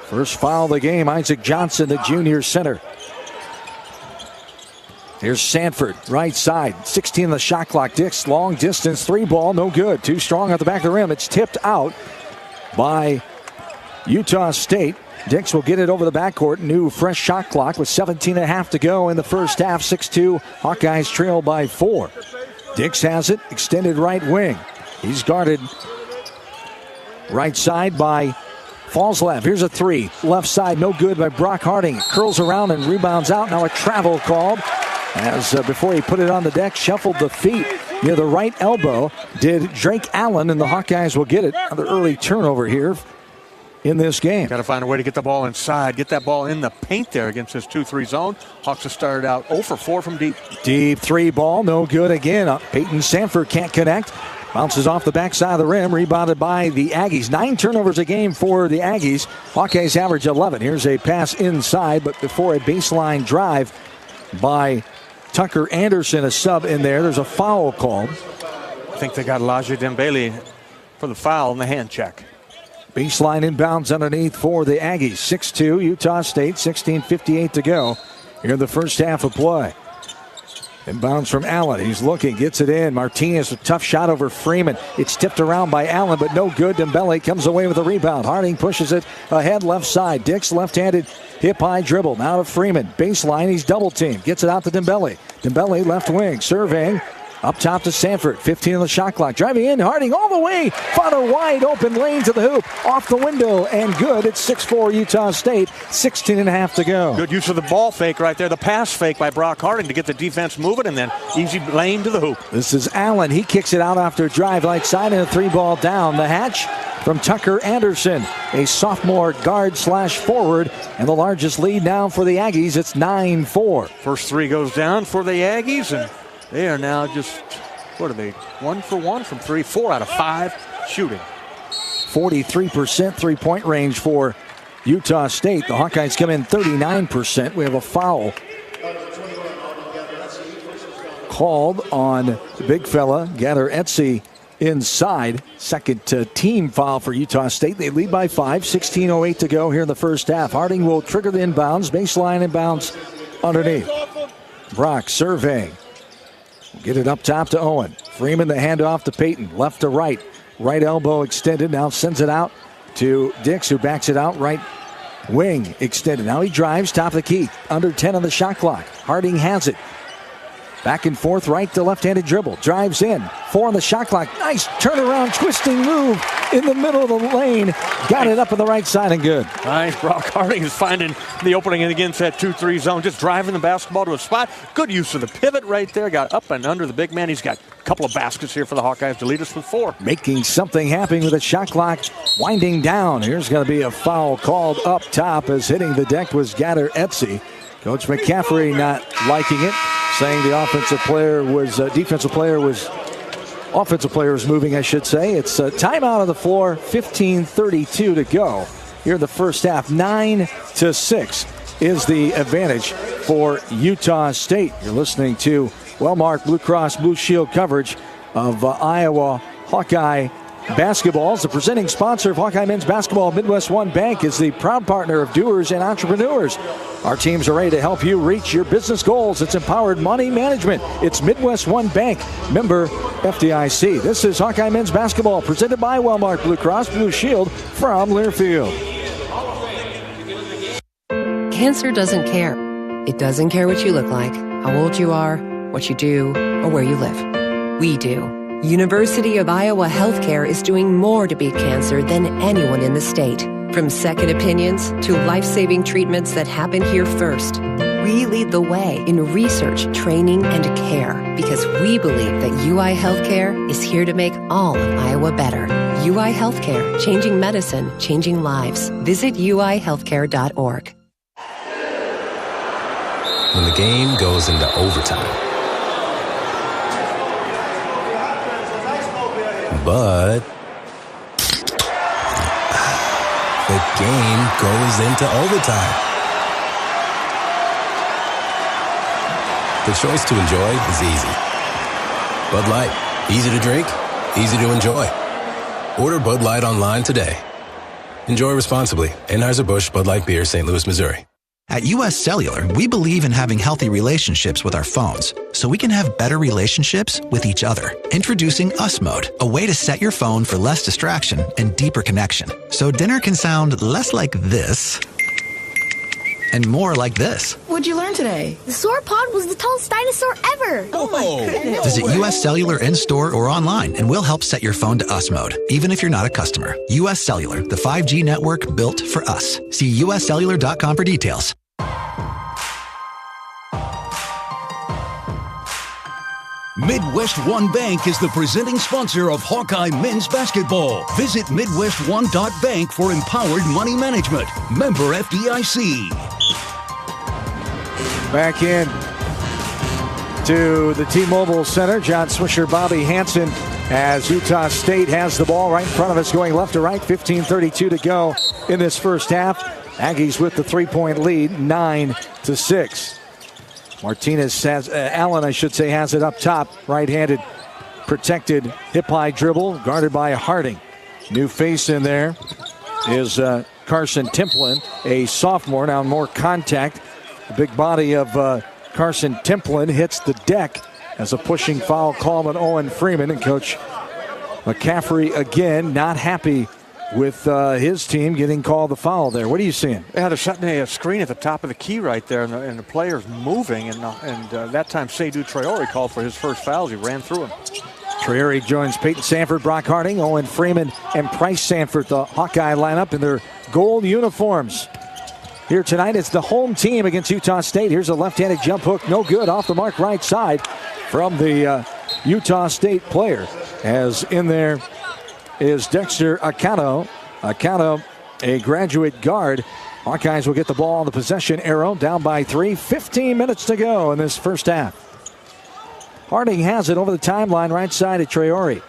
First foul of the game, Isaac Johnson, the junior center. Here's Sanford, right side, 16 on the shot clock. Dix, long distance, three ball, no good. Too strong at the back of the rim. It's tipped out by Utah State. Dix will get it over the backcourt. New fresh shot clock with 17.5 to go in the first half. 6-2. Hawkeyes trail by 4. Dix has it. Extended right wing. He's guarded right side by Falslev. Here's a three. Left side, no good by Brock Harding. Curls around and rebounds out. Now a travel called. As before he put it on the deck, shuffled the feet near the right elbow. Did Drake Allen, and the Hawkeyes will get it. Another early turnover here in this game. Got to find a way to get the ball inside, get that ball in the paint there against this 2-3 zone. Hawks have started out 0 for 4 from deep. Deep three ball, no good again. Peyton Sanford can't connect. Bounces off the backside of the rim, rebounded by the Aggies. 9 turnovers a game for the Aggies. Hawkeyes average 11. Here's a pass inside, but before a baseline drive by Tucker Anderson, a sub in there. There's a foul called. I think they got Laji Dembele for the foul in the hand check. Baseline inbounds underneath for the Aggies. 6-2, Utah State, 16:58 to go here in the first half of play. Inbounds from Allen. He's looking, gets it in. Martinez, a tough shot over Freeman. It's tipped around by Allen, but no good. Dembele comes away with a rebound. Harding pushes it ahead left side. Dix left-handed hip-high dribble. Now to Freeman. Baseline, he's double-teamed. Gets it out to Dembele. Dembele left wing, surveying. Up top to Sanford, 15 on the shot clock. Driving in, Harding all the way. Found a wide open lane to the hoop. Off the window and good. It's 6-4 Utah State. 16.5 to go. Good use of the ball fake right there. The pass fake by Brock Harding to get the defense moving, and then easy lane to the hoop. This is Allen. He kicks it out after a drive right side and a 3-ball down. The hatch from Tucker Anderson, a sophomore guard/forward, and the largest lead now for the Aggies. It's 9-4. First three goes down for the Aggies, and they are now just, what are they, 1 for 1 from 3, 4 out of 5 shooting. 43% three-point range for Utah State. The Hawkeyes come in 39%. We have a foul called on the big fella, Gather Etsy, inside. Second team foul for Utah State. They lead by 5, 16:08 to go here in the first half. Harding will trigger the inbounds, baseline inbounds underneath. Brock surveying. Get it up top to Owen. Freeman the handoff to Peyton. Left to right. Right elbow extended. Now sends it out to Dix, who backs it out. Right wing extended. Now he drives. Top of the key. Under 10 on the shot clock. Harding has it. Back and forth, right to left-handed dribble. Drives in. 4 on the shot clock. Nice turnaround, twisting move in the middle of the lane. Got it up on the right side and good. Nice. Brock Harding is finding the opening against that 2-3 zone. Just driving the basketball to a spot. Good use of the pivot right there. Got up and under the big man. He's got a couple of baskets here for the Hawkeyes to lead us with 4. Making something happen with a shot clock winding down. Here's going to be a foul called up top as hitting the deck was Gather Etsy. Coach McCaffrey not liking it, saying the offensive player was moving, I should say. It's a timeout on the floor, 15:32 to go here in the first half. 9-6 is the advantage for Utah State. You're listening to Wellmark Blue Cross Blue Shield coverage of Iowa Hawkeye basketball. The presenting sponsor of Hawkeye men's basketball, Midwest One Bank, is the proud partner of doers and entrepreneurs. Our teams are ready to help you reach your business goals. It's empowered money management. It's Midwest One Bank, member FDIC. This is Hawkeye men's basketball presented by Wellmark Blue Cross Blue Shield from Learfield. Cancer doesn't care. It doesn't care what you look like, how old you are, what you do, or where you live. We do. University of Iowa Healthcare is doing more to beat cancer than anyone in the state. From second opinions to life-saving treatments that happen here first. We lead the way in research, training, and care because we believe that UI Healthcare is here to make all of Iowa better. UI Healthcare, changing medicine, changing lives. Visit uihealthcare.org. When the game goes into overtime. But the game goes into overtime. The choice to enjoy is easy. Bud Light, easy to drink, easy to enjoy. Order Bud Light online today. Enjoy responsibly. Anheuser-Busch Bud Light Beer, St. Louis, Missouri. At US Cellular, we believe in having healthy relationships with our phones, so we can have better relationships with each other. Introducing Us Mode, a way to set your phone for less distraction and deeper connection. So dinner can sound less like this and more like this. What'd you learn today? The sauropod was the tallest dinosaur ever. Oh my goodness. Visit US Cellular in-store or online, and we'll help set your phone to Us Mode, even if you're not a customer. US Cellular, the 5G network built for us. See uscellular.com for details. Midwest One Bank is the presenting sponsor of Hawkeye men's basketball. Visit MidwestOne.bank for empowered money management. Member FDIC. Back in to the T-Mobile Center. John Swisher, Bobby Hansen, as Utah State has the ball right in front of us, going left to right. 15:32 to go in this first half. Aggies with the 3-point lead, 9-6. Martinez has, Allen, I should say, has it up top. Right-handed, protected, hip-high dribble, guarded by Harding. New face in there is Carson Templin, a sophomore. Now more contact. The big body of Carson Templin hits the deck as a pushing foul call on Owen Freeman. And Coach McCaffrey, again, not happy with his team getting called the foul there. What are you seeing? They had a screen at the top of the key right there, and the player's moving, and that time Seydou Traore called for his first foul. He ran through him. Traore joins Peyton Sanford, Brock Harding, Owen Freeman, and Price Sanford, the Hawkeye lineup in their gold uniforms. Here tonight, it's the home team against Utah State. Here's a left-handed jump hook, no good, off the mark right side from the Utah State player. As in there is Dexter Akano. Akano, a graduate guard. Hawkeyes will get the ball on the possession arrow, down by 3. 15 minutes to go in this first half. Harding has it over the timeline, right side of Traore.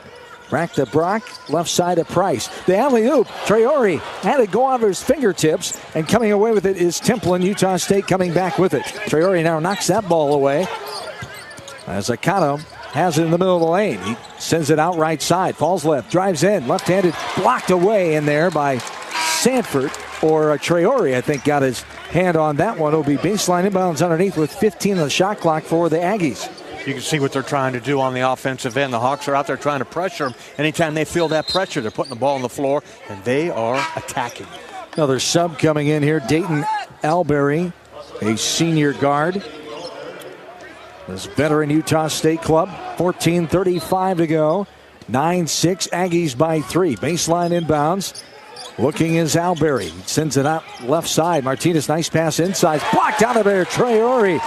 Back to Brock, left side of Price. The alley-oop, Traore had it go over his fingertips, and coming away with it is Templin. Utah State coming back with it. Traore now knocks that ball away as Akano has it in the middle of the lane. He sends it out right side, falls left, drives in, left-handed, blocked away in there by Sanford, or Traore, I think, got his hand on that one. It'll be baseline inbounds underneath with 15 on the shot clock for the Aggies. You can see what they're trying to do on the offensive end. The Hawks are out there trying to pressure them. Anytime they feel that pressure, they're putting the ball on the floor, and they are attacking. Another sub coming in here, Dayton Alberry, a senior guard. This veteran Utah State club, 14:35 to go. 9-6, Aggies by 3. Baseline inbounds. Looking is Alberry. He sends it out left side. Martinez, nice pass inside. Blocked out of there. Traore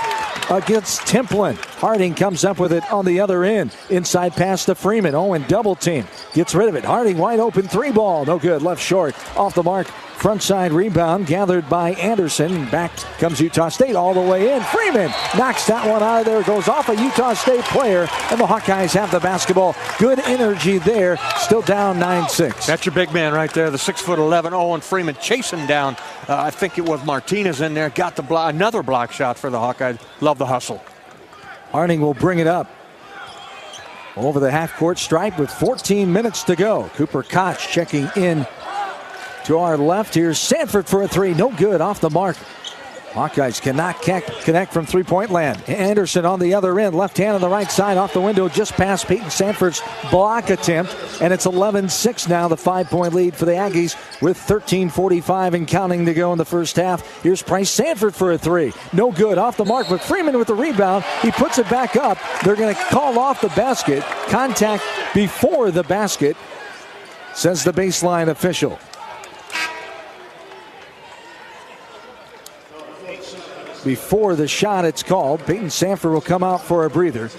against Templin. Harding comes up with it on the other end. Inside pass to Freeman. Owen double team. Gets rid of it. Harding wide open 3 ball. No good. Left short. Off the mark. Front side rebound gathered by Anderson. Back comes Utah State all the way in. Freeman knocks that one out of there. Goes off a Utah State player. And the Hawkeyes have the basketball. Good energy there. Still down 9-6. That's your big man right there. The 6'11" Owen Freeman chasing down. I think it was Martinez in there. Got the block. Another block shot for the Hawkeyes. Love the hustle. Harding will bring it up over the half-court stripe with 14 minutes to go. Cooper Koch checking in to our left. Here's Sanford for a 3. No good, off the mark. Hawkeyes cannot connect from three-point land. Anderson on the other end. Left hand on the right side, off the window, just past Peyton Sanford's block attempt. And it's 11-6 now, the 5-point lead for the Aggies with 13:45 and counting to go in the first half. Here's Price Sanford for a 3. No good, off the mark, but Freeman with the rebound. He puts it back up. They're going to call off the basket. Contact before the basket, says the baseline official. Before the shot, it's called. Peyton Sanford will come out for a breather.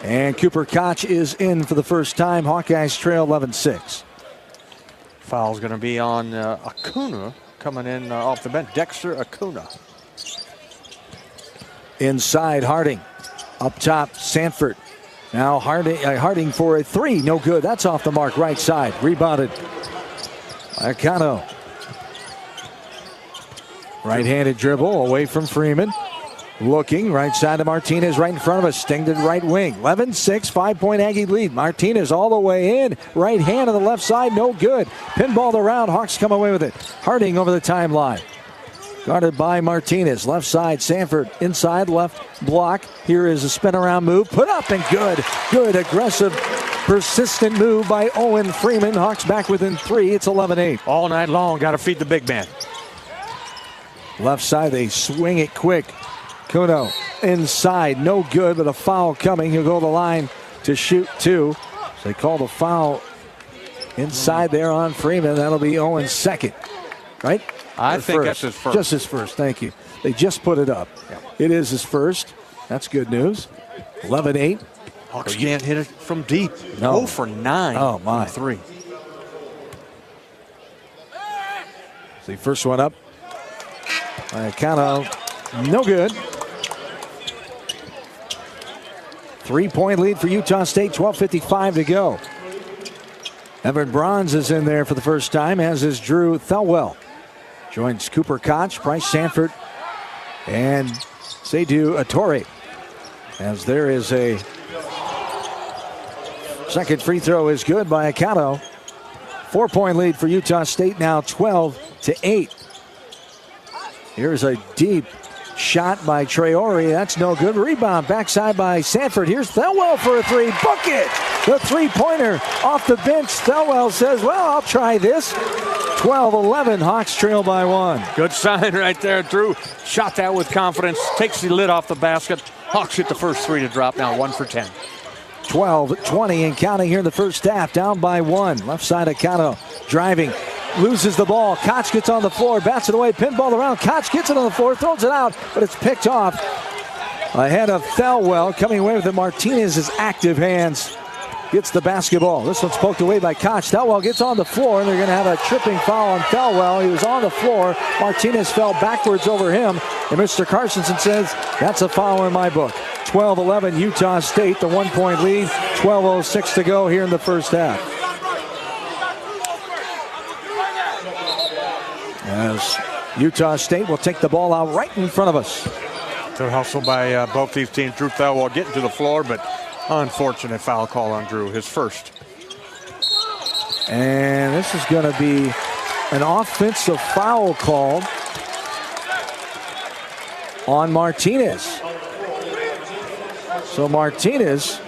And Cooper Koch is in for the first time. Hawkeyes trail 11-6. Foul's going to be on Acuna coming in off the bench. Dexter Acuna. Inside, Harding. Up top, Sanford. Now Harding for a 3. No good. That's off the mark, right side. Rebounded. Akano. Right-handed dribble away from Freeman. Looking right side of Martinez, right in front of us. Stinged right wing. 11-6, 5-point Aggie lead. Martinez all the way in. Right hand on the left side, no good. Pinballed around. Hawks come away with it. Harding over the timeline. Guarded by Martinez. Left side, Sanford inside left block. Here is a spin around move. Put up and good. Good, aggressive, persistent move by Owen Freeman. Hawks back within 3. It's 11-8. All night long, got to feed the big man. Left side, they swing it quick. Kuno inside, no good, but a foul coming. He'll go to the line to shoot 2. So they call the foul inside there on Freeman. That'll be Owen's second, right? I think that's his first. Just his first, thank you. They just put it up. Yeah. It is his first. That's good news. 11-8. Hawks can't hit it from deep. No. 0 for 9. Oh, my. 3. The first one up. Akano, no good. 3-point lead for Utah State, 12:55 to go. Everett Bronze is in there for the first time, as is Drew Thelwell. Joins Cooper Koch, Price Sanford, and Seydou Traore. As there is a second free throw is good by Akano. 4-point lead for Utah State now, 12-8. Here's a deep shot by Traore. That's no good. Rebound backside by Sanford. Here's Thelwell for a 3. Book it! The three-pointer off the bench. Thelwell says, well, I'll try this. 12-11, Hawks trail by 1. Good sign right there, Drew. Shot that with confidence. Takes the lid off the basket. Hawks hit the first three to drop. Now 1 for 10. 12-20 and counting here in the first half. Down by 1. Left side of Cano driving. Loses the ball. Koch gets on the floor. Bats it away. Pinball around. Koch gets it on the floor. Throws it out. But it's picked off. Ahead of Thelwell. Coming away with it. Martinez's active hands. Gets the basketball. This one's poked away by Koch. Thelwell gets on the floor, and they're going to have a tripping foul on Thelwell. He was on the floor. Martinez fell backwards over him, and Mr. Carstensen says, that's a foul in my book. 12-11, Utah State, the 1-point lead. 12:06 to go here in the first half. As Utah State will take the ball out right in front of us. Good hustle by both these teams. Drew Thelwell getting to the floor, but unfortunate foul call on Drew, his first. And this is going to be an offensive foul call on Martinez. So Martinez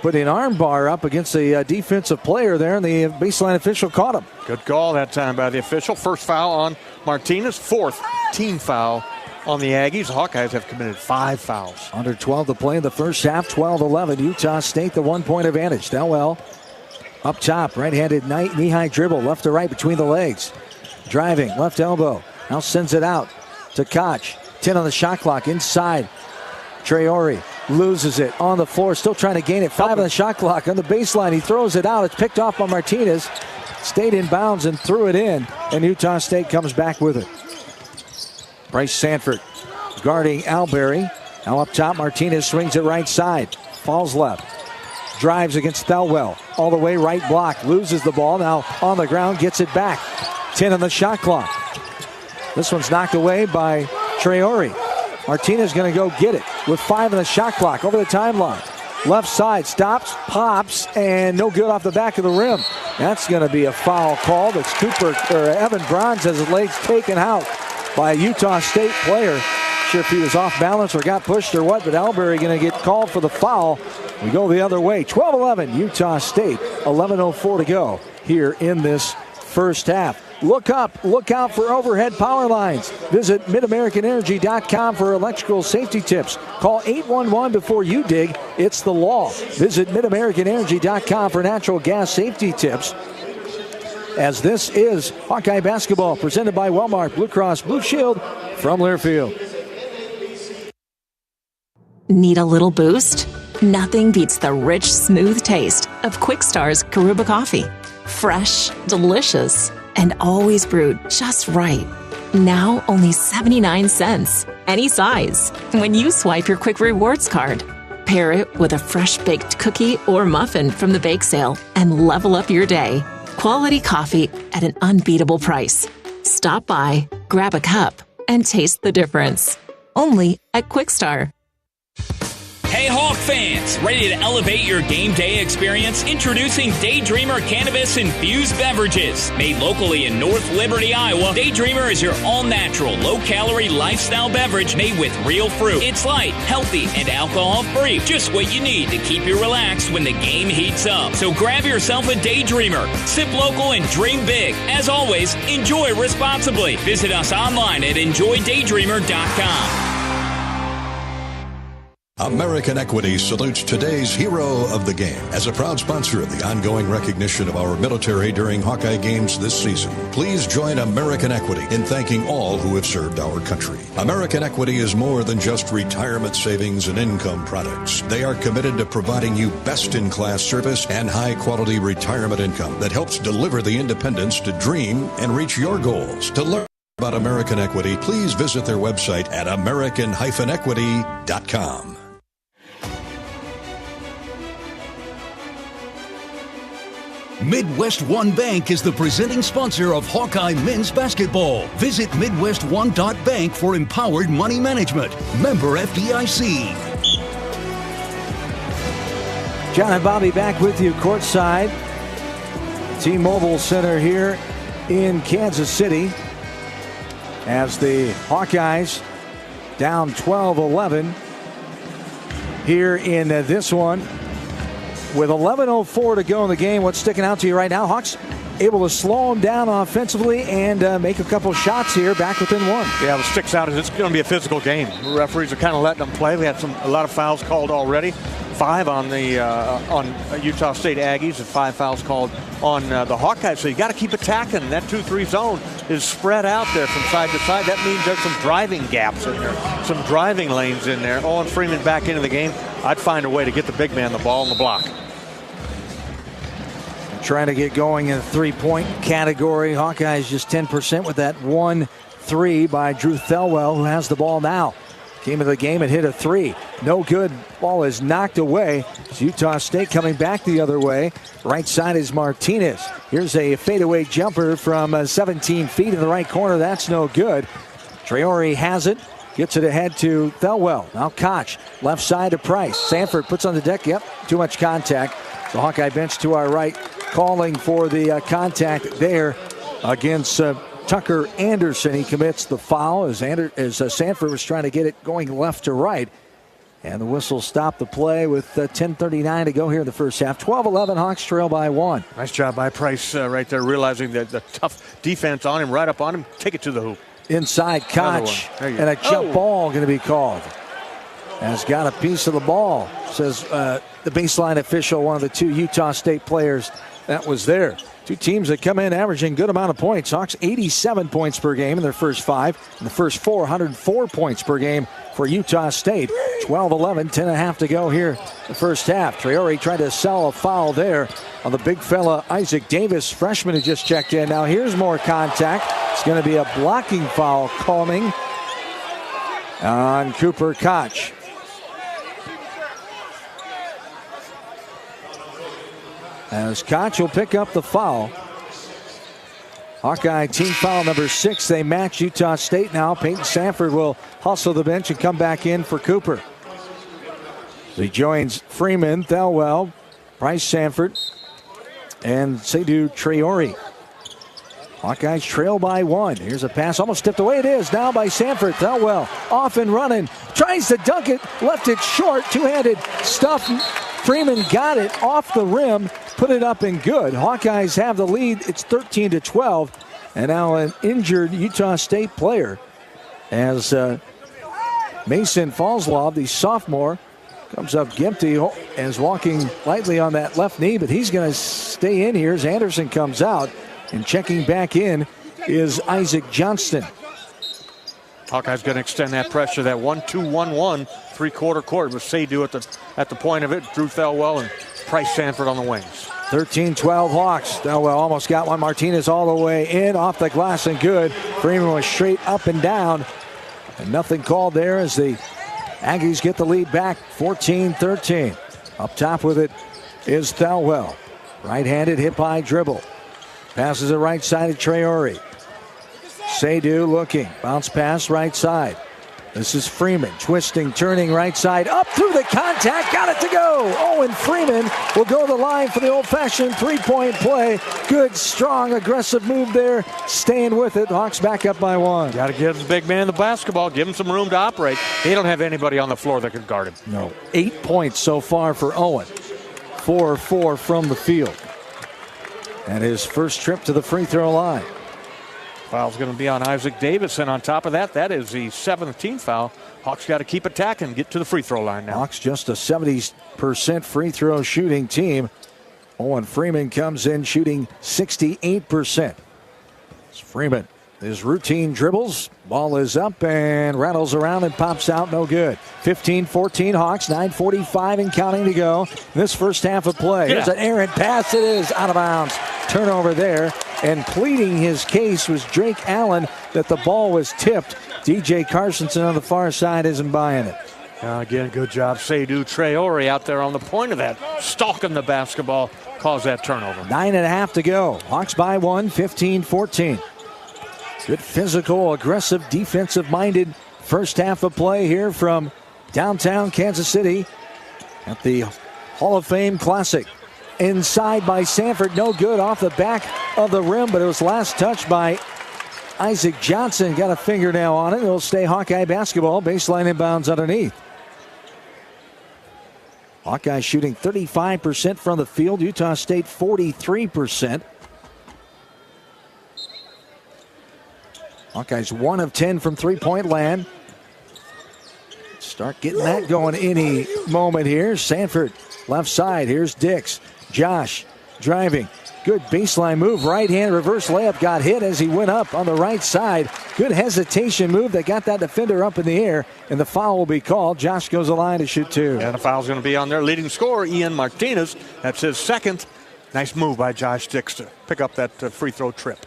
put an arm bar up against the defensive player there, and the baseline official caught him. Good call that time by the official. First foul on Martinez, 4th team foul on the Aggies. The Hawkeyes have committed 5 fouls. Under 12 to play in the first half. 12-11. Utah State, the 1-point advantage. Thelwell up top. Right-handed knee-high dribble. Left to right between the legs. Driving. Left elbow. Now sends it out to Koch. 10 on the shot clock. Inside. Traore loses it on the floor. Still trying to gain it. 5 on the shot clock. On the baseline. He throws it out. It's picked off by Martinez. Stayed in bounds and threw it in. And Utah State comes back with it. Bryce Sanford guarding Alberry. Now up top, Martinez swings it right side. Falls left. Drives against Thelwell. All the way right block. Loses the ball. Now on the ground, gets it back. 10 on the shot clock. This one's knocked away by Traore. Martinez going to go get it with 5 on the shot clock over the timeline. Left side, stops, pops, and no good off the back of the rim. That's going to be a foul call. That's Evan Bronze has his legs taken out by a Utah State player. Sure if he was off balance or got pushed or what, but Alberry going to get called for the foul. We go the other way. 12-11, Utah State. 11:04 to go here in this first half. Look up, look out for overhead power lines. Visit MidAmericanEnergy.com for electrical safety tips. Call 811 before you dig. It's the law. Visit MidAmericanEnergy.com for natural gas safety tips. As this is Hawkeye basketball presented by Walmart Blue Cross Blue Shield from Learfield. Need a little boost? Nothing beats the rich, smooth taste of Quickstar's Karuba coffee. Fresh, delicious, and always brewed just right. Now only 79 cents. Any size. When you swipe your Quick Rewards card. Pair it with a fresh baked cookie or muffin from the bake sale and level up your day. Quality coffee at an unbeatable price. Stop by, grab a cup, and taste the difference. Only at Quickstar. Hey Hawk fans, ready to elevate your game day experience? Introducing Daydreamer Cannabis Infused Beverages. Made locally in North Liberty, Iowa, Daydreamer is your all-natural, low-calorie lifestyle beverage made with real fruit. It's light, healthy, and alcohol-free. Just what you need to keep you relaxed when the game heats up. So grab yourself a Daydreamer. Sip local and dream big. As always, enjoy responsibly. Visit us online at enjoydaydreamer.com. American Equity salutes today's hero of the game. As a proud sponsor of the ongoing recognition of our military during Hawkeye games this season, please join American Equity in thanking all who have served our country. American Equity is more than just retirement savings and income products. They are committed to providing you best-in-class service and high-quality retirement income that helps deliver the independence to dream and reach your goals. To learn about American Equity, please visit their website at american-equity.com. Midwest One Bank is the presenting sponsor of Hawkeye men's basketball. Visit MidwestOne.bank for empowered money management. Member FDIC. John and Bobby back with you courtside. T-Mobile Center here in Kansas City as the Hawkeyes down 12-11 here in this one. with 11:04 to go in the game. What's sticking out to you right now? Hawks able to slow them down offensively and make a couple shots here back within one. Yeah, what sticks out is it's going to be a physical game. The referees are kind of letting them play. We had a lot of fouls called already. 5 on the on Utah State Aggies and 5 fouls called on the Hawkeyes. So you got to keep attacking. That 2-3 zone is spread out there from side to side. That means there's some driving gaps in there, some driving lanes in there. Owen Freeman back into the game. I'd find a way to get the big man the ball in the block. Trying to get going in the three-point category. Hawkeyes just 10% with that 1-3 by Drew Thelwell, who has the ball now. Came into the game and hit a 3. No good. Ball is knocked away. It's Utah State coming back the other way. Right side is Martinez. Here's a fadeaway jumper from 17 feet in the right corner. That's no good. Traore has it. Gets it ahead to Thelwell. Now Koch. Left side to Price. Sanford puts on the deck. Yep, too much contact. The Hawkeye bench to our right calling for the contact there against Tucker Anderson. He commits the foul as Sanford was trying to get it going left to right. And the whistle stopped the play with 10:39 to go here in the first half. 12-11, Hawks trail by 1. Nice job by Price right there, realizing that the tough defense on him, right up on him. Take it to the hoop. Inside Koch, and a jump ball going to be called. Has got a piece of the ball, says the baseline official, one of the 2 Utah State players that was there. 2 teams that come in averaging good amount of points. Hawks 87 points per game in their first 5. In the first 4, 104 points per game for Utah State. 12-11, 10.5 to go here the first half. Traore tried to sell a foul there on the big fella Isaac Davis, freshman who just checked in. Now here's more contact. It's going to be a blocking foul coming on Cooper Koch. As Koch will pick up the foul. Hawkeye team foul number 6. They match Utah State now. Peyton Sanford will hustle the bench and come back in for Cooper. He joins Freeman, Thelwell, Price Sanford, and Seydou Traore. Hawkeyes trail by 1. Here's a pass, almost tipped away. It is now by Sanford. Thelwell off and running. Tries to dunk it, left it short. Two-handed stuff. Freeman got it off the rim, put it up and good. Hawkeyes have the lead. It's 13-12. And now an injured Utah State player as Mason Falslaw, the sophomore, comes up gimpy and is walking lightly on that left knee, but he's going to stay in here as Anderson comes out. And checking back in is Isaac Johnston. Hawkeyes going to extend that pressure, that 1-2-1-1 three-quarter court with Seydou at the point of it, Drew Thelwell and Price Sanford on the wings. 13-12 Hawks. Thelwell almost got one. Martinez all the way in, off the glass and good. Freeman was straight up and down. And nothing called there as the Aggies get the lead back, 14-13. Up top with it is Thelwell. Right-handed hip-high dribble. Passes it right side to Traore. Seydou looking. Bounce pass right side. This is Freeman. Twisting, turning right side. Up through the contact. Got it to go. Owen Freeman will go to the line for the old-fashioned three-point play. Good, strong, aggressive move there. Staying with it. Hawks back up by 1. Got to give the big man the basketball. Give him some room to operate. They don't have anybody on the floor that can guard him. No. 8 points so far for Owen. 4-4 from the field. And his first trip to the free throw line. Foul's going to be on Isaac Davis, and on top of that, that is the 7th team foul. Hawks got to keep attacking, get to the free throw line now. Hawks just a 70% free throw shooting team. Owen Freeman comes in shooting 68%. It's Freeman. His routine dribbles. Ball is up and rattles around and pops out. No good. 15-14 Hawks. 9:45 and counting to go. This first half of play. Here's an errant pass. It is out of bounds. Turnover there. And pleading his case was Drake Allen that the ball was tipped. DJ Carsonson on the far side isn't buying it. Again, good job. Seydou Traore out there on the point of that. Stalking the basketball. Caused that turnover. 9.5 to go. Hawks by 1. 15-14. Good physical, aggressive, defensive-minded first half of play here from downtown Kansas City at the Hall of Fame Classic. Inside by Sanford, no good off the back of the rim, but it was last touched by Isaac Johnson. Got a fingernail on it. It'll stay Hawkeye basketball. Baseline inbounds underneath. Hawkeyes shooting 35% from the field. Utah State 43%. Hawkeyes 1 of 10 from three-point land. Start getting that going any moment here. Sanford, left side. Here's Dix. Josh driving. Good baseline move. Right hand reverse layup got hit as he went up on the right side. Good hesitation move that got that defender up in the air, and the foul will be called. Josh goes the line to shoot 2. And the foul's going to be on their leading scorer, Ian Martinez. That's his second. Nice move by Josh Dix to pick up that free throw trip.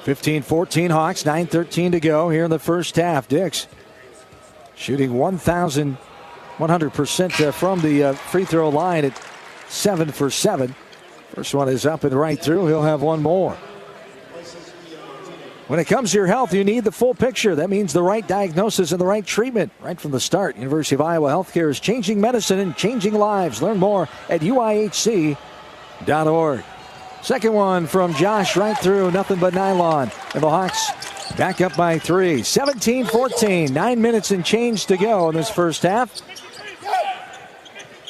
15-14 Hawks, 9:13 to go here in the first half. Dix shooting 1,100% from the free throw line at 7 for 7. First one is up and right through. He'll have one more. When it comes to your health, you need the full picture. That means the right diagnosis and the right treatment right from the start. University of Iowa Healthcare is changing medicine and changing lives. Learn more at uihc.org. Second one from Josh right through, nothing but nylon. And the Hawks back up by 3. 17-14, 9 minutes and change to go in this first half.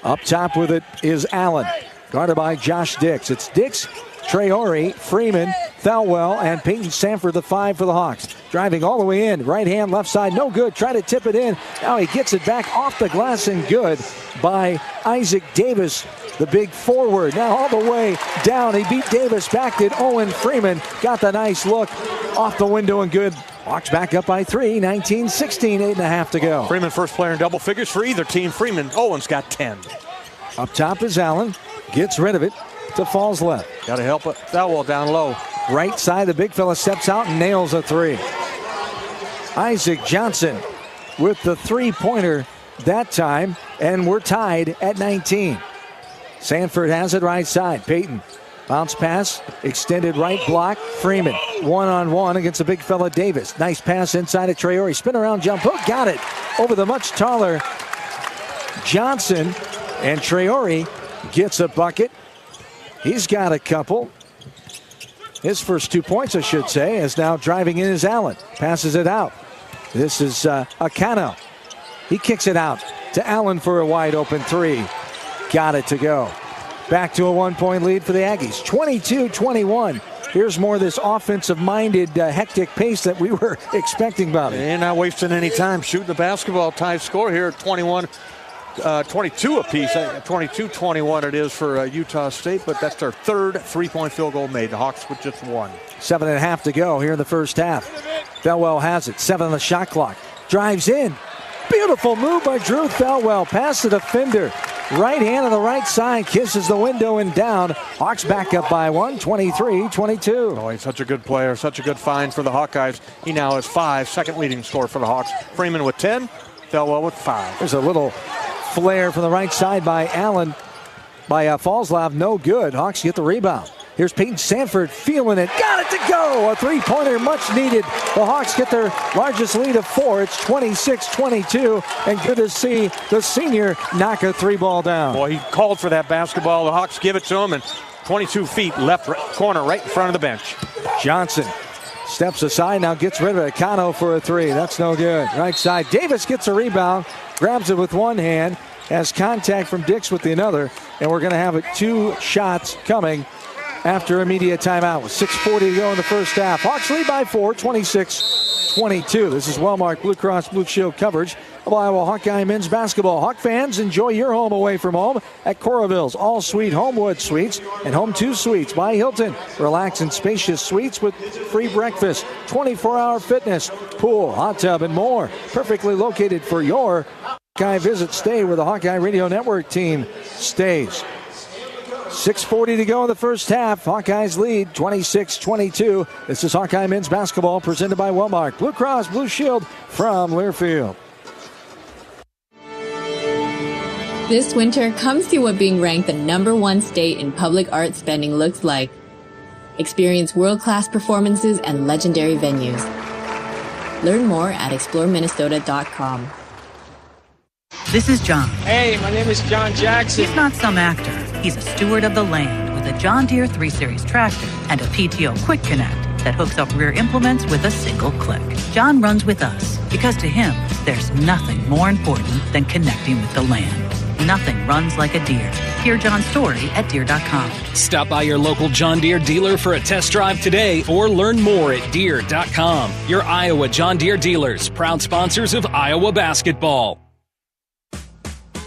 Up top with it is Allen, guarded by Josh Dix. It's Dix, Traore, Freeman, Thelwell, and Peyton Sanford, the 5 for the Hawks. Driving all the way in, right hand, left side, no good. Try to tip it in. Now he gets it back off the glass and good by Isaac Davis, the big forward. Now all the way down. He beat Davis, back did Owen Freeman. Got the nice look off the window and good. Hawks back up by 3, 19-16, 8.5 to go. Freeman first player in double figures for either team. Freeman, Owen's got 10. Up top is Allen. Gets rid of it to Falls left. Got to help it. Thelwell down low. Right side, the big fella steps out and nails a 3. Isaac Johnson with the three-pointer that time, and we're tied at 19. Sanford has it right side. Peyton, bounce pass, extended right block. Freeman, one-on-one against the big fella Davis. Nice pass inside of Traore. Spin around jump hook, got it over the much taller Johnson, and Traore gets a bucket. He's got a couple. His first 2 points, I should say, is now driving in is Allen. Passes it out. This is Akano. He kicks it out to Allen for a wide open 3. Got it to go. Back to a 1-point lead for the Aggies. 22-21. Here's more of this offensive-minded, hectic pace that we were expecting about it. And not wasting any time shooting the basketball. Tie score here at 22 apiece. 22-21 it is for Utah State, but that's their third three-point field goal made. The Hawks with just 1. 7.5 to go here in the first half. Thelwell has it. 7 on the shot clock. Drives in. Beautiful move by Drew Thelwell. Past the defender. Right hand on the right side. Kisses the window and down. Hawks back up by 1, 23-22. Oh, he's such a good player. Such a good find for the Hawkeyes. He now has 5. Second leading scorer for the Hawks. Freeman with 10. Thelwell with 5. There's a little flare from the right side by Allen. By Falslav. No good. Hawks get the rebound. Here's Peyton Sanford feeling it. Got it to go. A three-pointer much needed. The Hawks get their largest lead of 4. It's 26-22. And good to see the senior knock a 3-ball down. Boy, he called for that basketball. The Hawks give it to him. And 22 feet left corner right in front of the bench. Johnson steps aside. Now gets rid of it. Akano for a 3. That's no good. Right side. Davis gets a rebound. Grabs it with one hand. Has contact from Dix with the other. And we're going to have it 2 shots coming after immediate timeout with 6:40 to go in the first half. Hawks lead by 4, 26-22. This is Wellmark Blue Cross Blue Shield coverage of Iowa Hawkeye men's basketball. Hawk fans, enjoy your home away from home at Coraville's All-Suite Homewood Suites and Home 2 Suites by Hilton. Relax in spacious suites with free breakfast, 24-hour fitness, pool, hot tub, and more. Perfectly located for your Hawkeye visit. Stay where the Hawkeye Radio Network team stays. 6:40 to go in the first half. Hawkeyes lead 26-22. This is Hawkeye men's basketball presented by Wellmark Blue Cross Blue Shield from Learfield. This winter, come see what being ranked the #1 state in public art spending looks like. Experience world-class performances and legendary venues. Learn more at exploreminnesota.com. This is John. Hey, my name is John Jackson. He's not some actor. He's a steward of the land with a John Deere 3 Series tractor and a PTO Quick Connect that hooks up rear implements with a single click. John runs with us because to him, there's nothing more important than connecting with the land. Nothing runs like a Deere. Hear John's story at Deere.com. Stop by your local John Deere dealer for a test drive today or learn more at Deere.com. Your Iowa John Deere dealers, proud sponsors of Iowa basketball.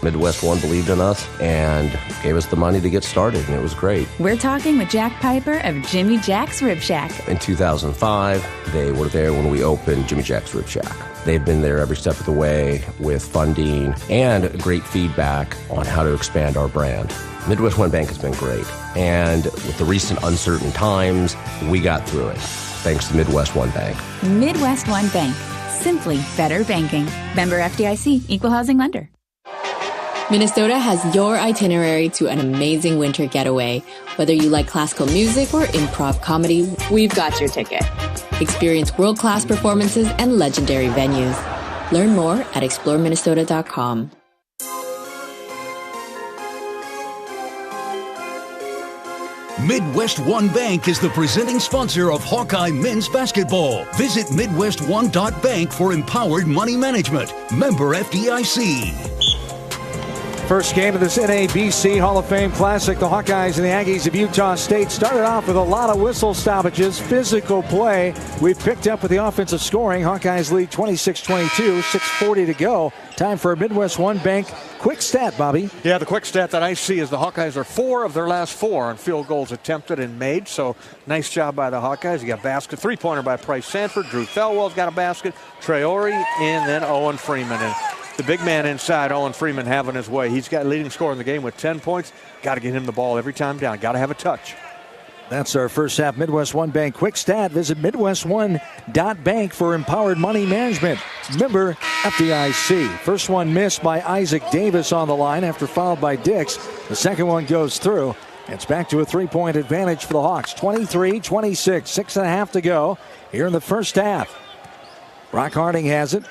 Midwest One believed in us and gave us the money to get started, and it was great. We're talking with Jack Piper of Jimmy Jack's Rib Shack. In 2005, they were there when we opened Jimmy Jack's Rib Shack. They've been there every step of the way with funding and great feedback on how to expand our brand. Midwest One Bank has been great, and with the recent uncertain times, we got through it, thanks to Midwest One Bank. Midwest One Bank. Simply better banking. Member FDIC, Equal Housing Lender. Minnesota has your itinerary to an amazing winter getaway. Whether you like classical music or improv comedy, we've got your ticket. Experience world-class performances and legendary venues. Learn more at exploreminnesota.com. Midwest One Bank is the presenting sponsor of Hawkeye men's basketball. Visit MidwestOne.bank for empowered money management. Member FDIC. First game of this NABC Hall of Fame Classic. The Hawkeyes and the Aggies of Utah State started off with a lot of whistle stoppages, physical play. We've picked up with the offensive scoring. Hawkeyes lead 26-22, 6:40 to go. Time for a Midwest One Bank quick stat, Bobby. Yeah, the quick stat that I see is the Hawkeyes are 4 of their last 4 on field goals attempted and made. So nice job by the Hawkeyes. You got a basket, 3-pointer by Price Sanford. Drew Thelwell's got a basket. Traore, and then Owen Freeman. And the big man inside, Owen Freeman, having his way. He's got leading scorer in the game with 10 points. Got to get him the ball every time down. Got to have a touch. That's our first half Midwest One Bank quick stat. Visit MidwestOne.bank for empowered money management. Member FDIC. First one missed by Isaac Davis on the line after fouled by Dix. The second one goes through. It's back to a 3-point advantage for the Hawks. 23-26, 6.5 to go here in the first half. Brock Harding has it.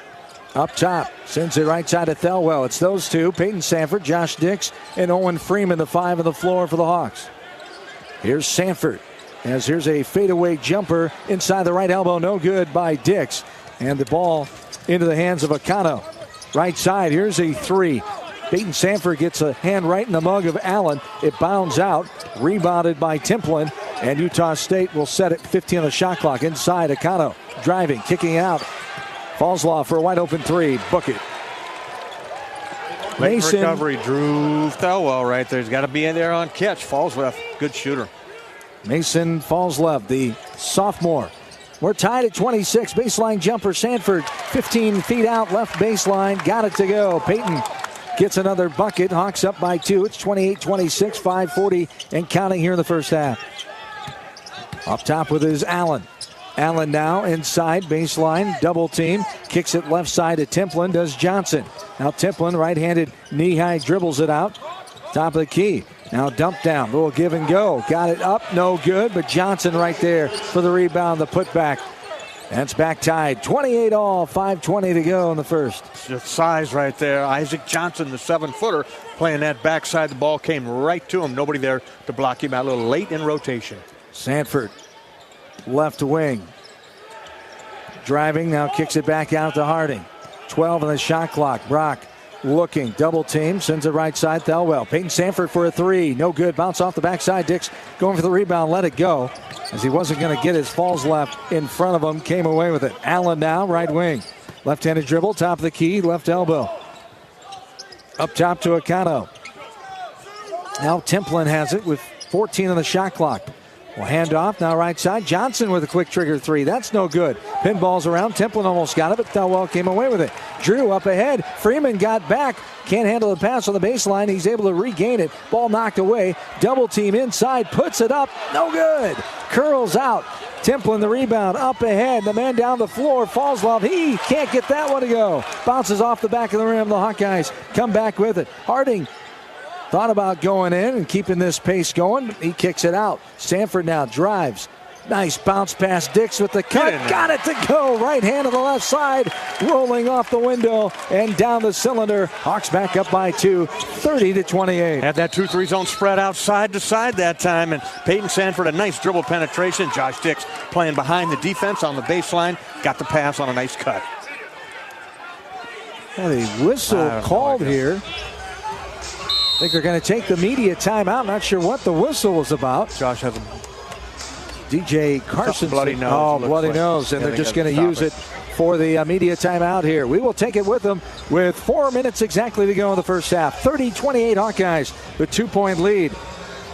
Up top, sends it right side to Thelwell. It's those two, Peyton Sanford, Josh Dix, and Owen Freeman, the 5 on the floor for the Hawks. Here's Sanford, as here's a fadeaway jumper inside the right elbow, no good by Dix. And the ball into the hands of Akano. Right side, here's a 3. Peyton Sanford gets a hand right in the mug of Allen. It bounds out, rebounded by Templin, and Utah State will set it 15 on the shot clock. Inside, Akano driving, kicking out. Fallslaw for a wide open 3. Book it. Mason. Recovery. Drew Thelwell right there. He's got to be in there on catch. Falls left. Good shooter. Mason falls left, the sophomore. We're tied at 26. Baseline jumper. Sanford 15 feet out left baseline. Got it to go. Peyton gets another bucket. Hawks up by 2. It's 28-26. 5:40 and counting here in the first half. Up top with his Allen. Allen now inside baseline, double team, kicks it left side to Templin, does Johnson. Now Templin, right-handed knee-high, dribbles it out. Top of the key. Now dump down, little give and go. Got it up, no good, but Johnson right there for the rebound, the putback. That's back tied, 28 all, 5:20 to go in the first. Just size right there. Isaac Johnson, the 7-footer, playing that backside. The ball came right to him. Nobody there to block him out. A little late in rotation. Sanford. Left wing. Driving, now kicks it back out to Harding. 12 on the shot clock. Brock looking, double team, sends it right side, Thelwell. Peyton Sanford for a 3, no good. Bounce off the backside. Dix going for the rebound, let it go. As he wasn't going to get his falls left in front of him, came away with it. Allen now, right wing. Left-handed dribble, top of the key, left elbow. Up top to Akano. Now Templin has it with 14 on the shot clock. Well, hand off, now right side. Johnson with a quick trigger 3. That's no good. Pinballs around. Templin almost got it, but Thelwell came away with it. Drew up ahead. Freeman got back. Can't handle the pass on the baseline. He's able to regain it. Ball knocked away. Double team inside. Puts it up. No good. Curls out. Templin the rebound. Up ahead. The man down the floor. Fallslaw. He can't get that one to go. Bounces off the back of the rim. The Hawkeyes come back with it. Harding thought about going in and keeping this pace going. He kicks it out. Sanford now drives. Nice bounce pass. Dix with the cut. Got it to go. Right hand on the left side. Rolling off the window and down the cylinder. Hawks back up by 2. 30-28. Had that 2-3 zone spread out side to side that time. And Peyton Sanford, a nice dribble penetration. Josh Dix playing behind the defense on the baseline. Got the pass on a nice cut. Had a whistle called here. I think they're going to take the media timeout. Not sure what the whistle was about. Josh has a DJ Carson. Bloody nose. Oh, bloody nose. And they're just going to use it for the media timeout here. We will take it with them with 4 minutes exactly to go in the first half. 30-28 Hawkeyes, the 2-point lead.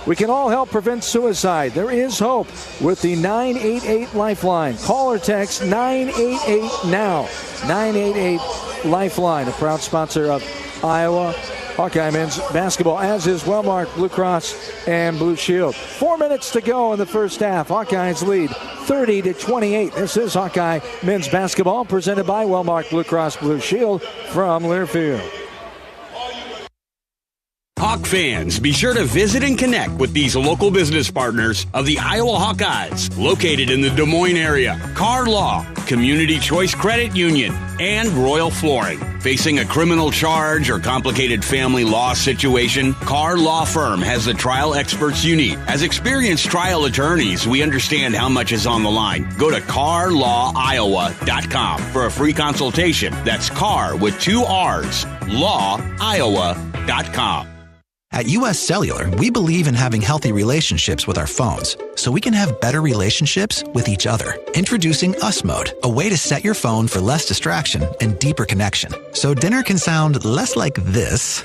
We can all help prevent suicide. There is hope with the 988 Lifeline. Call or text 988 now. 988 Lifeline, a proud sponsor of Iowa Hawkeye men's basketball, as is Wellmark Blue Cross and Blue Shield. 4 minutes to go in the first half. Hawkeyes lead 30-28. This is Hawkeye men's basketball presented by Wellmark Blue Cross Blue Shield from Learfield. Hawk fans, be sure to visit and connect with these local business partners of the Iowa Hawkeyes, located in the Des Moines area. Carr Law, Community Choice Credit Union, and Royal Flooring. Facing a criminal charge or complicated family law situation, Carr Law Firm has the trial experts you need. As experienced trial attorneys, we understand how much is on the line. Go to carlawiowa.com for a free consultation. That's Carr with 2 R's, lawiowa.com. At U.S. Cellular, we believe in having healthy relationships with our phones so we can have better relationships with each other. Introducing Us Mode, a way to set your phone for less distraction and deeper connection. So dinner can sound less like this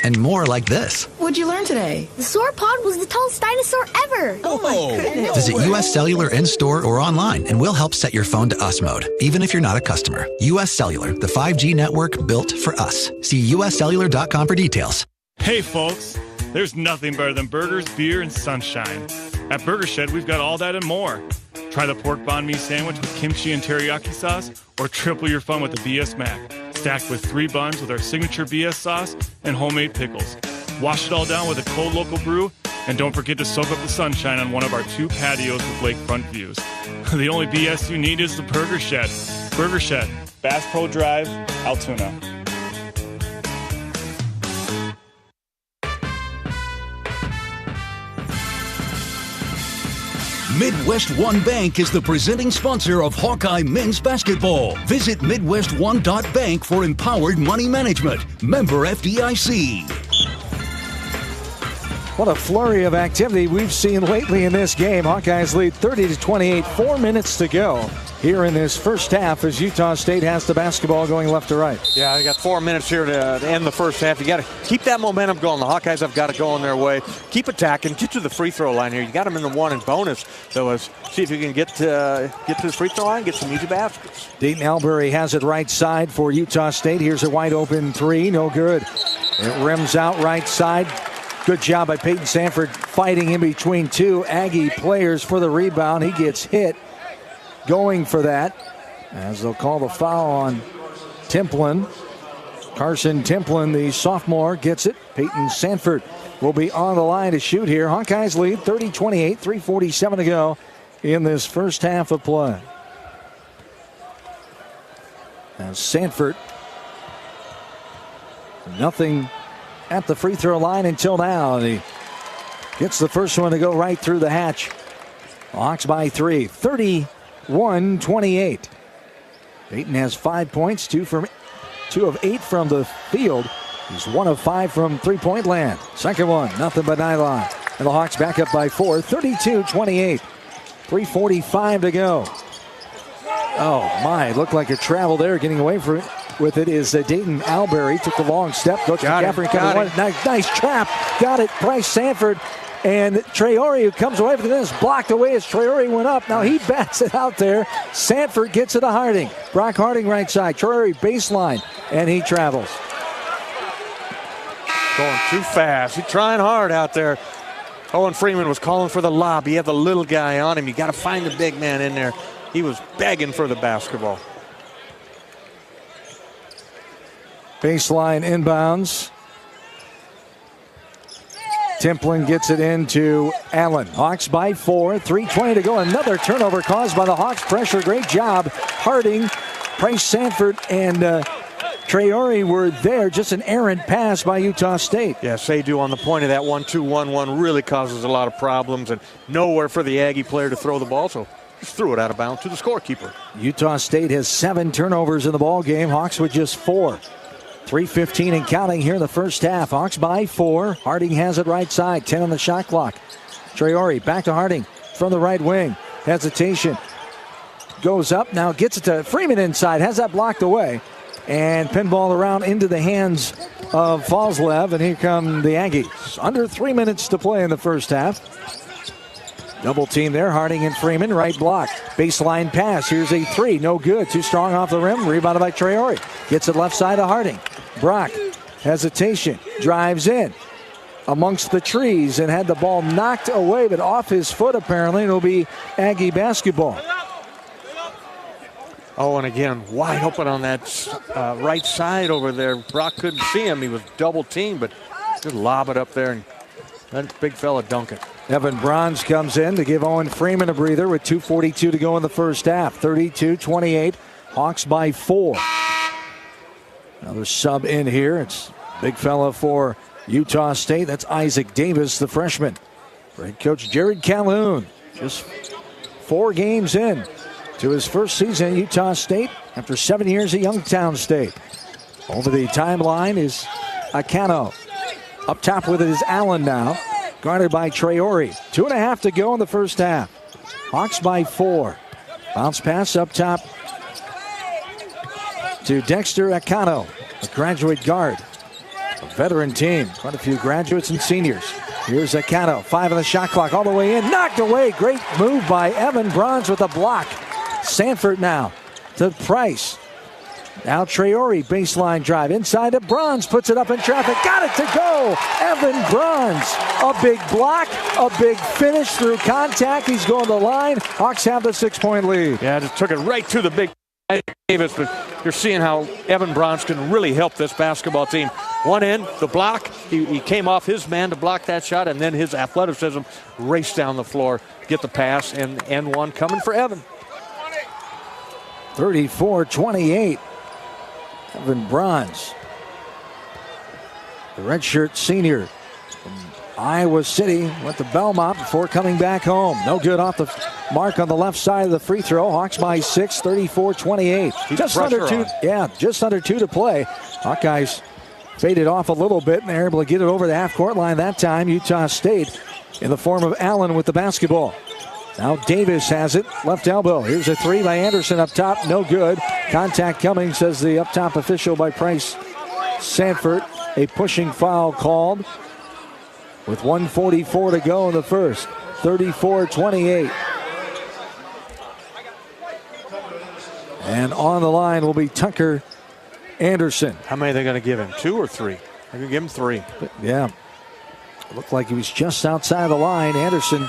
and more like this. What'd you learn today? The sauropod was the tallest dinosaur ever. Oh my goodness. Visit U.S. Cellular in-store or online, and we'll help set your phone to Us Mode, even if you're not a customer. U.S. Cellular, the 5G network built for us. See uscellular.com for details. Hey, folks. There's nothing better than burgers, beer, and sunshine. At Burger Shed, we've got all that and more. Try the pork banh mi sandwich with kimchi and teriyaki sauce, or triple your fun with the BS Mac, stacked with 3 buns with our signature BS sauce and homemade pickles. Wash it all down with a cold local brew, and don't forget to soak up the sunshine on one of our 2 patios with lakefront views. The only BS you need is the Burger Shed. Burger Shed, Bass Pro Drive, Altoona. Midwest One Bank is the presenting sponsor of Hawkeye men's basketball. Visit MidwestOne.bank for empowered money management. Member FDIC. What a flurry of activity we've seen lately in this game. Hawkeyes lead 30-28, 4 minutes to go here in this first half as Utah State has the basketball going left to right. Yeah, you got 4 minutes here to end the first half. You got to keep that momentum going. The Hawkeyes have got to go on their way. Keep attacking. Get to the free throw line here. You got them in the 1 and bonus. So see if you can get to the free throw line, get some easy baskets. Dayton Albury has it right side for Utah State. Here's a wide open 3. No good. It rims out right side. Good job by Peyton Sanford fighting in between 2 Aggie players for the rebound. He gets hit going for that as they'll call the foul on Templin. Carson Templin, the sophomore, gets it. Peyton Sanford will be on the line to shoot here. Hawkeyes lead 30-28, 3:47 to go in this first half of play. Now Sanford, nothing at the free throw line until now. And he gets the first one to go right through the hatch. Hawks by 3, 31-28. Dayton has 5 points, 2 of 8 from the field. He's 1 of 5 from three-point land. Second one, nothing but nylon. And the Hawks back up by 4, 32-28. 3:45 to go. Oh my, it looked like a travel there. Getting away from it with it is Dayton Albury. Took the long step. Coach McCaffrey coming. Nice trap. Got it. Bryce Sanford and Traore, who comes away from this, blocked away as Traore went up. Now he bats it out there. Sanford gets it to Harding. Brock Harding right side. Traore baseline, and he travels. Going too fast. He's trying hard out there. Owen Freeman was calling for the lob. He had the little guy on him. You got to find the big man in there. He was begging for the basketball. Baseline inbounds. Templin gets it into Allen. Hawks by 4, 3:20 to go. Another turnover caused by the Hawks. Pressure, great job. Harding, Bryce Sanford, and Traore were there. Just an errant pass by Utah State. Yeah, Seydoux on the point of that 1-2-1-1 really causes a lot of problems, and nowhere for the Aggie player to throw the ball, so just threw it out of bounds to the scorekeeper. Utah State has 7 turnovers in the ball game. Hawks with just 4. 3:15 and counting here in the first half. Hawks by 4. Harding has it right side. 10 on the shot clock. Traore back to Harding from the right wing. Hesitation. Goes up. Now gets it to Freeman inside. Has that blocked away. And pinball around into the hands of Falslev. And here come the Aggies. Under 3 minutes to play in the first half. Double team there. Harding and Freeman. Right block. Baseline pass. Here's a 3. No good. Too strong off the rim. Rebounded by Traore. Gets it left side to Harding. Brock. Hesitation. Drives in amongst the trees and had the ball knocked away, but off his foot apparently. It'll be Aggie basketball. Oh, and again, wide open on that right side over there. Brock couldn't see him. He was double teamed, but just lob it up there and that big fella dunk it. Evan Bronze comes in to give Owen Freeman a breather with 2:42 to go in the first half. 32-28. Hawks by 4. Another sub in here. It's big fella for Utah State. That's Isaac Davis, the freshman. For head coach Jared Calhoun. Just 4 games in to his first season at Utah State after 7 years at Youngstown State. Over the timeline is Akano. Up top with it is Allen now. Guarded by Traore. 2.5 to go in the first half. Hawks by 4. Bounce pass up top to Dexter Akano, a graduate guard. A veteran team. Quite a few graduates and seniors. Here's Akano. 5 on the shot clock. All the way in. Knocked away. Great move by Evan Bronze with a block. Sanford now to Price. Now Traore, baseline drive. Inside to Bronze. Puts it up in traffic. Got it to go. Evan Bronze. A big block. A big finish through contact. He's going to the line. Hawks have the 6-point lead. Yeah, just took it right to the big Davis, but you're seeing how Evan Bronze can really help this basketball team. One end, the block. He came off his man to block that shot, and then his athleticism raced down the floor, get the pass, and one coming for Evan. 34-28. Evan Bronze, the redshirt senior from Iowa City, went to Belmont before coming back home. No good off the mark on the left side of the free throw. Hawks by 6, 34-28. Just under 2 to play. Hawkeyes faded off a little bit, and they're able to get it over the half-court line that time. Utah State in the form of Allen with the basketball. Now Davis has it, left elbow. Here's a 3 by Anderson up top, no good. Contact coming, says the up top official by Price Sanford. A pushing foul called with 1:44 to go in the first. 34-28. And on the line will be Tucker Anderson. How many are they going to give him? 2 or 3? They're going to give him 3. Yeah. Looked like he was just outside the line. Anderson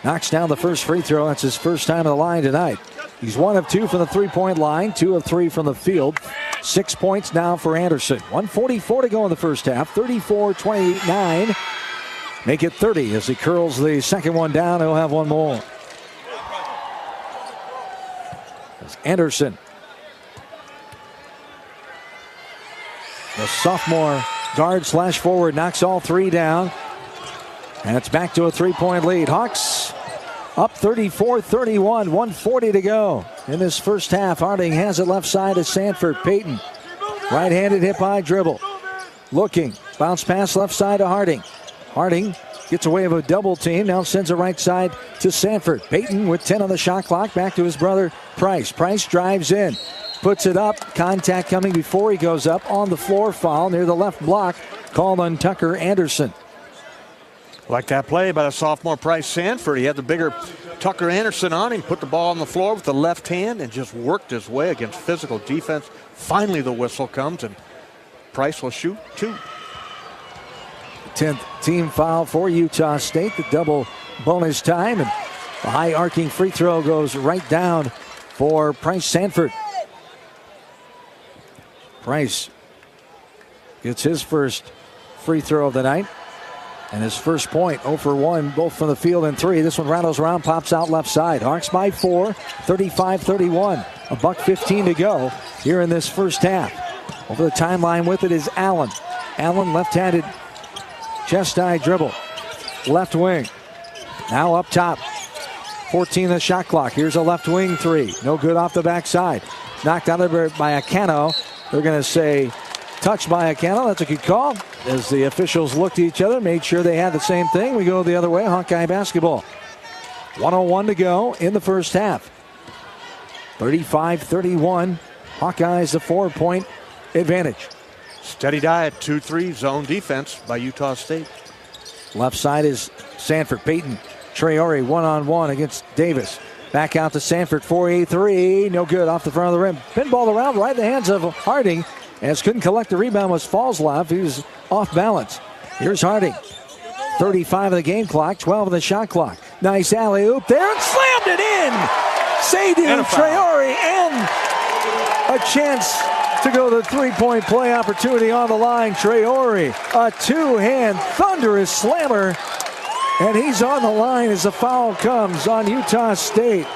knocks down the first free throw. That's his first time on the line tonight. He's 1 of 2 from the 3-point line, 2 of 3 from the field. 6 points now for Anderson. 1:44 to go in the first half. 34-29. Make it 30 as he curls the second one down. He'll have one more. As Anderson, the sophomore guard slash forward, knocks all 3 down. And it's back to a 3-point lead. Hawks up 34-31, 1:40 to go in this first half. Harding has it left side to Sanford. Payton, right-handed hip-high dribble. Looking, bounce pass left side to Harding. Harding gets away with a double team. Now sends it right side to Sanford. Payton with 10 on the shot clock. Back to his brother Price. Price drives in. Puts it up. Contact coming before he goes up. On the floor, foul near the left block. Called on Tucker Anderson. Like that play by the sophomore Price Sanford. He had the bigger Tucker Anderson on him. Put the ball on the floor with the left hand and just worked his way against physical defense. Finally the whistle comes and Price will shoot 2. 10th team foul for Utah State. The double bonus time. And the high arcing free throw goes right down for Price Sanford. Price gets his first free throw of the night. And his first point, 0 for 1, both from the field and 3. This one rattles around, pops out left side. Hawks by 4, 35-31. $1:15 to go here in this first half. Over the timeline with it is Allen. Allen, left-handed chest-high dribble. Left wing. Now up top. 14 the shot clock. Here's a left wing 3. No good off the backside. Knocked out of there by Akano. They're going to say touched by Akana. That's a good call. As the officials looked at each other, made sure they had the same thing. We go the other way, Hawkeye basketball. 1:01 to go in the first half. 35-31. Hawkeyes a 4-point advantage. Steady diet, 2-3 zone defense by Utah State. Left side is Sanford. Peyton Traore one-on-one against Davis. Back out to Sanford, 4-3. No good off the front of the rim. Pinball around right in the hands of Harding. As couldn't collect the rebound was Falslav. He was off balance. Here's Harding. 35 of the game clock, 12 of the shot clock. Nice alley-oop there and slammed it in. Seydou Traore and a chance to go to the three-point play opportunity on the line. Traore, a two-hand thunderous slammer. And he's on the line as the foul comes on Utah State.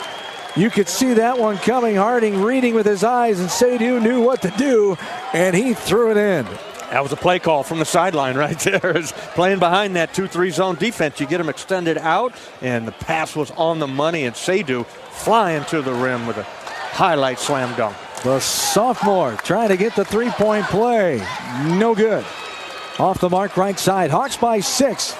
You could see that one coming. Harding reading with his eyes, and Seydou knew what to do, and he threw it in. That was a play call from the sideline right there. Is playing behind that 2-3 zone defense. You get them extended out, and the pass was on the money, and Seydou flying to the rim with a highlight slam dunk. The sophomore trying to get the three-point play. No good. Off the mark right side. Hawks by 6.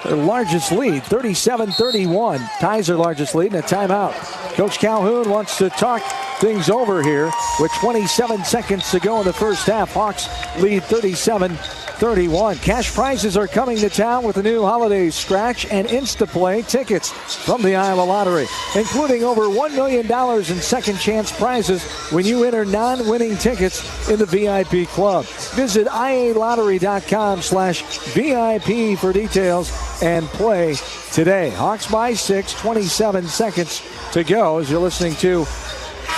Their largest lead, 37-31. Ties their largest lead in a timeout. Coach Calhoun wants to talk things over here with 27 seconds to go in the first half. Hawks lead 37-31. Cash prizes are coming to town with the new holiday scratch and Instaplay tickets from the Iowa Lottery, including over $1 million in second chance prizes when you enter non-winning tickets in the VIP club. Visit ialottery.com/VIP for details and play today. Hawks by 6, 27 seconds to go as you're listening to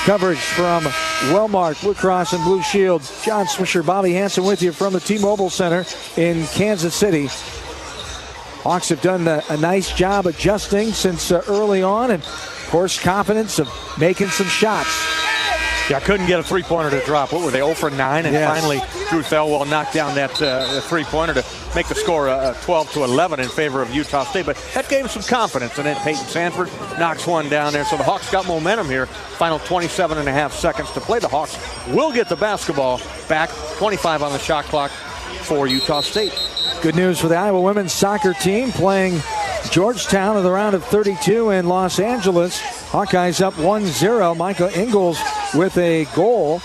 coverage from Wellmark, Blue Cross and Blue Shield. John Swisher, Bobby Hansen with you from the T-Mobile Center in Kansas City. Hawks have done a nice job adjusting since early on, and of course confidence of making some shots. Yeah, couldn't get a three-pointer to drop. What were they, 0 for 9? And finally, Drew Thelwell knocked down that three-pointer to make the score 12-11 in favor of Utah State. But that gave him some confidence. And then Peyton Sanford knocks one down there. So the Hawks got momentum here. Final 27.5 seconds to play. The Hawks will get the basketball back. 25 on the shot clock for Utah State. Good news for the Iowa women's soccer team playing Georgetown in the round of 32 in Los Angeles. Hawkeyes up 1-0. Micah Ingles with a goal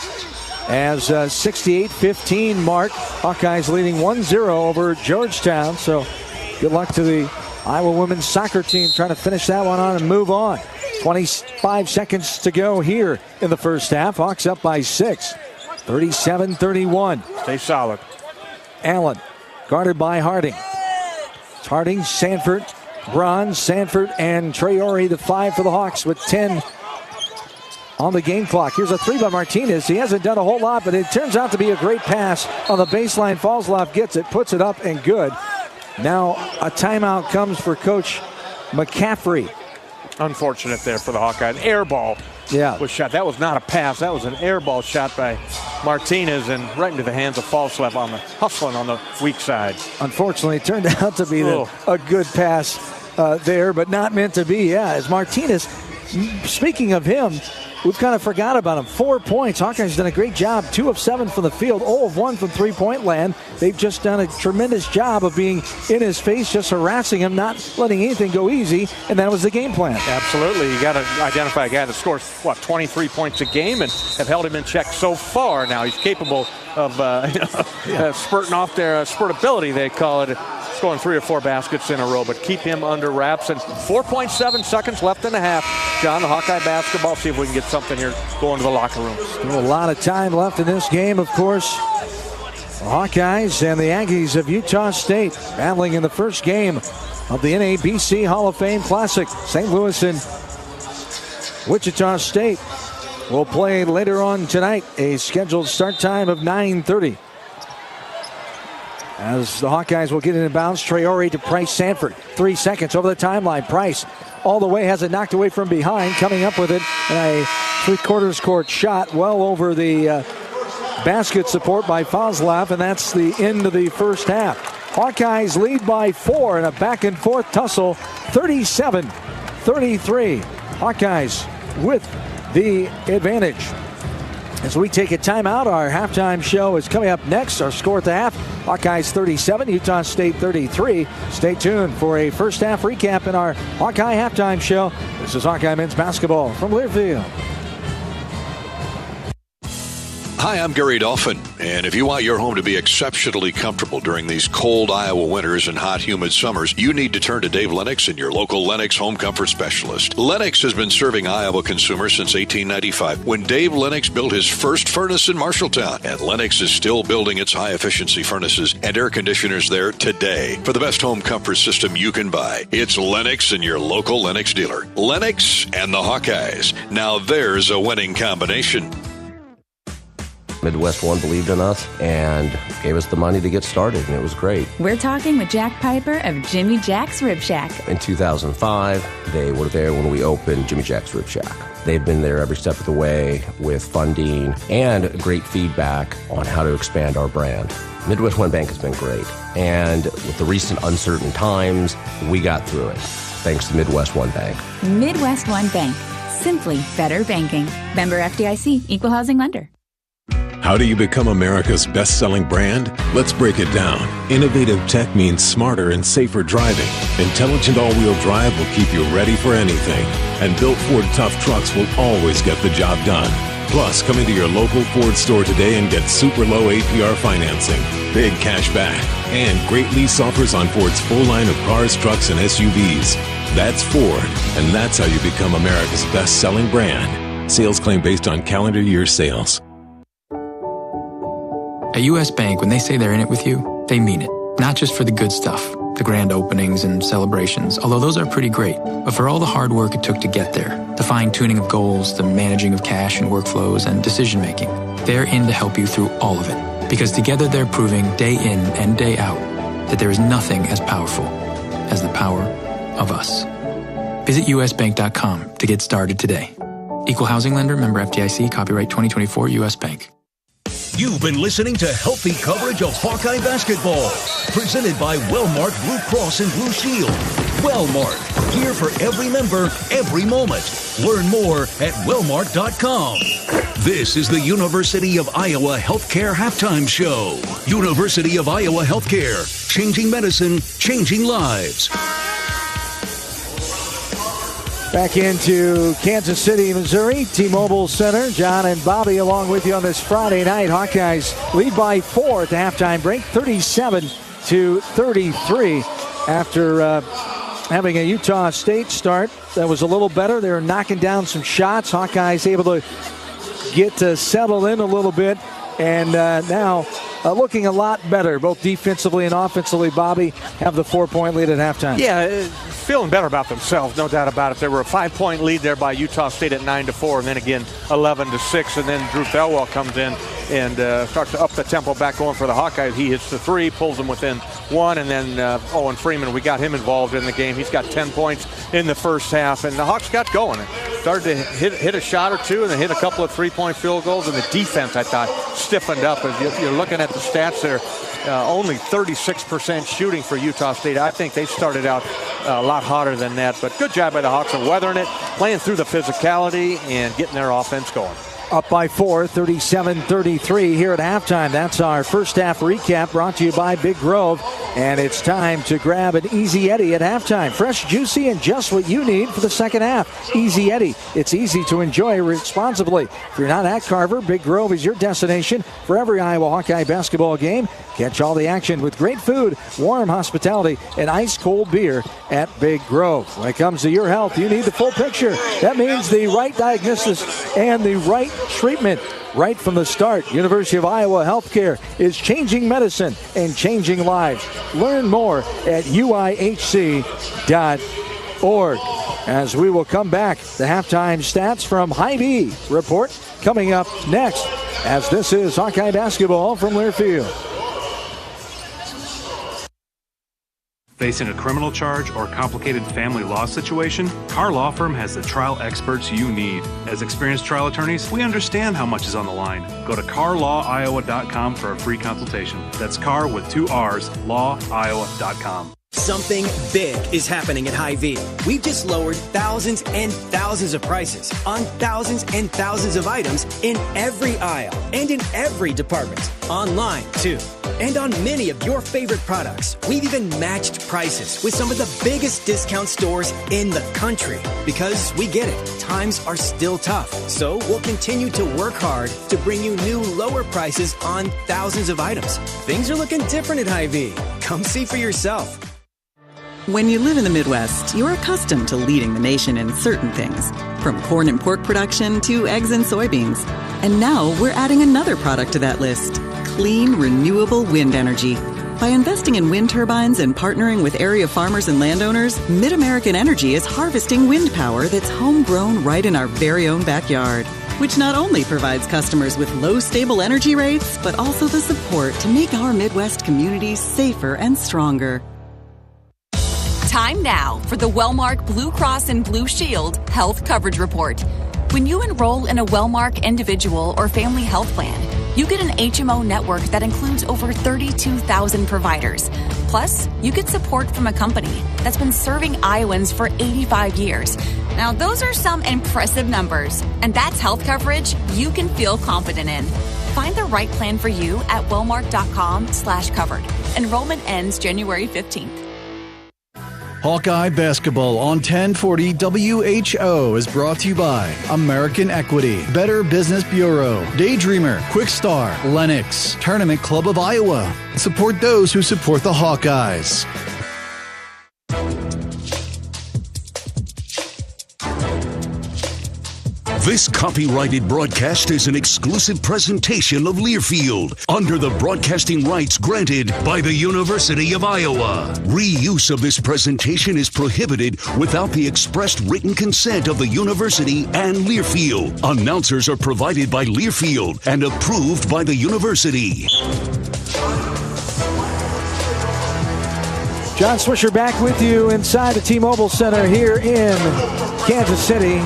as 68-15 mark. Hawkeyes leading 1-0 over Georgetown. So good luck to the Iowa women's soccer team trying to finish that one on and move on. 25 seconds to go here in the first half. Hawks up by 6. 37-31. Stay solid. Allen guarded by Harding. It's Harding, Sanford, Braun, Sanford, and Traore, the 5 for the Hawks with 10 on the game clock. Here's a 3 by Martinez. He hasn't done a whole lot, but it turns out to be a great pass on the baseline. Falslav gets it, puts it up, and good. Now a timeout comes for Coach McCaffrey. Unfortunate there for the Hawkeyes. Air ball was shot. That was not a pass. That was an air ball shot by Martinez and right into the hands of Falslav on the hustling on the weak side. Unfortunately, it turned out to be a good pass there, but not meant to be. Yeah, as Martinez, speaking of him, we've kind of forgot about him. 4 points. Hawkeyes done a great job. 2 of 7 from the field. 0 of 1 from three-point land. They've just done a tremendous job of being in his face, just harassing him, not letting anything go easy, and that was the game plan. Absolutely. You got to identify a guy that scores, 23 points a game and have held him in check so far. Now he's capable of spurting off their spurtability, they call it, scoring 3 or 4 baskets in a row, but keep him under wraps. And 4.7 seconds left in the half. John, the Hawkeye basketball, see if we can get something here going to the locker room. Still a lot of time left in this game, of course. The Hawkeyes and the Aggies of Utah State battling in the first game of the NABC Hall of Fame Classic. St. Louis and Wichita State will play later on tonight, a scheduled start time of 9:30. As the Hawkeyes will get in bounds, Traore to Price Sanford. 3 seconds over the timeline. Price all the way, has it knocked away from behind, coming up with it in a three-quarters court shot well over the basket support by Falslav, and that's the end of the first half. Hawkeyes lead by 4 in a back-and-forth tussle, 37-33. Hawkeyes with the advantage. As we take a timeout, our halftime show is coming up next. Our score at the half, Hawkeyes 37, Utah State 33. Stay tuned for a first half recap in our Hawkeye halftime show. This is Hawkeye men's basketball from Learfield. Hi, I'm Gary Dolphin, and if you want your home to be exceptionally comfortable during these cold Iowa winters and hot, humid summers, you need to turn to Dave Lennox and your local Lennox home comfort specialist. Lennox has been serving Iowa consumers since 1895, when Dave Lennox built his first furnace in Marshalltown, and Lennox is still building its high-efficiency furnaces and air conditioners there today. For the best home comfort system you can buy, it's Lennox and your local Lennox dealer. Lennox and the Hawkeyes. Now there's a winning combination. Midwest One believed in us and gave us the money to get started, and it was great. We're talking with Jack Piper of Jimmy Jack's Rib Shack. In 2005, they were there when we opened Jimmy Jack's Rib Shack. They've been there every step of the way with funding and great feedback on how to expand our brand. Midwest One Bank has been great, and with the recent uncertain times, we got through it, thanks to Midwest One Bank. Midwest One Bank. Simply better banking. Member FDIC, Equal Housing Lender. How do you become America's best-selling brand? Let's break it down. Innovative tech means smarter and safer driving. Intelligent all-wheel drive will keep you ready for anything. And built Ford tough trucks will always get the job done. Plus, come into your local Ford store today and get super low APR financing, big cash back, and great lease offers on Ford's full line of cars, trucks, and SUVs. That's Ford, and that's how you become America's best-selling brand. Sales claim based on calendar year sales. At U.S. Bank, when they say they're in it with you, they mean it. Not just for the good stuff, the grand openings and celebrations, although those are pretty great, but for all the hard work it took to get there, the fine-tuning of goals, the managing of cash and workflows, and decision-making. They're in to help you through all of it, because together they're proving day in and day out that there is nothing as powerful as the power of us. Visit usbank.com to get started today. Equal Housing Lender, member FDIC, copyright 2024, U.S. Bank. You've been listening to healthy coverage of Hawkeye basketball. Presented by Wellmark Blue Cross and Blue Shield. Wellmark, here for every member, every moment. Learn more at wellmark.com. This is the University of Iowa Healthcare Halftime Show. University of Iowa Healthcare. Changing medicine, changing lives. Back into Kansas City, Missouri, T-Mobile Center. John and Bobby along with you on this Friday night. Hawkeyes lead by 4 at the halftime break, 37-33. After having a Utah State start that was a little better, they were knocking down some shots. Hawkeyes able to get settled in a little bit, and now looking a lot better, both defensively and offensively. Bobby have the 4-point lead at halftime. Yeah, feeling better about themselves, no doubt about it. There were a 5-point lead there by Utah State at 9-4, and then again 11-6, and then Drew Thelwell comes in and starts to up the tempo back going for the Hawkeyes. He hits the 3, pulls them within 1, and then Owen Freeman, we got him involved in the game. He's got 10 points in the first half, and the Hawks got going. Started to hit a shot or two, and then hit a couple of 3-point field goals, and the defense, I thought, stiffened up. As you're looking at the stats there, only 36% shooting for Utah State. I think they started out a lot hotter than that, but good job by the Hawks of weathering it, playing through the physicality, and getting their offense going. Up by 4, 37-33 here at halftime. That's our first half recap brought to you by Big Grove. And it's time to grab an Easy Eddie at halftime. Fresh, juicy, and just what you need for the second half. Easy Eddie. It's easy to enjoy responsibly. If you're not at Carver, Big Grove is your destination for every Iowa Hawkeye basketball game. Catch all the action with great food, warm hospitality, and ice-cold beer at Big Grove. When it comes to your health, you need the full picture. That means the right diagnosis and the right treatment right from the start. University of Iowa Healthcare is changing medicine and changing lives. Learn more at uihc.org. As we will come back, the halftime stats from Hy-Vee report coming up next, as this is Hawkeye basketball from Learfield. Facing a criminal charge or complicated family law situation, Carr Law Firm has the trial experts you need. As experienced trial attorneys, we understand how much is on the line. Go to carlawiowa.com for a free consultation. That's Carr with 2 R's, lawiowa.com. Something big is happening at Hy-Vee. We've just lowered thousands and thousands of prices on thousands and thousands of items in every aisle and in every department. Online, too. And on many of your favorite products, we've even matched prices with some of the biggest discount stores in the country. Because we get it, times are still tough. So we'll continue to work hard to bring you new lower prices on thousands of items. Things are looking different at Hy-Vee. Come see for yourself. When you live in the Midwest, you're accustomed to leading the nation in certain things, from corn and pork production to eggs and soybeans. And now we're adding another product to that list, clean, renewable wind energy. By investing in wind turbines and partnering with area farmers and landowners, Mid-American Energy is harvesting wind power that's homegrown right in our very own backyard, which not only provides customers with low, stable energy rates, but also the support to make our Midwest communities safer and stronger. Time now for the Wellmark Blue Cross and Blue Shield Health Coverage Report. When you enroll in a Wellmark individual or family health plan, you get an HMO network that includes over 32,000 providers. Plus, you get support from a company that's been serving Iowans for 85 years. Now, those are some impressive numbers, and that's health coverage you can feel confident in. Find the right plan for you at wellmark.com/covered. Enrollment ends January 15th. Hawkeye Basketball on 1040 WHO is brought to you by American Equity, Better Business Bureau, Daydreamer, Quickstar, Lennox, Tournament Club of Iowa. Support those who support the Hawkeyes. This copyrighted broadcast is an exclusive presentation of Learfield under the broadcasting rights granted by the University of Iowa. Reuse of this presentation is prohibited without the expressed written consent of the university and Learfield. Announcers are provided by Learfield and approved by the university. John Swisher back with you inside the T-Mobile Center here in Kansas City.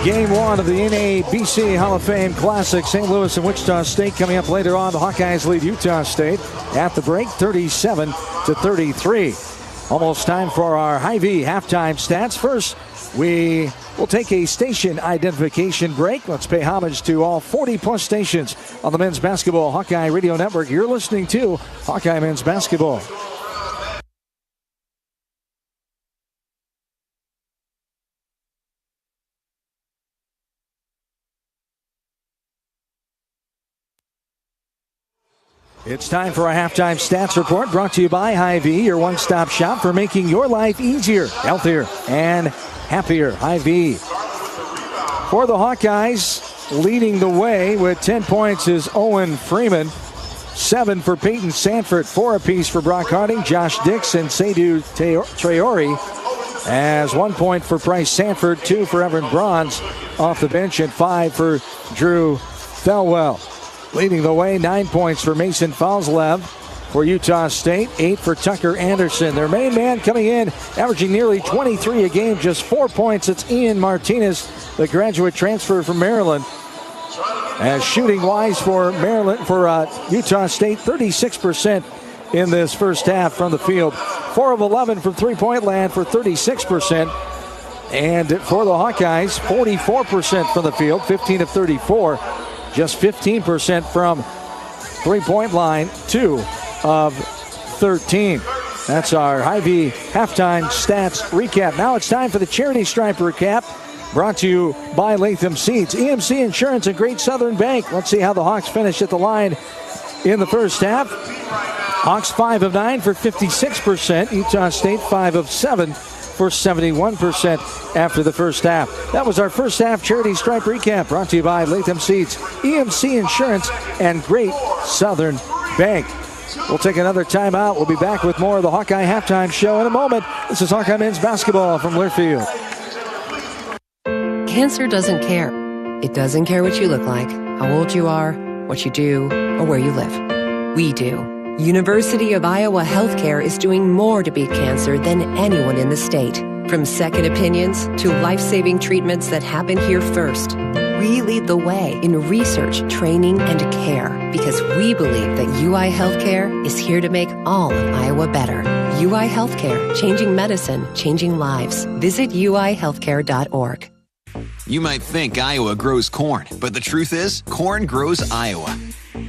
Game one of the NABC Hall of Fame Classic. St. Louis and Wichita State coming up later on. The Hawkeyes lead Utah State at the break, 37-33. Almost time for our Hy-Vee halftime stats. First, we will take a station identification break. Let's pay homage to all 40-plus stations on the Men's Basketball Hawkeye Radio Network. You're listening to Hawkeye Men's Basketball. It's time for our halftime stats report brought to you by Hy-Vee, your one-stop shop for making your life easier, healthier, and happier. Hy-Vee. For the Hawkeyes, leading the way with 10 points is Owen Freeman. 7 for Peyton Sanford, 4 apiece for Brock Harding, Josh Dix, and Seydou Traore. As 1 point for Bryce Sanford, 2 for Evan Bronze off the bench, and 5 for Drew Thelwell. Leading the way, 9 points for Mason Falslev for Utah State, 8 for Tucker Anderson. Their main man coming in, averaging nearly 23 a game, just 4 points. It's Ian Martinez, the graduate transfer from Maryland. As shooting wise for Utah State, 36% in this first half from the field. 4 of 11 from three-point land for 36%. And for the Hawkeyes, 44% from the field, 15 of 34. Just 15% from three-point line, 2 of 13. That's our Hy-Vee halftime stats recap. Now it's time for the Charity Stripe recap, brought to you by Latham Seeds, EMC Insurance, and Great Southern Bank. Let's see how the Hawks finish at the line in the first half. Hawks 5 of 9 for 56%. Utah State 5 of 7 for 71% after the first half. That was our first half Charity Stripe recap, brought to you by Latham Seeds, EMC Insurance, and Great Southern Bank. We'll take another timeout. We'll be back with more of the Hawkeye Halftime Show in a moment. This is Hawkeye Men's Basketball from Learfield. Cancer doesn't care. It doesn't care what you look like, how old you are, what you do, or where you live. We do. University of Iowa Healthcare is doing more to beat cancer than anyone in the state. From second opinions to life-saving treatments that happen here first, we lead the way in research, training, and care because we believe that UI Healthcare is here to make all of Iowa better. UI Healthcare, changing medicine, changing lives. Visit uihealthcare.org. You might think Iowa grows corn, but the truth is, corn grows Iowa.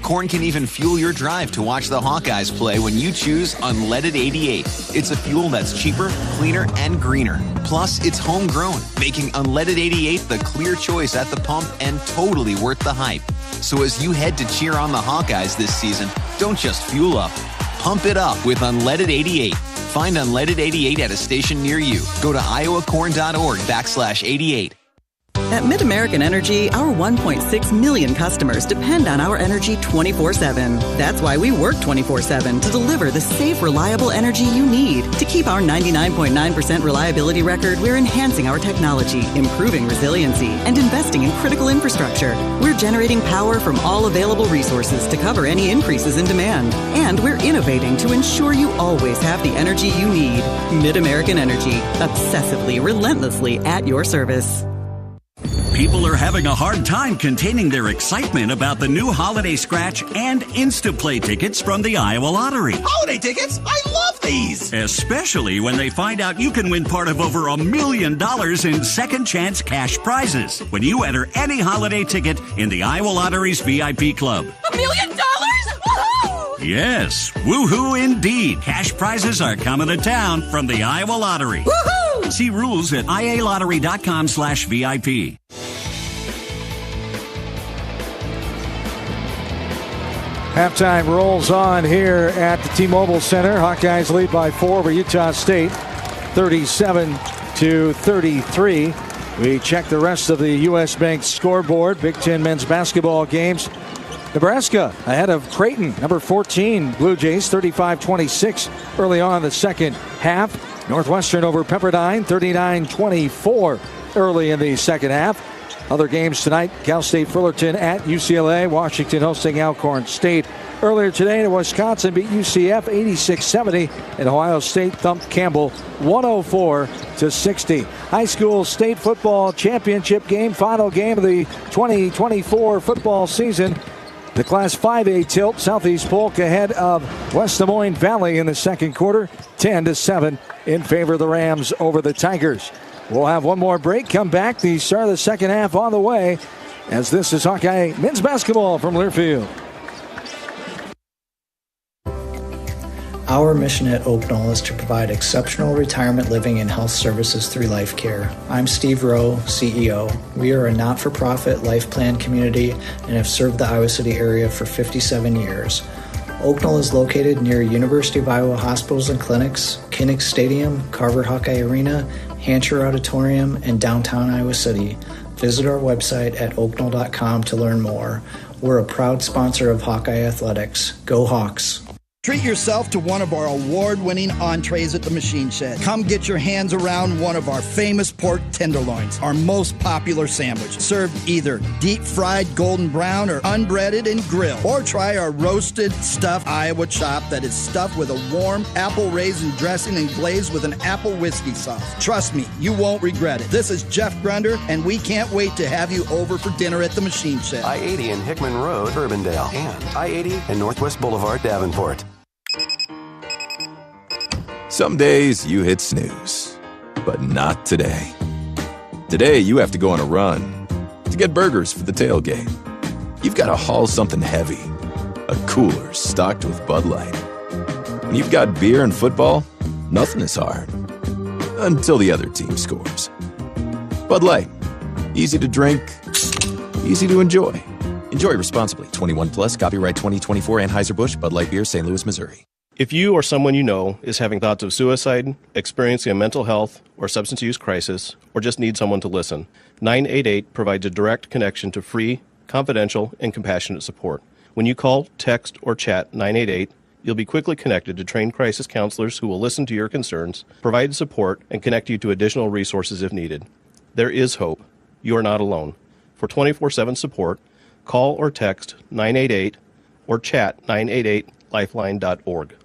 Corn can even fuel your drive to watch the Hawkeyes play when you choose Unleaded 88. It's a fuel that's cheaper, cleaner, and greener. Plus, it's homegrown, making Unleaded 88 the clear choice at the pump and totally worth the hype. So as you head to cheer on the Hawkeyes this season, don't just fuel up. Pump it up with Unleaded 88. Find Unleaded 88 at a station near you. Go to iowacorn.org/88. At MidAmerican Energy, our 1.6 million customers depend on our energy 24/7. That's why we work 24/7 to deliver the safe, reliable energy you need. To keep our 99.9% reliability record, we're enhancing our technology, improving resiliency, and investing in critical infrastructure. We're generating power from all available resources to cover any increases in demand. And we're innovating to ensure you always have the energy you need. MidAmerican Energy, obsessively, relentlessly at your service. People are having a hard time containing their excitement about the new Holiday Scratch and Instaplay tickets from the Iowa Lottery. Holiday tickets? I love these! Especially when they find out you can win part of over $1 million in second chance cash prizes when you enter any holiday ticket in the Iowa Lottery's VIP club. $1 million? Woohoo! Yes, woohoo indeed. Cash prizes are coming to town from the Iowa Lottery. Woohoo! See rules at ialottery.com/VIP. Halftime rolls on here at the T-Mobile Center. Hawkeyes lead by 4 over Utah State, 37-33. We check the rest of the U.S. Bank scoreboard. Big Ten men's basketball games. Nebraska ahead of Creighton, number 14, Blue Jays, 35-26 early on in the second half. Northwestern over Pepperdine, 39-24 early in the second half. Other games tonight, Cal State Fullerton at UCLA, Washington hosting Alcorn State. Earlier today, Wisconsin beat UCF 86-70, and Ohio State thumped Campbell 104-60. High school state football championship game, final game of the 2024 football season. The Class 5A tilt, Southeast Polk ahead of West Des Moines Valley in the second quarter, 10-7 in favor of the Rams over the Tigers. We'll have one more break, come back, the start of the second half on the way, as this is Hawkeye men's basketball from Learfield. Our mission at Oak Knoll is to provide exceptional retirement living and health services through life care. I'm Steve Rowe, CEO. We are a not-for-profit life plan community and have served the Iowa City area for 57 years. Oak Knoll is located near University of Iowa hospitals and clinics, Kinnick Stadium, Carver Hawkeye Arena, Hancher Auditorium, and downtown Iowa City. Visit our website at oaknoll.com to learn more. We're a proud sponsor of Hawkeye Athletics. Go Hawks! Treat yourself to one of our award-winning entrees at the Machine Shed. Come get your hands around one of our famous pork tenderloins, our most popular sandwich, served either deep-fried golden brown or unbreaded and grilled. Or try our roasted stuffed Iowa chop that is stuffed with a warm apple raisin dressing and glazed with an apple whiskey sauce. Trust me, you won't regret it. This is Jeff Grunder, and we can't wait to have you over for dinner at the Machine Shed. I-80 and Hickman Road, Urbandale, and I-80 and Northwest Boulevard, Davenport. Some days you hit snooze, but not today. Today you have to go on a run to get burgers for the tailgate. You've got to haul something heavy, a cooler stocked with Bud Light. When you've got beer and football, nothing is hard, until the other team scores. Bud Light, easy to drink, easy to enjoy. Enjoy responsibly. 21 plus, copyright 2024 Anheuser-Busch, Bud Light Beer, St. Louis, Missouri. If you or someone you know is having thoughts of suicide, experiencing a mental health or substance use crisis, or just need someone to listen, 988 provides a direct connection to free, confidential, and compassionate support. When you call, text, or chat 988, you'll be quickly connected to trained crisis counselors who will listen to your concerns, provide support, and connect you to additional resources if needed. There is hope. You are not alone. For 24/7 support, call or text 988 or chat 988lifeline.org.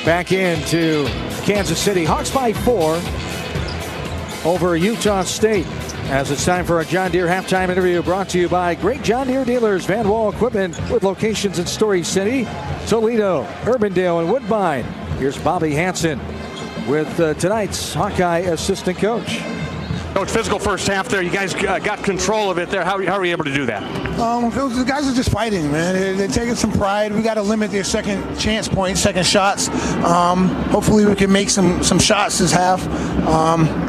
back into Kansas City. Hawks by 4 over Utah State. As it's time for a John Deere halftime interview brought to you by great John Deere dealers, Van Wall Equipment, with locations in Story City, Toledo, Urbandale, and Woodbine. Here's Bobby Hansen with tonight's Hawkeye assistant coach. Coach, physical first half there. You guys got control of it there. How are you able to do that? The guys are just fighting, man. They're taking some pride. We got to limit their second chance points, second shots. Hopefully we can make some shots this half.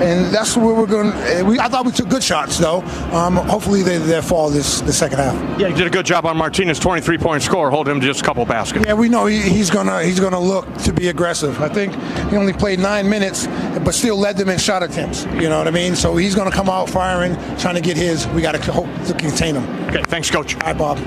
And that's where we're going. I thought we took good shots, though. Hopefully they fall the second half. Yeah, you did a good job on Martinez, 23-point score. Hold him to just a couple baskets. Yeah, we know he's gonna look to be aggressive. I think he only played 9 minutes, but still led them in shot attempts. You know what I mean? So he's going to come out firing, trying to get his. We got to hope to contain him. Okay, thanks, Coach. All right, Bob.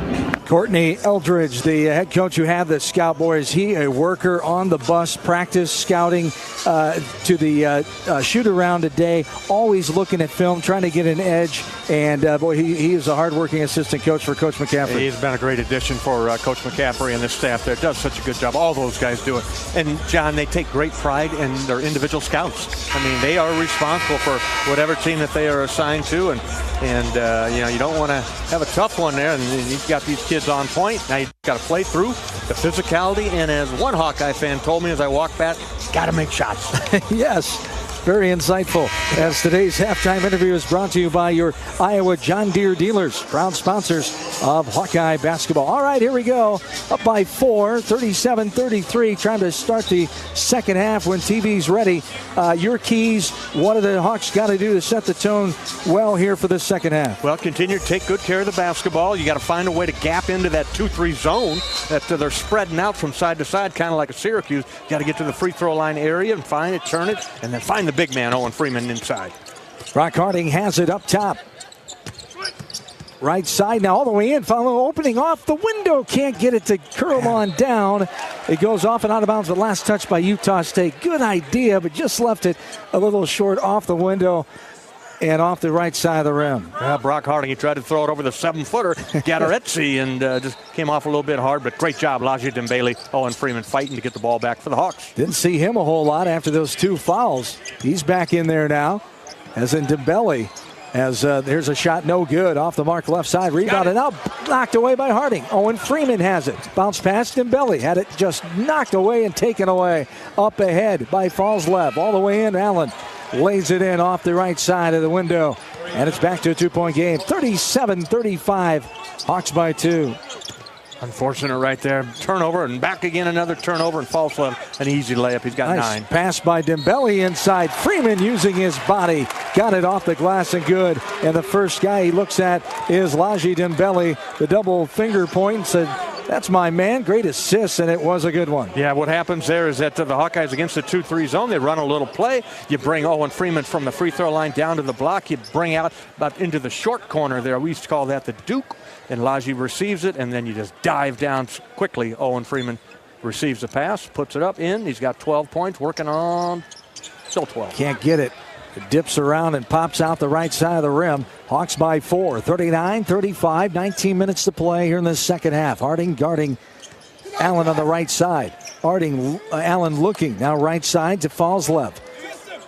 Courtney Eldridge, the head coach who had the Scout Boys, he a worker on the bus, practice, scouting to the shoot-around today, always looking at film, trying to get an edge, and boy, he is a hard-working assistant coach for Coach McCaffrey. He's been a great addition for Coach McCaffrey and this staff there. Does such a good job. All those guys do it. And, John, they take great pride in their individual scouts. I mean, they are responsible for whatever team that they are assigned to, and you don't want to have a tough one there, and you've got these kids on point. Now you've got to play through the physicality, and as one Hawkeye fan told me as I walked back, got to make shots. Yes. Very insightful. As today's halftime interview is brought to you by your Iowa John Deere dealers, proud sponsors of Hawkeye basketball. All right, here we go. Up by 4, 37-33, trying to start the second half when TV's ready. Your keys, what do the Hawks got to do to set the tone well here for the second half? Well, continue to take good care of the basketball. You got to find a way to gap into that 2-3 zone that they're spreading out from side to side, kind of like a Syracuse. You got to get to the free throw line area and find it, turn it, and then find the big man, Owen Freeman, inside. Brock Harding has it up top. Right side now, all the way in. Follow opening off the window. Can't get it to curl on down. It goes off and out of bounds. The last touch by Utah State. Good idea, but just left it a little short off the window and off the right side of the rim. Yeah, Brock Harding, he tried to throw it over the 7-footer, Gadaretzi, and just came off a little bit hard, but great job, Laji Dembele. Owen Freeman fighting to get the ball back for the Hawks. Didn't see him a whole lot after those 2 fouls. He's back in there now, as in Dembele. As there's a shot no good off the mark left side. Rebounded out, knocked away by Harding. Owen Freeman has it. Bounced past Dembele. Had it just knocked away and taken away. Up ahead by Falslev. All the way in, Allen lays it in off the right side of the window. And it's back to a 2-point game. 37-35. Hawks by 2. Unfortunate right there. Turnover and back again, another turnover, and Falslev an easy layup. He's got 9. Pass by Dembele inside. Freeman using his body. Got it off the glass and good. And the first guy he looks at is Laji Dembele. The double finger point and said, that's my man. Great assist, and it was a good one. Yeah, what happens there is that the Hawkeyes against the 2-3 zone, they run a little play. You bring Owen Freeman from the free throw line down to the block. You bring out about into the short corner there. We used to call that the Duke. And Laji receives it, and then you just dive down quickly. Owen Freeman receives the pass, puts it up in. He's got 12 points, working on still 12. Can't get it. It dips around and pops out the right side of the rim. Hawks by 4, 39-35, 19 minutes to play here in the second half. Harding guarding Allen on the right side. Allen looking, now right side to Falslev.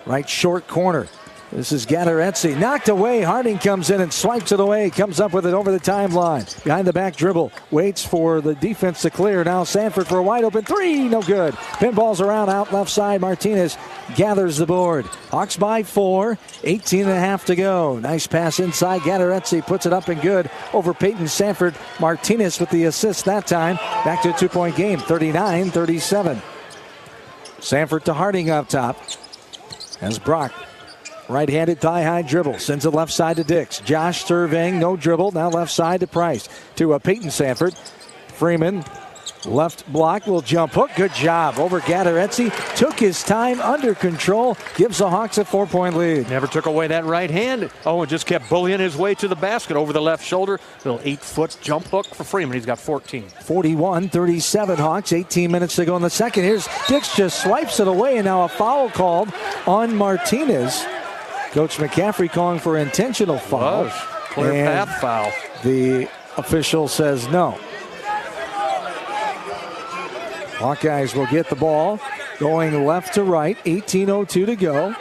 Right short corner. This is Gadaretzi. Knocked away. Harding comes in and swipes it away. Comes up with it over the timeline. Behind the back dribble. Waits for the defense to clear. Now Sanford for a wide open 3. No good. Pinballs around out left side. Martinez gathers the board. Hawks by 4. 18.5 to go. Nice pass inside. Gadaretzi puts it up and good over Peyton Sanford. Martinez with the assist that time. Back to a 2-point game. 39-37. Sanford to Harding up top. As Brock. Right-handed thigh-high dribble. Sends it left side to Dix. Josh surveying. No dribble. Now left side to Price. To Peyton Sanford. Freeman. Left block will jump hook. Good job over Gadaretzi. Took his time under control. Gives the Hawks a 4-point lead. Never took away that right hand. Owen just kept bullying his way to the basket over the left shoulder. Little 8-foot jump hook for Freeman. He's got 14. 41-37 Hawks. 18 minutes to go in the second. Here's Dix just swipes it away, and now a foul called on Martinez. Coach McCaffrey calling for an intentional foul. Clear path foul. The official says no. Hawkeyes will get the ball. going left to right. 18:02 to go.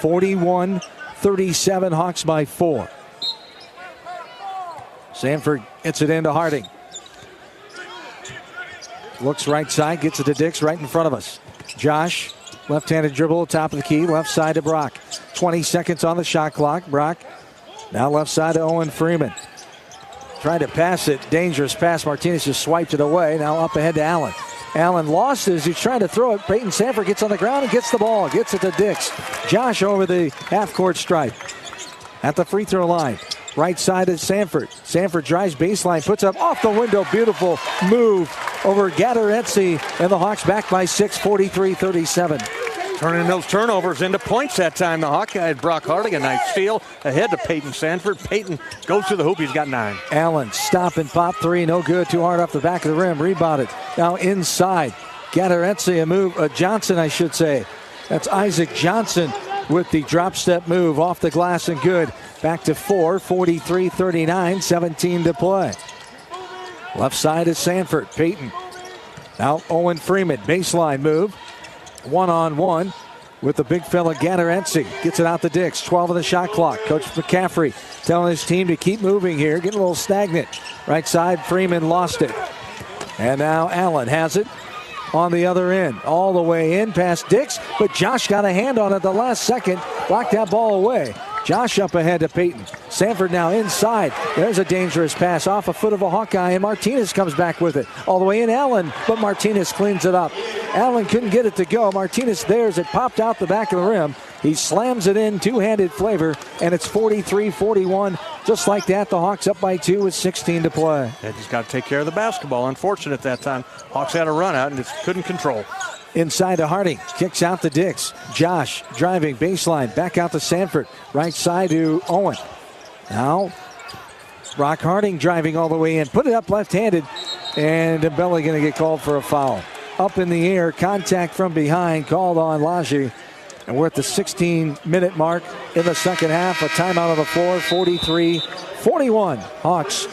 41-37, Hawks by 4. Sanford gets it into Harding. Looks right side, gets it to Dix right in front of us. Josh, left-handed dribble, top of the key, left side to Brock. 20 seconds on the shot clock. Brock now left side to Owen Freeman. Tried to pass it, dangerous pass. Martinez just swiped it away. Now up ahead to Allen. Allen lost it as he's trying to throw it. Peyton Sanford gets on the ground and gets the ball. Gets it to Dix. Josh over the half-court stripe. At the free throw line. Right side is Sanford. Sanford drives baseline, puts up off the window. Beautiful move over Gattaretsi. And the Hawks back by 6, 43-37. Turning those turnovers into points that time. The Hawkeyes, Brock Harding, a nice steal ahead to Peyton Sanford. Peyton goes to the hoop. He's got 9. Allen, stop and pop three. No good. Too hard off the back of the rim. Rebounded. Now inside. Gattaretsi, a move. Johnson, I should say. That's Isaac Johnson with the drop step move off the glass and good. Back to 4, 43-39, 17 to play. Left side is Sanford. Peyton. Now Owen Freeman. Baseline move. 1-on-1 with the big fella Gattaretsi. Gets it out to Dix. 12 on the shot clock. Coach McCaffrey telling his team to keep moving here. Getting a little stagnant. Right side, Freeman lost it. And now Allen has it on the other end. All the way in past Dix, but Josh got a hand on it the last second. Blocked that ball away. Josh up ahead to Peyton. Sanford now inside. There's a dangerous pass off a foot of a Hawkeye, and Martinez comes back with it. All the way in Allen, but Martinez cleans it up. Allen couldn't get it to go. Martinez there as it popped out the back of the rim. He slams it in, two-handed flavor, and it's 43-41. Just like that, the Hawks up by 2 with 16 to play. They just got to take care of the basketball. Unfortunate that time. Hawks had a run out and just couldn't control. Inside to Harding. Kicks out to Dix. Josh driving baseline. Back out to Sanford. Right side to Owen. Now, Brock Harding driving all the way in. Put it up left-handed. And Dembele going to get called for a foul. Up in the air. Contact from behind. Called on Laji. And we're at the 16-minute mark in the second half. A timeout on the floor. 43-41. Hawks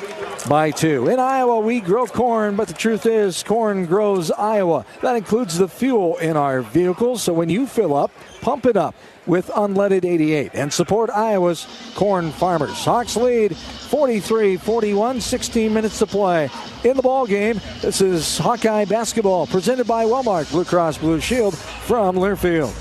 by 2. In Iowa, we grow corn, but the truth is corn grows Iowa. That includes the fuel in our vehicles. So when you fill up, pump it up with unleaded 88 and support Iowa's corn farmers. Hawks lead 43-41, 16 minutes to play in the ball game. This is Hawkeye basketball presented by Wellmark Blue Cross Blue Shield from Learfield.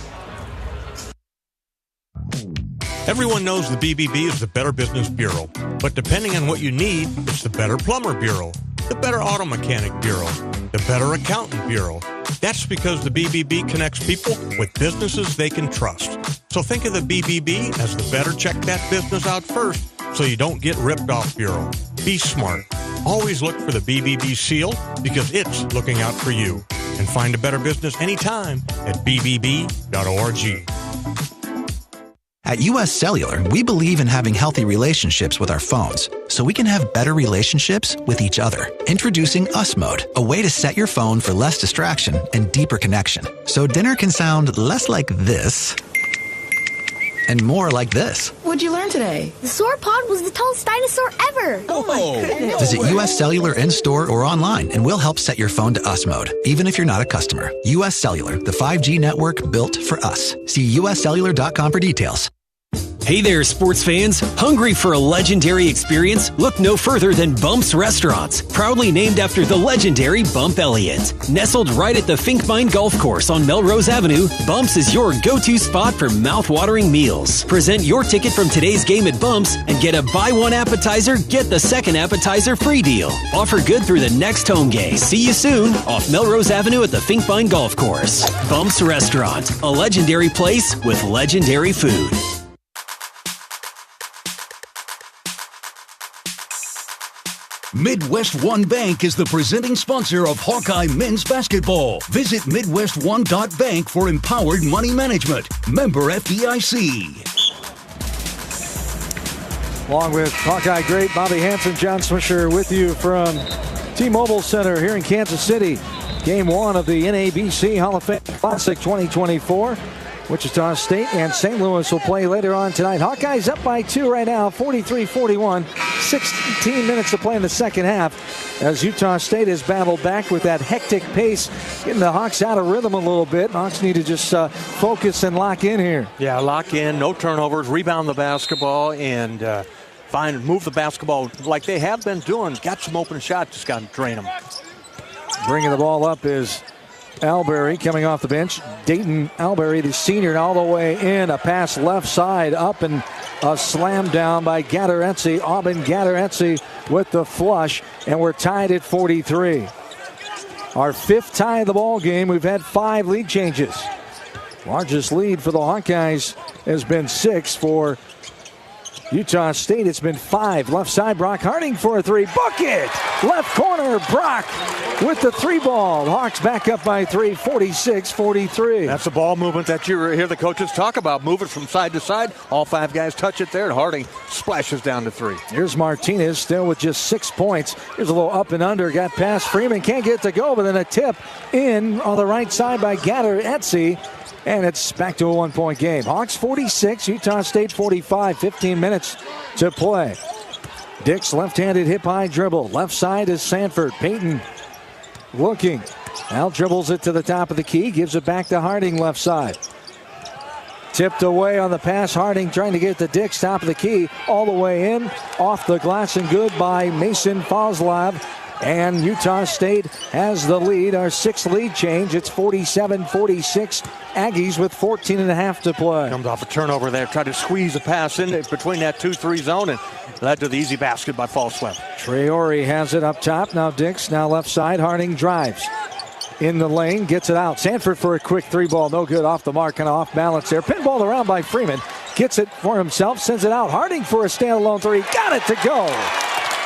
Everyone knows the BBB is the Better Business Bureau, but depending on what you need, it's the Better Plumber Bureau, the Better Auto Mechanic Bureau, the Better Accountant Bureau. That's because the BBB connects people with businesses they can trust. So think of the BBB as the better check that business out first so you don't get ripped off bureau. Be smart. Always look for the BBB seal because it's looking out for you. And find a better business anytime at bbb.org. At U.S. Cellular, we believe in having healthy relationships with our phones, so we can have better relationships with each other. Introducing Us Mode, a way to set your phone for less distraction and deeper connection. So dinner can sound less like this and more like this. What'd you learn today? The sauropod was the tallest dinosaur ever. Oh my goodness. Visit U.S. Cellular in-store or online, and we'll help set your phone to Us Mode, even if you're not a customer. U.S. Cellular, the 5G network built for us. See uscellular.com for details. Hey there, sports fans. Hungry for a legendary experience? Look no further than Bumps Restaurants, proudly named after the legendary Bump Elliott. Nestled right at the Finkbine Golf Course on Melrose Avenue, Bumps is your go-to spot for mouth-watering meals. Present your ticket from today's game at Bumps and get a buy one appetizer, get the second appetizer free deal. Offer good through the next home game. See you soon off Melrose Avenue at the Finkbine Golf Course. Bumps Restaurant, a legendary place with legendary food. Midwest One Bank is the presenting sponsor of Hawkeye men's basketball. Visit MidwestOne.bank for empowered money management. Member FDIC. Along with Hawkeye great Bobby Hansen, John Swisher with you from T-Mobile Center here in Kansas City. Game 1 of the NABC Hall of Fame Classic 2024. Wichita State and St. Louis will play later on tonight. Hawkeyes up by 2 right now, 43-41, 16 minutes to play in the second half as Utah State has battled back with that hectic pace, getting the Hawks out of rhythm a little bit. Hawks need to just focus and lock in here. Yeah, lock in, no turnovers, rebound the basketball, and move the basketball like they have been doing. Got some open shots, just got to drain them. Bringing the ball up is Albury coming off the bench. Dayton Albury, the senior, all the way in. A pass left side up and a slam down by Gadaretse. Aubin Gadaretse with the flush, and we're tied at 43. Our 5th tie of the ball game. We've had 5 lead changes. Largest lead for the Hawkeyes has been 6. For Utah State, it's been 5. Left side, Brock Harding for a 3. Bucket! Left corner, Brock with the 3 ball. Hawks back up by 3, 46-43. That's the ball movement that you hear the coaches talk about. Move it from side to side. All 5 guys touch it there, and Harding splashes down to 3. Here's Martinez still with just 6 points. Here's a little up and under. Got past Freeman. Can't get it to go, but then a tip in on the right side by Gadaretse. And it's back to a 1-point game. Hawks 46, Utah State 45. 15 minutes to play. Dix left-handed hip-high dribble. Left side is Sanford. Payton looking. Now dribbles it to the top of the key. Gives it back to Harding left side. Tipped away on the pass. Harding trying to get the Dix top of the key. All the way in. Off the glass and good by Mason Foslav. And Utah State has the lead. Our 6th lead change. It's 47-46. Aggies with 14.5 to play. Comes off a turnover there. Tried to squeeze a pass in between that 2-3 zone and led to the easy basket by Foslav. Traore has it up top. Now Dix. Now left side. Harding drives in the lane. Gets it out. Sanford for a quick 3 ball. No good. Off the mark. Kind of off balance there. Pinballed around by Freeman. Gets it for himself. Sends it out. Harding for a standalone 3. Got it to go.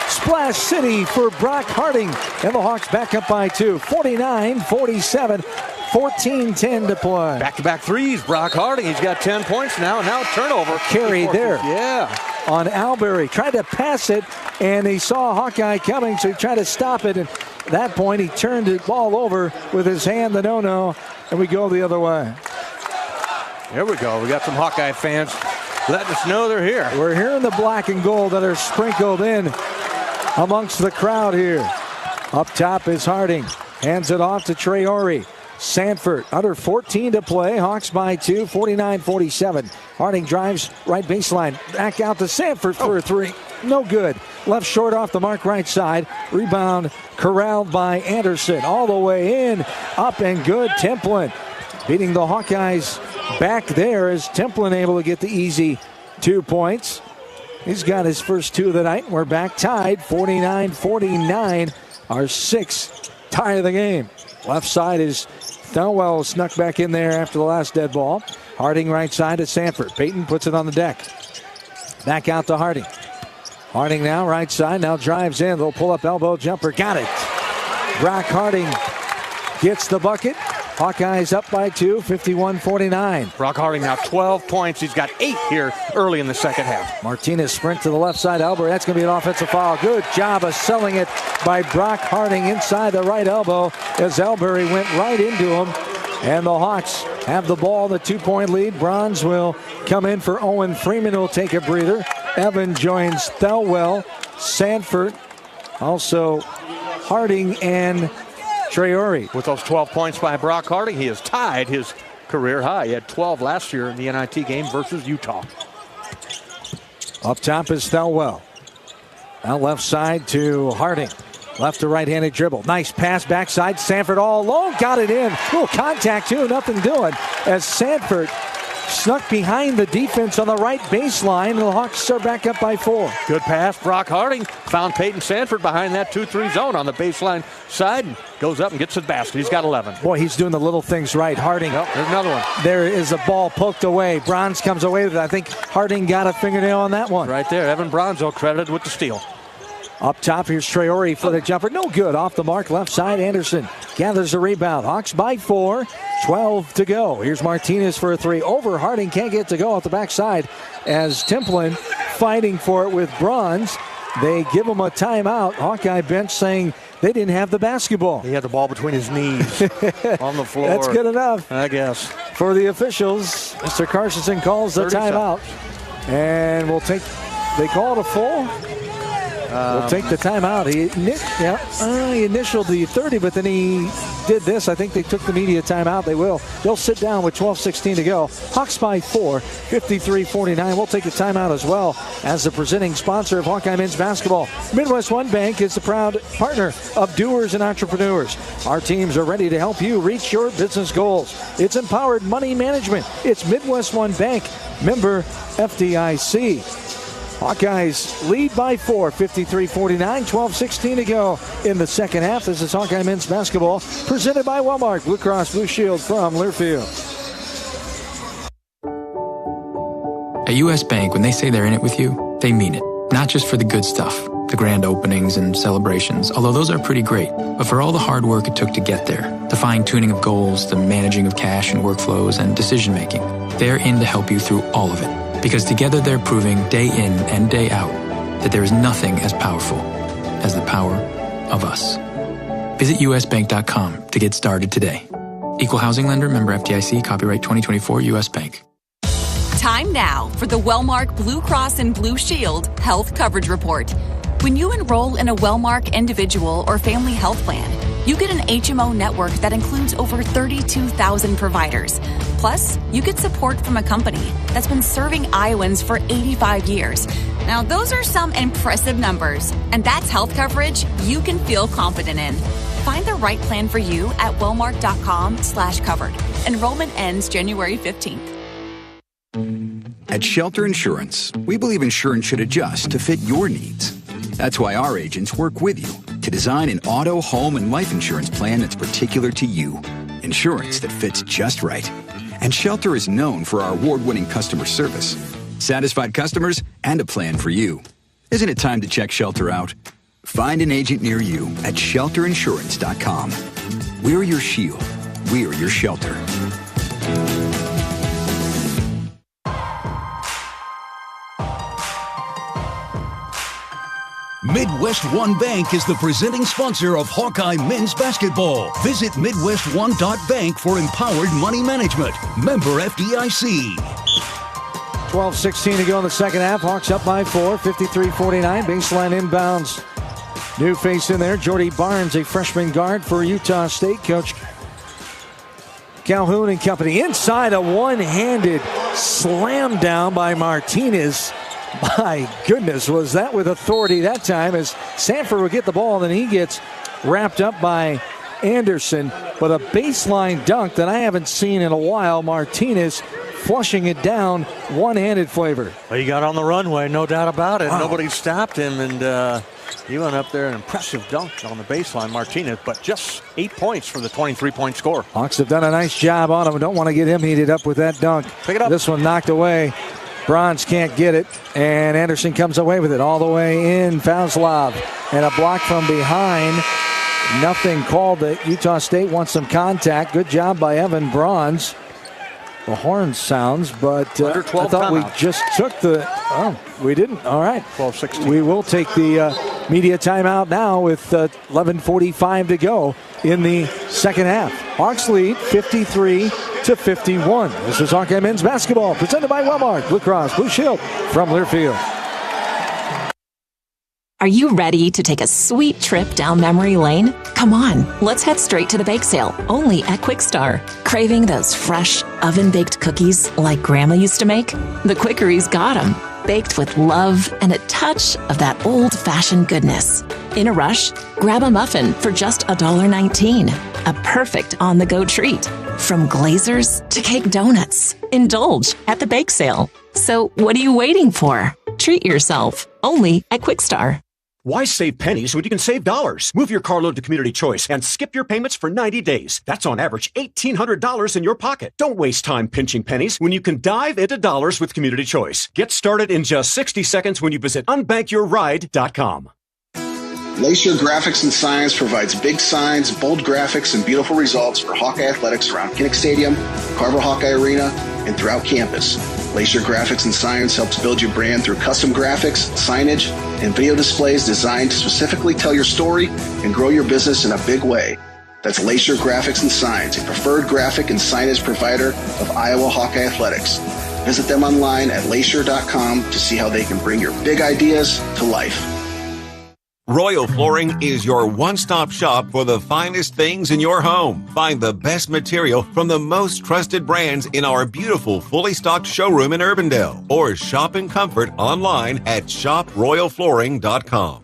Splash City for Brock Harding. And the Hawks back up by 2. 49-47. 14-10 to play. Back-to-back threes. Brock Harding. He's got 10 points now. Now turnover. Carry there. Yeah. On Albury. Tried to pass it, and he saw Hawkeye coming, so he tried to stop it. And at that point, he turned the ball over with his hand, the no-no, and we go the other way. There we go. We got some Hawkeye fans letting us know they're here. We're hearing the black and gold that are sprinkled in amongst the crowd here. Up top is Harding. Hands it off to Traore. Sanford, under 14 to play. Hawks by 2, 49-47. Harding drives right baseline. Back out to Sanford for a 3. No good. Left short off the mark right side. Rebound corralled by Anderson. All the way in. Up and good. Templin beating the Hawkeyes back there. Is Templin able to get the easy 2 points? He's got his first 2 of the night. We're back tied, 49-49. Our 6th tie of the game. Left side is Thelwell, snuck back in there after the last dead ball. Harding right side to Sanford. Payton puts it on the deck. Back out to Harding. Harding now right side, now drives in. They'll pull up elbow jumper. Got it. Brock Harding gets the bucket. Hawkeyes up by 2, 51-49. Brock Harding now 12 points. He's got 8 here early in the second half. Martinez sprint to the left side. Albury, that's going to be an offensive foul. Good job of selling it by Brock Harding inside the right elbow as Albury went right into him. And the Hawks have the ball, the 2-point lead. Bronze will come in for Owen Freeman, who will take a breather. Evan joins Thelwell. Sanford, also Harding and Traore. With those 12 points by Brock Harding, he has tied his career high. He had 12 last year in the NIT game versus Utah. Up top is Thelwell. Now left side to Harding. Left to right-handed dribble. Nice pass backside. Sanford all alone. Got it in. Little contact too. Nothing doing as Sanford snuck behind the defense on the right baseline. And the Hawks are back up by 4. Good pass. Brock Harding found Peyton Sanford behind that 2-3 zone on the baseline side. And goes up and gets the basket. He's got 11. Boy, he's doing the little things right. Harding. Yep, there's another one. There is a ball poked away. Bronze comes away with it. I think Harding got a fingernail on that one. Right there. Evan Bronzo credited with the steal. Up top, here's Traore for the jumper. No good. Off the mark, left side. Anderson gathers the rebound. Hawks by 4. 12 to go. Here's Martinez for a 3. Over. Harding can't get to go off the backside as Templin fighting for it with Bronze. They give him a timeout. Hawkeye bench saying they didn't have the basketball. He had the ball between his knees on the floor. That's good enough, I guess. For the officials, Mr. Carstensen calls the timeout. And we'll take, they call it a full. We'll take the timeout. He initialed the 30, but then he did this. I think they took the media timeout. They'll sit down with 12:16 to go. Hawks by 4, 53-49. We'll take the timeout as well as the presenting sponsor of Hawkeye men's basketball. Midwest One Bank is the proud partner of doers and entrepreneurs. Our teams are ready to help you reach your business goals. It's empowered money management. It's Midwest One Bank, member FDIC. Hawkeyes lead by 4, 53-49, 12:16 to go in the second half. This is Hawkeye men's basketball presented by Wellmark Blue Cross Blue Shield from Learfield. At U.S. Bank, when they say they're in it with you, they mean it. Not just for the good stuff, the grand openings and celebrations, although those are pretty great, but for all the hard work it took to get there, the fine-tuning of goals, the managing of cash and workflows, and decision-making. They're in to help you through all of it, because together they're proving day in and day out that there is nothing as powerful as the power of us. Visit usbank.com to get started today. Equal housing lender, member FDIC, copyright 2024 U.S. Bank. Time now for the Wellmark Blue Cross and Blue Shield Health Coverage Report. When you enroll in a Wellmark individual or family health plan, you get an HMO network that includes over 32,000 providers. Plus, you get support from a company that's been serving Iowans for 85 years. Now, those are some impressive numbers, and that's health coverage you can feel confident in. Find the right plan for you at wellmark.com/covered. Enrollment ends January 15th. At Shelter Insurance, we believe insurance should adjust to fit your needs. That's why our agents work with you to design an auto, home, and life insurance plan that's particular to you. Insurance that fits just right. And Shelter is known for our award-winning customer service, satisfied customers, and a plan for you. Isn't it time to check Shelter out? Find an agent near you at shelterinsurance.com. We're your shield. We're your shelter. Midwest One Bank is the presenting sponsor of Hawkeye men's basketball. Visit MidwestOne.bank for empowered money management. Member FDIC. 12:16 to go in the second half. Hawks up by 4, 53-49. Baseline inbounds. New face in there, Jordy Barnes, a freshman guard for Utah State. Coach Calhoun and company. Inside, a one-handed slam down by Martinez. My goodness, was that with authority that time as Sanford will get the ball, and then he gets wrapped up by Anderson. But a baseline dunk that I haven't seen in a while. Martinez flushing it down, one-handed flavor. Well, he got on the runway, no doubt about it. Wow. Nobody stopped him, and he went up there, an impressive dunk on the baseline, Martinez, but just 8 points for the 23-point score. Hawks have done a nice job on him. Don't want to get him heated up with that dunk. Pick it up. This one knocked away. Bronze can't get it, and Anderson comes away with it all the way in. Fauslov, and a block from behind. Nothing called. That Utah State wants some contact. Good job by Evan Bronze. The horn sounds, but I thought we just took the... Oh, we didn't. All right. 12-16. We will take the media timeout now with 11:45 to go in the second half. Hawks lead 53-51. This is Hawkeye men's basketball presented by Wellmark Blue Cross Blue Shield from Learfield. Are you ready to take a sweet trip down memory lane? Come on, let's head straight to the bake sale, only at Quick Star. Craving those fresh, oven-baked cookies like Grandma used to make? The Quickery's got them, baked with love and a touch of that old-fashioned goodness. In a rush? Grab a muffin for just $1.19. A perfect on-the-go treat. From glazers to cake donuts. Indulge at the bake sale. So what are you waiting for? Treat yourself, only at Quick Star. Why save pennies when you can save dollars? Move your carload to Community Choice and skip your payments for 90 days. That's on average $1,800 in your pocket. Don't waste time pinching pennies when you can dive into dollars with Community Choice. Get started in just 60 seconds when you visit unbankyourride.com. Lacer Graphics and Signs provides big signs, bold graphics, and beautiful results for Hawkeye athletics around Kinnick Stadium, Carver Hawkeye Arena, and throughout campus. Lacer Graphics and Signs helps build your brand through custom graphics, signage, and video displays designed to specifically tell your story and grow your business in a big way. That's Lacer Graphics and Signs, a preferred graphic and signage provider of Iowa Hawkeye athletics. Visit them online at lacer.com to see how they can bring your big ideas to life. Royal Flooring is your one-stop shop for the finest things in your home. Find the best material from the most trusted brands in our beautiful, fully stocked showroom in Urbandale. Or shop in comfort online at shoproyalflooring.com.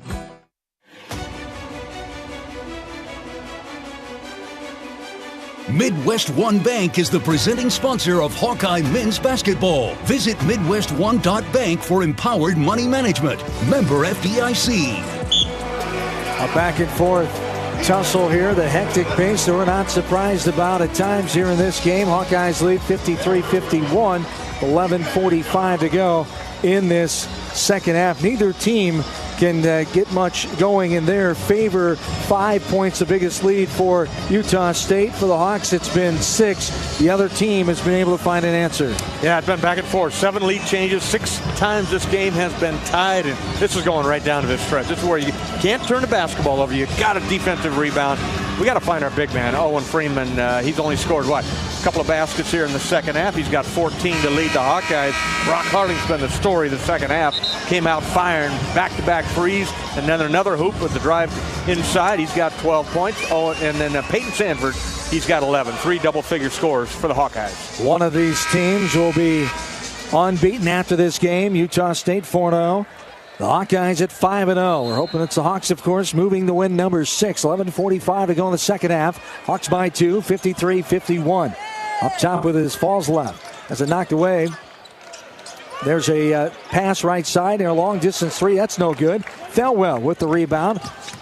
Midwest One Bank is the presenting sponsor of Hawkeye men's basketball. Visit MidwestOne.bank for empowered money management. Member FDIC. A back and forth tussle here, the hectic pace that we're not surprised about at times here in this game. Hawkeyes lead 53-51, 11:45 to go in this second half. Neither team can get much going in their favor. 5 points, the biggest lead for Utah State. For the Hawks, it's been 6. The other team has been able to find an answer. Yeah, it's been back and forth. 7 lead changes. 6 times this game has been tied, and this is going right down to this stretch. This is where you can't turn the basketball over. You got a defensive rebound. We got to find our big man, Owen Freeman. He's only scored, a couple of baskets here in the second half. He's got 14 to lead the Hawkeyes. Brock Harding's been the story of the second half. Came out firing back-to-back threes, and then another hoop with the drive inside. He's got 12 points. Oh, and then Peyton Sanford, he's got 11. 3 double-figure scores for the Hawkeyes. One of these teams will be unbeaten after this game. Utah State 4-0. The Hawkeyes at 5-0. We're hoping it's the Hawks, of course, moving the win number 6. 11:45 to go in the second half. Hawks by 2, 53-51. Up top with his falls left. As it knocked away. There's a pass right side and a long distance 3. That's no good. Thelwell with the rebound.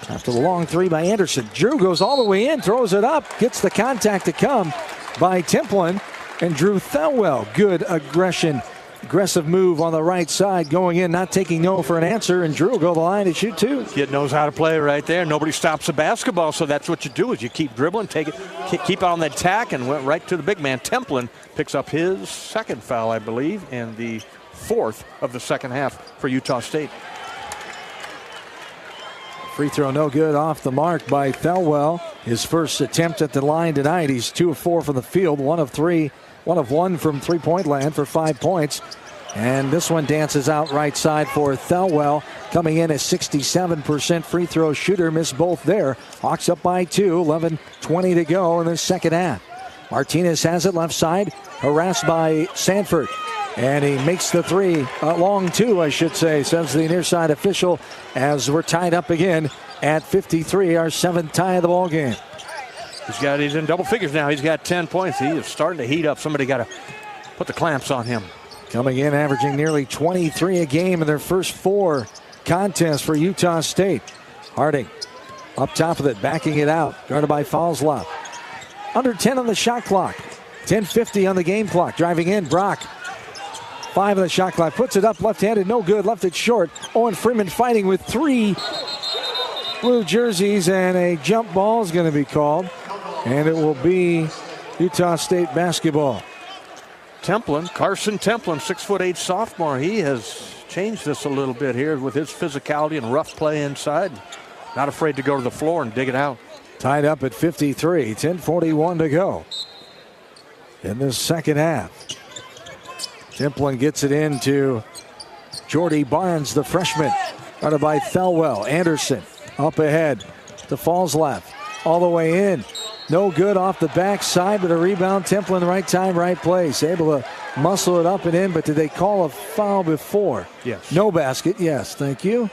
After the long 3 by Anderson. Drew goes all the way in, throws it up, gets the contact to come by Templin. And Drew Thelwell, good aggressive move on the right side, going in, not taking no for an answer, and Drew will go to the line to shoot 2. Kid knows how to play right there. Nobody stops the basketball, so that's what you do is you keep dribbling, take it, keep on the attack, and went right to the big man. Templin picks up his second foul, I believe, and the 4th of the second half for Utah State. Free throw no good off the mark by Thelwell. His first attempt at the line tonight. He's 2 of 4 from the field, 1 of 1 from three-point land for 5 points. And this one dances out right side for Thelwell, coming in a 67% free throw shooter. Missed both there. Hawks up by 2, 11:20 to go in the second half. Martinez has it left side, harassed by Sanford. And he makes the 3, long 2, I should say, says the near side official, as we're tied up again at 53, our 7th tie of the ball game. He's in double figures now. He's got 10 points. He is starting to heat up. Somebody got to put the clamps on him. Coming in, averaging nearly 23 a game in their first 4 contests for Utah State. Harding up top of it, backing it out, guarded by Falslow. Under 10 on the shot clock. 10:50 on the game clock. Driving in, Brock. 5 on the shot clock. Puts it up left-handed, no good. Left it short. Owen Freeman fighting with 3 blue jerseys, and a jump ball is going to be called. And it will be Utah State basketball. Carson Templin, 6'8" sophomore. He has changed this a little bit here with his physicality and rough play inside. Not afraid to go to the floor and dig it out. Tied up at 53, 10:41 to go in this second half. Templin gets it into Jordy Barnes, the freshman. Guarded by Thelwell. Anderson up ahead to Falls left. All the way in. No good off the backside, but a rebound. Templin, right time, right place. Able to muscle it up and in, but did they call a foul before? Yes. No basket, yes. Thank you.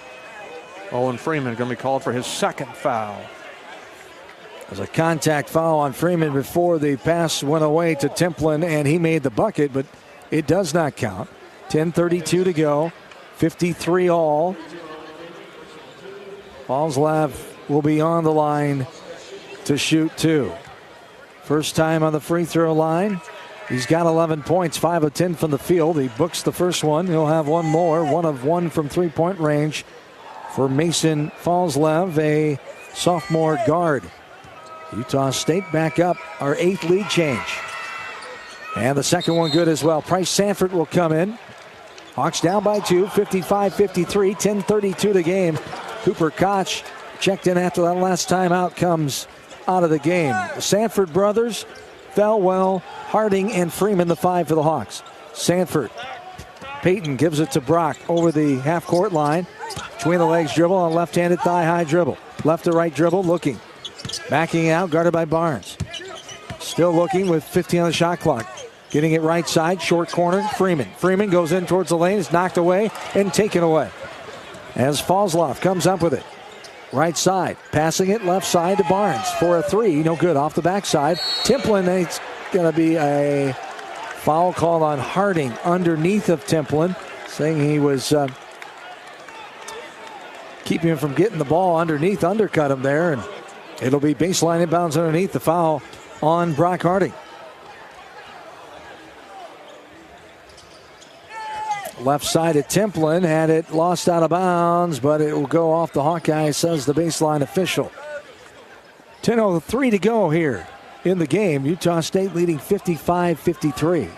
Owen Freeman going to be called for his second foul. There's a contact foul on Freeman before the pass went away to Templin, and he made the bucket, but it does not count. 10:32 to go. 53 all. Falslav will be on the line to shoot 2. First time on the free throw line. He's got 11 points, 5 of 10 from the field. He books the first one. He'll have one more, 1 of 1 from three-point range for Mason Falslev, a sophomore guard. Utah State back up, our 8th lead change. And the second one good as well. Price Sanford will come in. Hawks down by 2, 55-53, 10:32 to game. Cooper Koch checked in after that last time out, comes out of the game. The Sanford brothers, Thelwell, Harding, and Freeman, the 5 for the Hawks. Sanford. Peyton gives it to Brock over the half-court line. Between the legs dribble on left-handed thigh-high dribble. Left to right dribble, looking. Backing out, guarded by Barnes. Still looking with 15 on the shot clock. Getting it right side, short corner, Freeman. Freeman goes in towards the lane, is knocked away and taken away. As Falsloff comes up with it. Right side, passing it left side to Barnes for a three. No good off the backside. Templin, it's going to be a foul called on Harding underneath of Templin, saying he was keeping him from getting the ball underneath, undercut him there, and it'll be baseline inbounds underneath. The foul on Brock Harding. Left side of Templin had it lost out of bounds, but it will go off the Hawkeyes, says the baseline official. 10:03 to go here in the game. Utah State leading 55-53.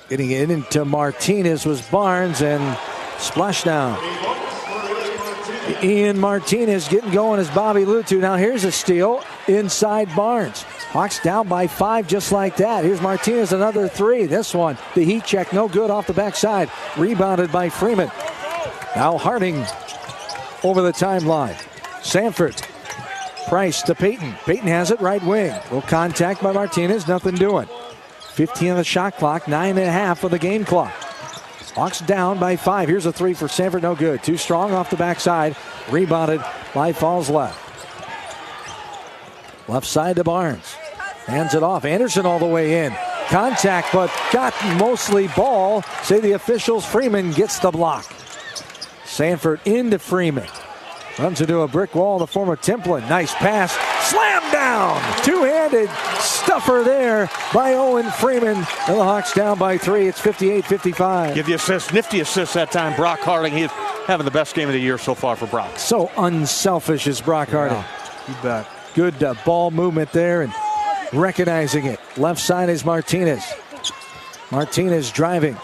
Getting it into Martinez was Barnes, and splashdown. Ian Martinez getting going as Bobby Lutu. Now here's a steal inside Barnes. Hawks down by 5 just like that. Here's Martinez, another three. This one, the heat check, no good off the backside. Rebounded by Freeman. Now Harding over the timeline. Sanford. Price to Payton. Payton has it right wing. Little contact by Martinez, nothing doing. 15 on the shot clock, 9.5 of the game clock. Hawks down by 5. Here's a three for Sanford, no good. Too strong off the backside. Rebounded by Falls-Left. Left side to Barnes. Hands it off. Anderson all the way in. Contact, but got mostly ball. Say the officials. Freeman gets the block. Sanford into Freeman. Runs into a brick wall in the form of Templin. Nice pass. Slam down. Two-handed stuffer there by Owen Freeman. And the Hawks down by 3. It's 58-55. Give the assist. Nifty assist that time. Brock Harding. He's having the best game of the year so far for Brock. So unselfish is Brock Harding. Yeah, you bet. Good ball movement there and recognizing it. Left side is Martinez. Martinez driving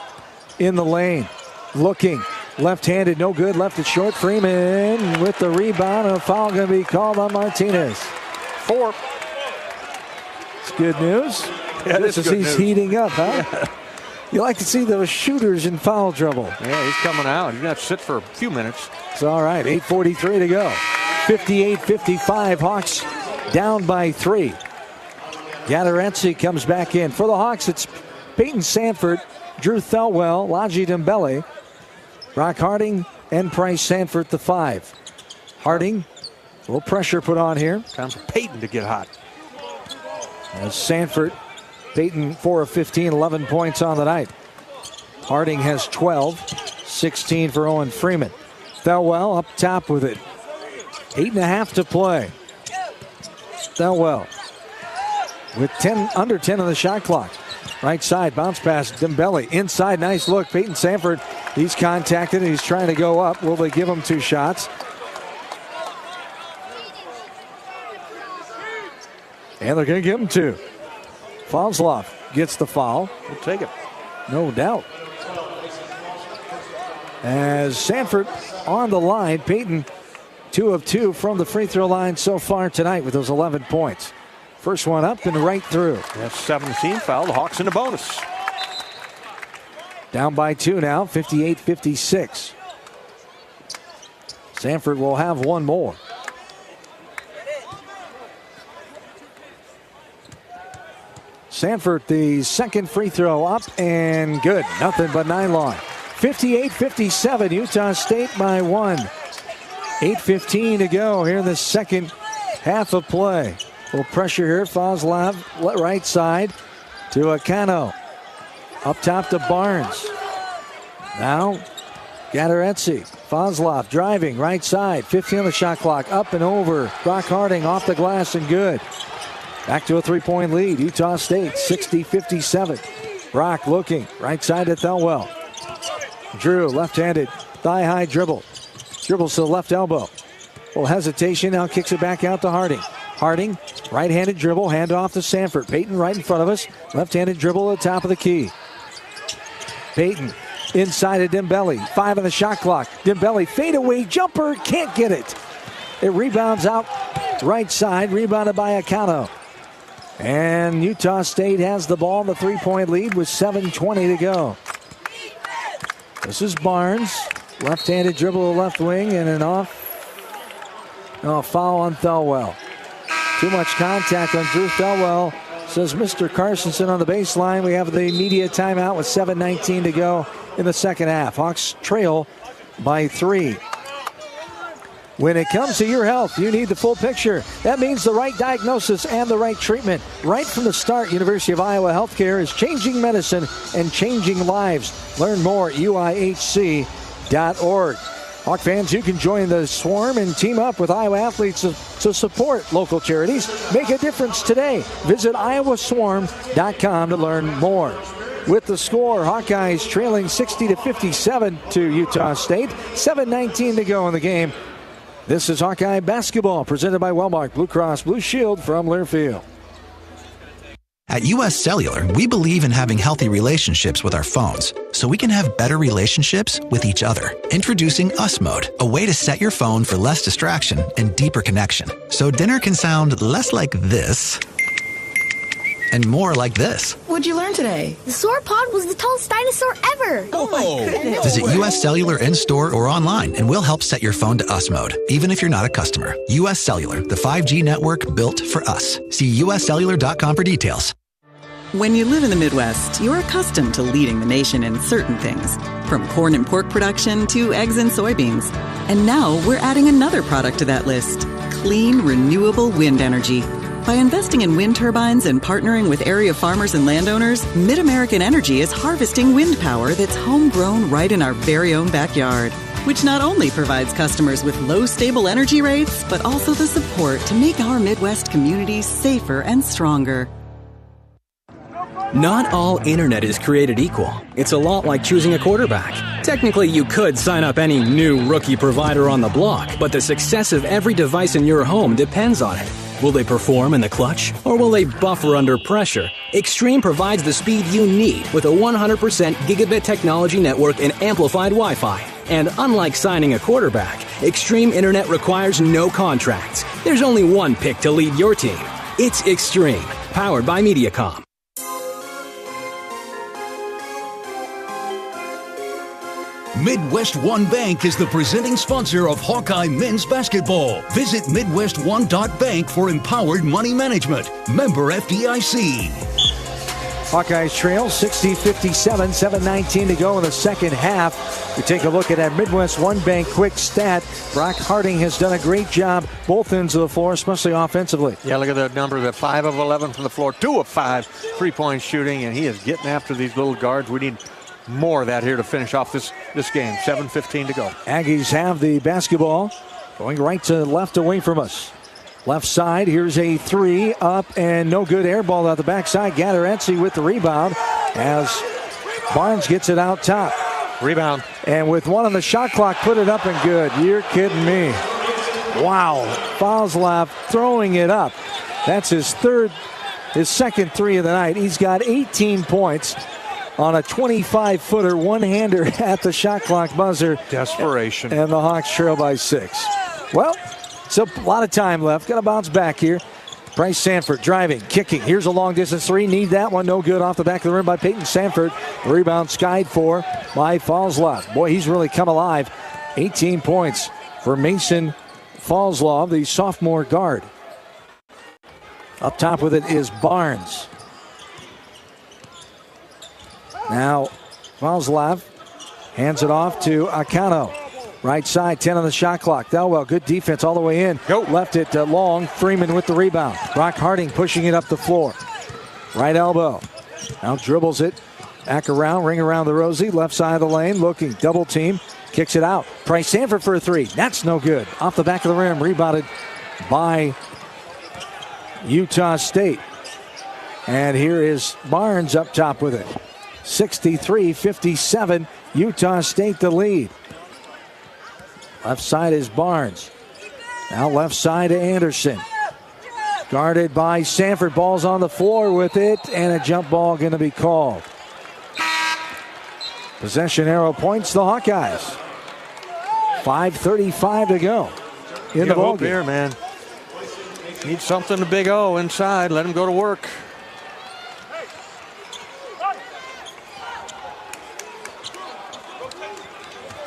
in the lane. Looking. Left-handed, no good. Left it short. Freeman with the rebound. A foul going to be called on Martinez. 4. It's good news. Yeah, just as he's heating up, huh? Yeah. You like to see those shooters in foul trouble. Yeah, he's coming out. He's going to sit for a few minutes. It's all right. 8:43 to go. 58-55. Hawks down by 3. Gadaretse comes back in. For the Hawks, it's Peyton Sanford, Drew Thelwell, Laji Dembele, Brock Harding, and Price Sanford, the 5. Harding, a little pressure put on here. Time for Peyton to get hot. As Sanford, Peyton 4 of 15, 11 points on the night. Harding has 12, 16 for Owen Freeman. Thelwell up top with it. 8.5 to play. Thelwell with under 10 on the shot clock. Right side, bounce pass, Dembele. Inside, nice look. Peyton Sanford, he's contacted and he's trying to go up. Will they give him 2 shots? And they're going to give him 2. Falsloff gets the foul. We'll take it. No doubt. As Sanford on the line, Peyton 2 of 2 from the free throw line so far tonight with those 11 points. First one up and right through. That's 17 foul. The Hawks in the bonus. Down by 2 now, 58-56. Sanford will have one more. Sanford, the second free throw up and good. Nothing but 9 long. 58-57, Utah State by 1. 8:15 to go here in the second half of play. A little pressure here. Fazlav, right side to Akano. Up top to Barnes. Now, Gadaretse. Fazlav driving, right side. 15 on the shot clock. Up and over. Brock Harding off the glass and good. Back to a 3-point lead. Utah State, 60-57. Brock looking, right side to Thelwell. Drew, left-handed, thigh-high dribble. Dribbles to the left elbow. Little hesitation, now kicks it back out to Harding. Harding, right-handed dribble, hand off to Sanford. Peyton right in front of us. Left-handed dribble at the top of the key. Peyton inside of Dembele. 5 on the shot clock. Dembele fadeaway jumper, can't get it. It rebounds out right side, rebounded by Akano. And Utah State has the ball in the 3-point lead with 7:20 to go. This is Barnes. Left-handed dribble to left wing and an off. No, foul on Thelwell. Too much contact on Drew Thelwell, says Mr. Carsonson on the baseline. We have the media timeout with 7:19 to go in the second half. Hawks trail by 3. When it comes to your health, you need the full picture. That means the right diagnosis and the right treatment. Right from the start, University of Iowa Healthcare is changing medicine and changing lives. Learn more at uih.org. Hawk fans, you can join the swarm and team up with Iowa athletes to support local charities. Make a difference today. Visit iowaswarm.com to learn more. With the score, Hawkeyes trailing 60-57 to Utah State. 7:19 to go in the game. This is Hawkeye basketball presented by Wellmark Blue Cross Blue Shield from Learfield. At U.S. Cellular, we believe in having healthy relationships with our phones so we can have better relationships with each other. Introducing Us Mode, a way to set your phone for less distraction and deeper connection. So dinner can sound less like this and more like this. What'd you learn today? The sauropod was the tallest dinosaur ever. Oh my goodness. Visit U.S. Cellular in-store or online and we'll help set your phone to Us Mode, even if you're not a customer. U.S. Cellular, the 5G network built for us. See uscellular.com for details. When you live in the Midwest, you're accustomed to leading the nation in certain things, from corn and pork production to eggs and soybeans. And now we're adding another product to that list, clean, renewable wind energy. By investing in wind turbines and partnering with area farmers and landowners, Mid-American Energy is harvesting wind power that's homegrown right in our very own backyard, which not only provides customers with low, stable energy rates, but also the support to make our Midwest communities safer and stronger. Not all internet is created equal. It's a lot like choosing a quarterback. Technically, you could sign up any new rookie provider on the block, but the success of every device in your home depends on it. Will they perform in the clutch, or will they buffer under pressure? Extreme provides the speed you need with a 100% gigabit technology network and amplified Wi-Fi. And unlike signing a quarterback, Extreme Internet requires no contracts. There's only one pick to lead your team. It's Extreme, powered by Mediacom. Midwest One Bank is the presenting sponsor of Hawkeye men's basketball. Visit MidwestOne.bank for empowered money management. Member FDIC. Hawkeyes trail 60-57, 7:19 to go in the second half. We take a look at that Midwest One Bank quick stat. Brock Harding has done a great job both ends of the floor, especially offensively. Yeah, look at the number, the 5 of 11 from the floor, 2 of 5 3-point shooting, and he is getting after these little guards. We need more of that here to finish off this game. 7:15 to go. Aggies have the basketball going right to left away from us. Left side, here's a 3 up and no good. Air ball out the backside. Gateretzi with the rebound as Barnes gets it out top. Rebound. And with 1 on the shot clock, put it up and good. You're kidding me. Wow. Falslav throwing it up. That's his second 3 of the night. He's got 18 points on a 25-footer, one-hander at the shot clock buzzer. Desperation. And the Hawks trail by 6. Well, so a lot of time left. Got to bounce back here. Bryce Sanford driving, kicking. Here's a long-distance 3. Need that one. No good. Off the back of the rim by Peyton Sanford. The rebound skied for by Falslav. Boy, he's really come alive. 18 points for Mason Falslav, the sophomore guard. Up top with it is Barnes. Now, Falslav hands it off to Akano. Right side, 10 on the shot clock. Thelwell, good defense all the way in. Left it long. Freeman with the rebound. Brock Harding pushing it up the floor. Right elbow. Now dribbles it. Back around, ring around the Rosie. Left side of the lane, looking. Double team. Kicks it out. Bryce Sanford for a 3. That's no good. Off the back of the rim. Rebounded by Utah State. And here is Barnes up top with it. 63-57. Utah State the lead. Left side is Barnes. Now left side to Anderson. Guarded by Sanford. Ball's on the floor with it. And a jump ball going to be called. Possession arrow points the Hawkeyes. 5:35 to go in the ball game. Here, man. Need something to Big O inside. Let him go to work.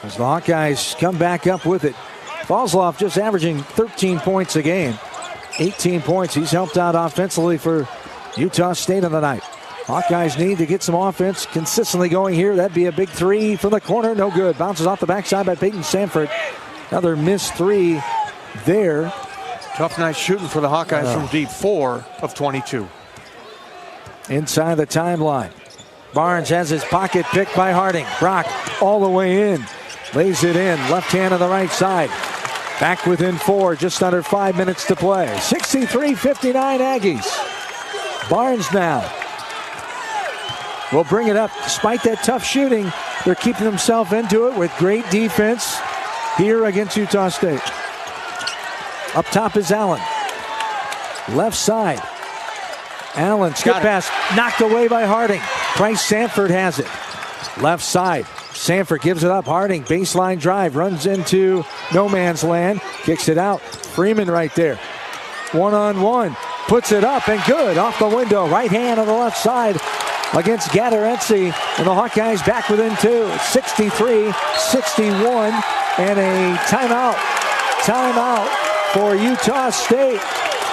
as the Hawkeyes come back up with it. Fosloff just averaging 13 points a game. 18 points. He's helped out offensively for Utah State on the night. Hawkeyes need to get some offense consistently going here. That'd be a big three from the corner. No good. Bounces off the backside by Peyton Sanford. Another missed three there. Tough night shooting for the Hawkeyes from deep. 4 of 22. Inside the timeline. Barnes has his pocket picked by Harding. Brock all the way in. Lays it in. Left hand on the right side. Back within 4. Just under 5 minutes to play. 63-59 Aggies. Barnes now will bring it up. Despite that tough shooting, they're keeping themselves into it with great defense here against Utah State. Up top is Allen. Left side. Allen, skip pass, knocked away by Harding. Price Sanford has it. Left side. Sanford gives it up. Harding, baseline drive, runs into no man's land. Kicks it out. Freeman right there. One-on-one. Puts it up and good. Off the window. Right hand on the left side against Gadarenzi. And the Hawkeyes back within 2. It's 63-61. And a timeout. Timeout for Utah State.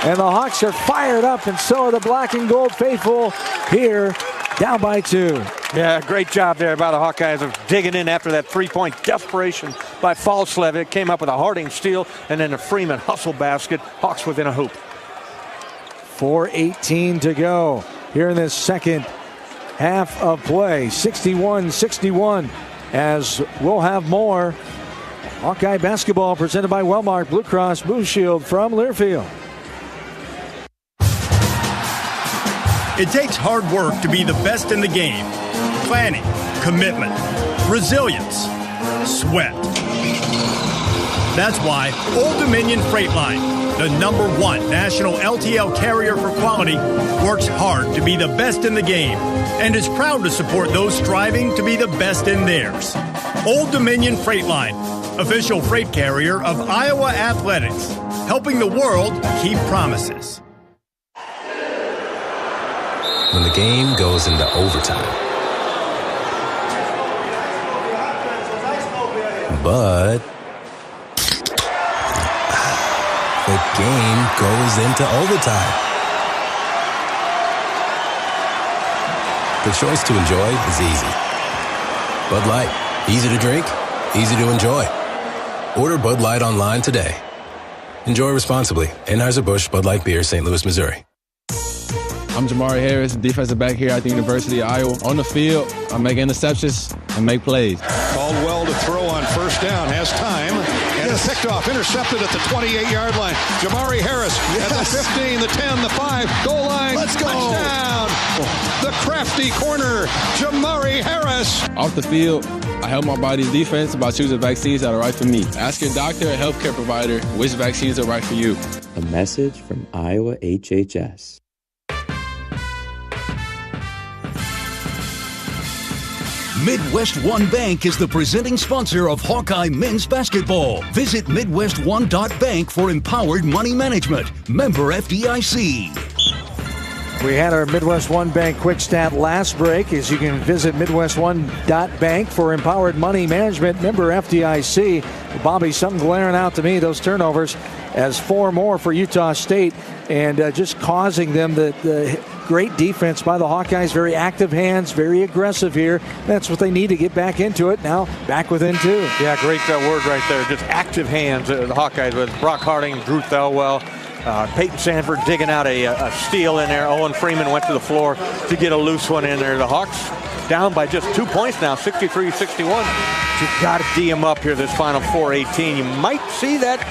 And the Hawks are fired up, and so are the black and gold faithful here, down by 2. Yeah, great job there by the Hawkeyes of digging in after that three-point desperation by Falslev. It came up with a Harding steal and then a Freeman hustle basket. Hawks within a hoop. 4:18 to go here in this second half of play. 61-61 as we'll have more Hawkeye basketball presented by Wellmark Blue Cross Blue Shield from Learfield. It takes hard work to be the best in the game. Planning, commitment, resilience, sweat. That's why Old Dominion Freight Line, the #1 national LTL carrier for quality, works hard to be the best in the game and is proud to support those striving to be the best in theirs. Old Dominion Freight Line, official freight carrier of Iowa Athletics, helping the world keep promises. When the game goes into overtime. But the game goes into overtime. The choice to enjoy is easy. Bud Light, easy to drink, easy to enjoy. Order Bud Light online today. Enjoy responsibly. Anheuser-Busch Bud Light Beer, St. Louis, Missouri. I'm Jamari Harris, defensive back here at the University of Iowa. On the field, I make interceptions and make plays. Caldwell to throw on first down, has time, and is picked off, intercepted at the 28-yard line. Jamari Harris at the 15, the 10, the 5, goal line. Let's go. Touchdown. The crafty corner, Jamari Harris. Off the field, I help my body's defense by choosing vaccines that are right for me. Ask your doctor or healthcare provider which vaccines are right for you. A message from Iowa HHS. Midwest One Bank is the presenting sponsor of Hawkeye men's basketball. Visit MidwestOne.bank for empowered money management. Member FDIC. We had our Midwest One Bank quick stat last break, as you can visit MidwestOne.bank for empowered money management. Member FDIC. Bobby, something glaring out to me, those turnovers, as 4 more for Utah State, and just causing them the great defense by the Hawkeyes. Very active hands, very aggressive here. That's what they need to get back into it. Now back within 2. Yeah, great word right there. Just active hands. The Hawkeyes with Brock Harding, Drew Thelwell, Peyton Sanford digging out a steal in there. Owen Freeman went to the floor to get a loose one in there. The Hawks down by just 2 points now, 63-61. You've got to D them up here this final 4:18. You might see that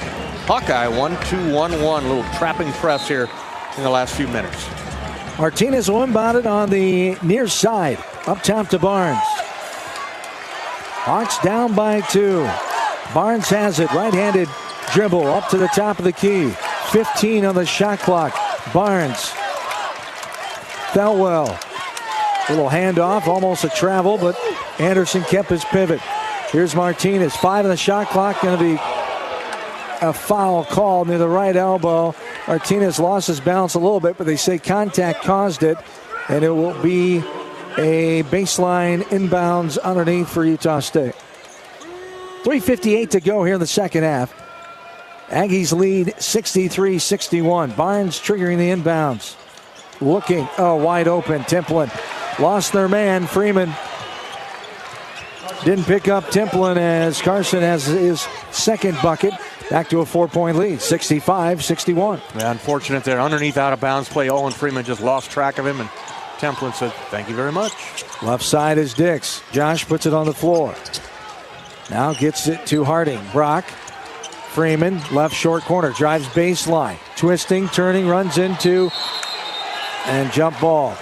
Hawkeye 1-2-1-1, little trapping press here in the last few minutes. Martinez will inbound it on the near side. Up top to Barnes. Hawks down by 2. Barnes has it. Right-handed dribble up to the top of the key. 15 on the shot clock. Barnes. Thelwell. Little handoff, almost a travel, but Anderson kept his pivot. Here's Martinez. 5 on the shot clock. Going to be a foul called near the right elbow. Martinez lost his balance a little bit, but they say contact caused it, and it will be a baseline inbounds underneath for Utah State. 3:58 to go here in the second half. Aggies lead 63-61. Barnes triggering the inbounds. Looking, wide open. Templin lost their man. Freeman didn't pick up Templin as Carson has his second bucket. Back to a 4-point lead, 65-61. Yeah, unfortunate there. Underneath out of bounds play. Owen Freeman just lost track of him, and Templin said, thank you very much. Left side is Dix. Josh puts it on the floor. Now gets it to Harding. Brock. Freeman, left short corner, drives baseline. Twisting, turning, runs into, and jump ball.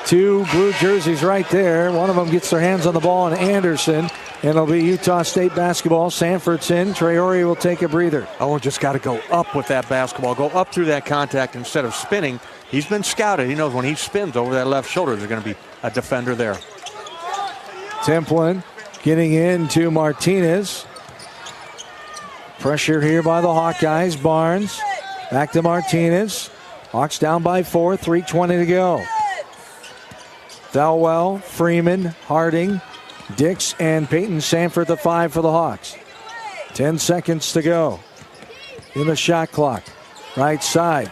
Two blue jerseys right there. One of them gets their hands on the ball, and Anderson. And it'll be Utah State basketball. Sanford's in. Traore will take a breather. Owen just got to go up with that basketball. Go up through that contact instead of spinning. He's been scouted. He knows when he spins over that left shoulder, there's going to be a defender there. Templin getting into Martinez. Pressure here by the Hawkeyes. Barnes back to Martinez. Hawks down by 4, 3:20 to go. Thelwell, Freeman, Harding, Dix, and Peyton Sanford the 5 for the Hawks. 10 seconds to go in the shot clock. Right side.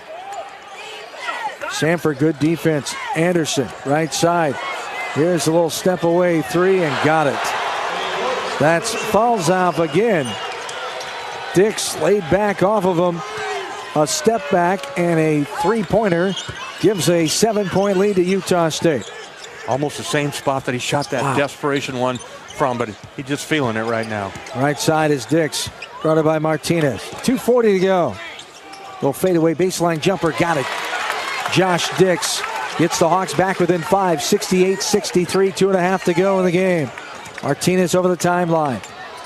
Sanford, good defense. Anderson, right side. Here's a little step away 3 and got it. That's falls off again. Dix laid back off of him. A step back and a 3-pointer gives a 7-point lead to Utah State. Almost the same spot that he shot that desperation one from, but he's just feeling it right now. Right side is Dix, guarded by Martinez. 2:40 to go. Little fadeaway baseline jumper, got it. Josh Dix gets the Hawks back within 5, 68-63, 2.5 to go in the game. Martinez over the timeline,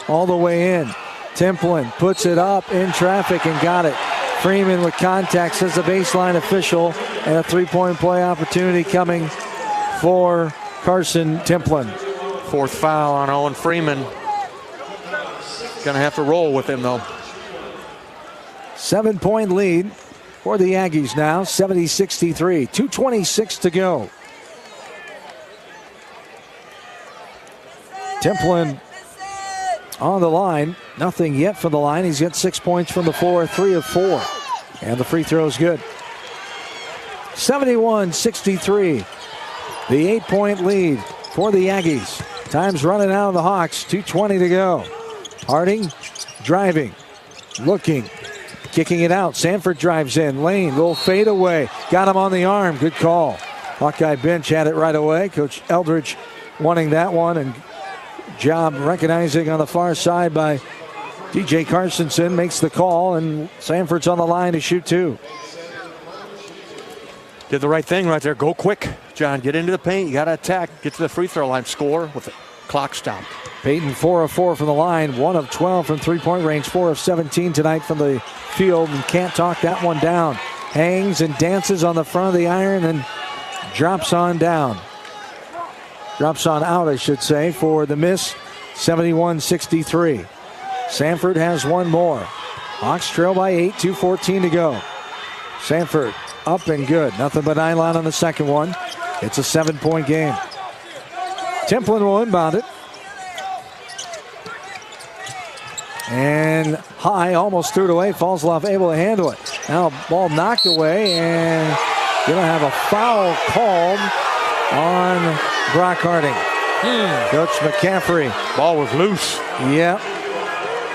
all the way in. Templin puts it up in traffic and got it. Freeman with contact, says the baseline official, and a 3-point play opportunity coming for Carson Templin. 4th foul on Owen Freeman. Gonna have to roll with him though. 7-point lead for the Aggies now, 70-63, 2:26 to go. Templin on the line, nothing yet from the line. He's got 6 points from the floor, 3 of 4, and the free throw is good. 71-63. The 8-point lead for the Aggies. Time's running out of the Hawks. 2:20 to go. Harding driving, looking, kicking it out. Sanford drives in. Lane, little fade away. Got him on the arm. Good call. Hawkeye bench had it right away. Coach Eldridge wanting that one, and job recognizing on the far side by DJ Carstensen makes the call, and Sanford's on the line to shoot 2. Did the right thing right there. Go quick, John. Get into the paint. You got to attack. Get to the free throw line. Score with the clock stopped. Peyton 4 of 4 from the line. 1 of 12 from 3-point range. 4 of 17 tonight from the field. And can't talk that one down. Hangs and dances on the front of the iron and drops on down. Drops on out, I should say, for the miss. 71-63. Sanford has one more. Hawks trail by 8. 2:14 to go. Sanford up and good. Nothing but nylon on the second one. It's a 7-point game. Templin will inbound it. And high, almost threw it away. Fallsloff able to handle it. Now ball knocked away, and going to have a foul called on Brock Harding. Coach McCaffrey. Ball was loose. Yep.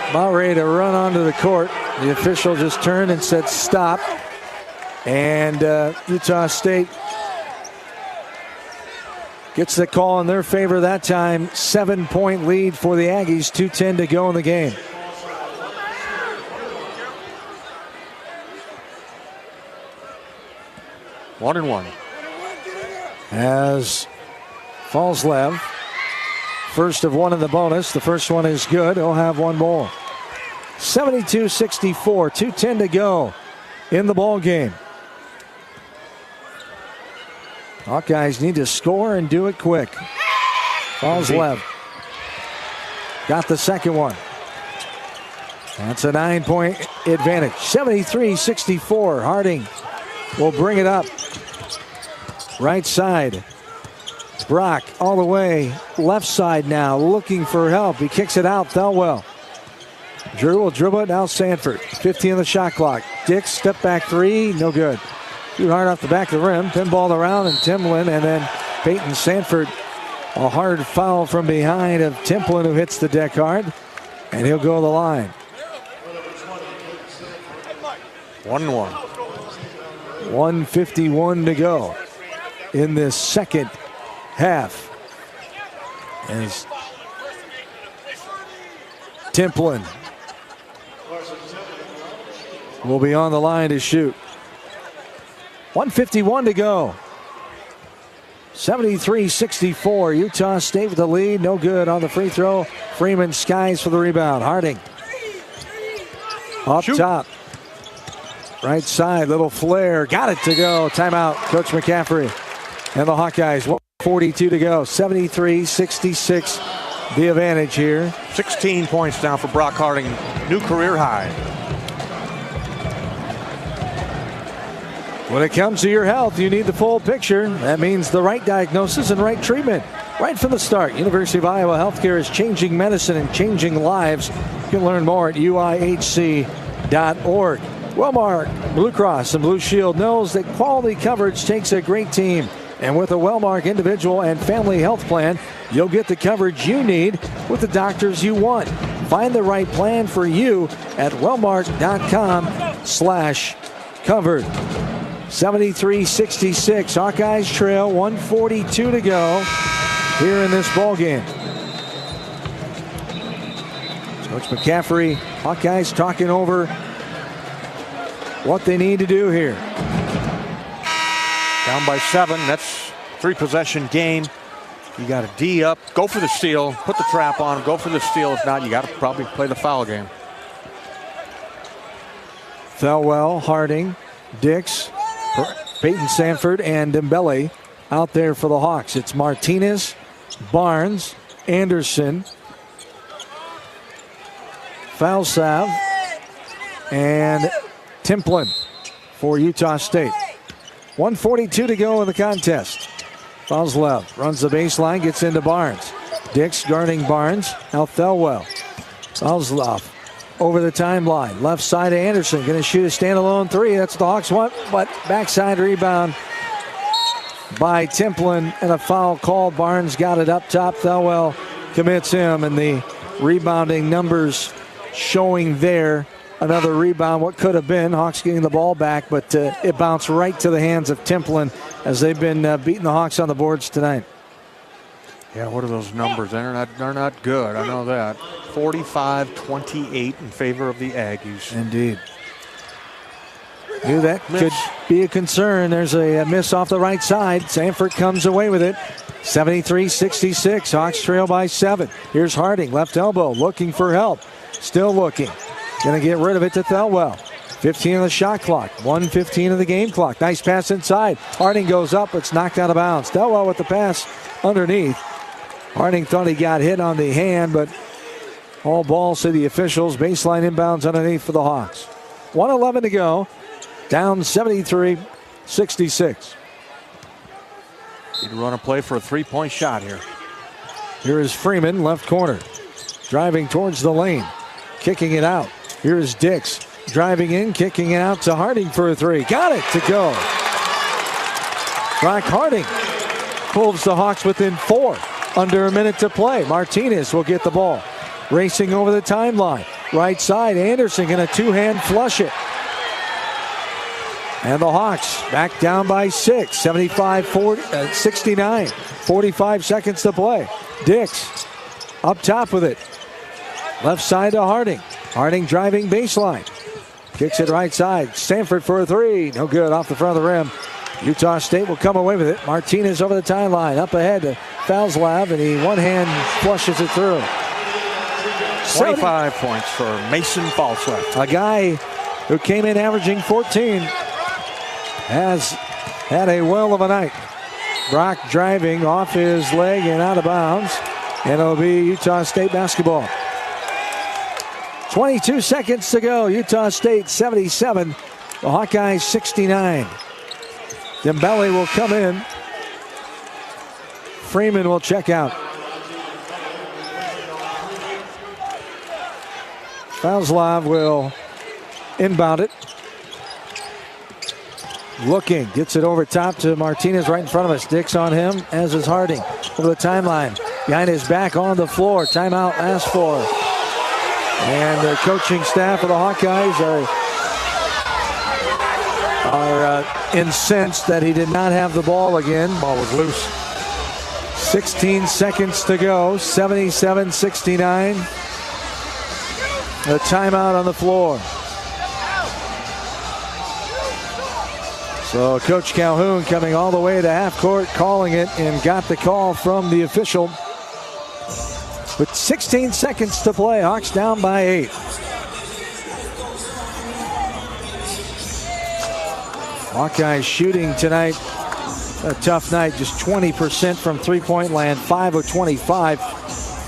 About ready to run onto the court. The official just turned and said stop. And Utah State gets the call in their favor that time. 7-point lead for the Aggies. 2:10 to go in the game. One and one. As Fallslev, first of one in the bonus. The first one is good. He'll have one more. 72-64. 2:10 to go in the ball game. Hawkeyes need to score and do it quick. Fallslev got the second one. That's a 9-point advantage. 73-64. Harding will bring it up. Right side. Brock all the way left side now, looking for help. He kicks it out. Thelwell. Drew will dribble it. Now Sanford. 15 on the shot clock. Dix, step back three. No good. Too hard off the back of the rim. Pinballed around, and Timlin, and then Peyton Sanford. A hard foul from behind of Templin, who hits the deck hard. And he'll go to the line. 1-1. 1:51 to go in this second half. As Templin will be on the line to shoot. 1:51 to go. 73-64. Utah State with the lead. No good on the free throw. Freeman skies for the rebound. Harding up top. Right side, little flare. Got it to go. Timeout, Coach McCaffrey. And the Hawkeyes, 1:42 to go. 73-66, the advantage here. 16 points now for Brock Harding. New career high. When it comes to your health, you need the full picture. That means the right diagnosis and right treatment. Right from the start, University of Iowa Healthcare is changing medicine and changing lives. You can learn more at uihc.org. Wellmark Blue Cross and Blue Shield knows that quality coverage takes a great team. And with a Wellmark individual and family health plan, you'll get the coverage you need with the doctors you want. Find the right plan for you at wellmark.com/covered. 73-66. Hawkeyes trail, 1:42 to go here in this ball game. Coach McCaffrey, Hawkeyes talking over what they need to do here. Down by 7. That's 3-possession game. You got to D up, go for the steal, put the trap on, go for the steal. If not, you got to probably play the foul game. Thelwell, Harding, Dix, Peyton Sanford, and Dembele out there for the Hawks. It's Martinez, Barnes, Anderson, Falsav, and Templin for Utah State. 1:42 to go in the contest. Falsav runs the baseline, gets into Barnes. Dix guarding Barnes. Now Thelwell. Falsav over the timeline. Left side of Anderson. Going to shoot a standalone three. That's what the Hawks want. But backside rebound by Templin and a foul called. Barnes got it up top. Thelwell commits him. And the rebounding numbers showing there. Another rebound. What could have been. Hawks getting the ball back. But it bounced right to the hands of Templin as they've been beating the Hawks on the boards tonight. Yeah, what are those numbers? They're not good. I know that. 45-28 in favor of the Aggies. Indeed. Knew that could be a concern. There's a miss off the right side. Sanford comes away with it. 73-66. Hawks trail by 7. Here's Harding, left elbow, looking for help. Still looking. Going to get rid of it to Thelwell. 15 on the shot clock. 1:15 of the game clock. Nice pass inside. Harding goes up. It's knocked out of bounds. Thelwell with the pass underneath. Harding thought he got hit on the hand, but all balls to the officials. Baseline inbounds underneath for the Hawks. 1:11 to go. Down 73-66. He'd run a play for a three-point shot here. Here is Freeman, left corner. Driving towards the lane. Kicking it out. Here is Dix. Driving in, kicking it out to Harding for a three. Got it to go. Brock Harding pulls the Hawks within 4. Under a minute to play. Martinez will get the ball. Racing over the timeline. Right side, Anderson going to two-hand flush it. And the Hawks back down by 6. 75-69. 45 seconds to play. Dix up top with it. Left side to Harding. Harding driving baseline. Kicks it right side. Sanford for a three. No good off the front of the rim. Utah State will come away with it. Martinez over the timeline. Up ahead to Falsav, and he one-hand flushes it through. 25 points for Mason Falsav. A guy who came in averaging 14 has had a well of a night. Brock driving off his leg and out of bounds. And it'll be Utah State basketball. 22 seconds to go. Utah State 77. The Hawkeyes 69. Dembele will come in Freeman will check out. Fauslav will inbound it. Looking, gets it over top to Martinez right in front of us. Dix on him, as is Harding. Over the timeline, behind his back on the floor. Timeout asked for. And the coaching staff of the Hawkeyes are incensed that he did not have the ball again. Ball was loose. 16 seconds to go, 77-69. The timeout on the floor. So Coach Calhoun coming all the way to half court, calling it, and got the call from the official. With 16 seconds to play, Hawks down by 8. Hawkeyes shooting tonight, a tough night, just 20% from three-point land, 5 of 25.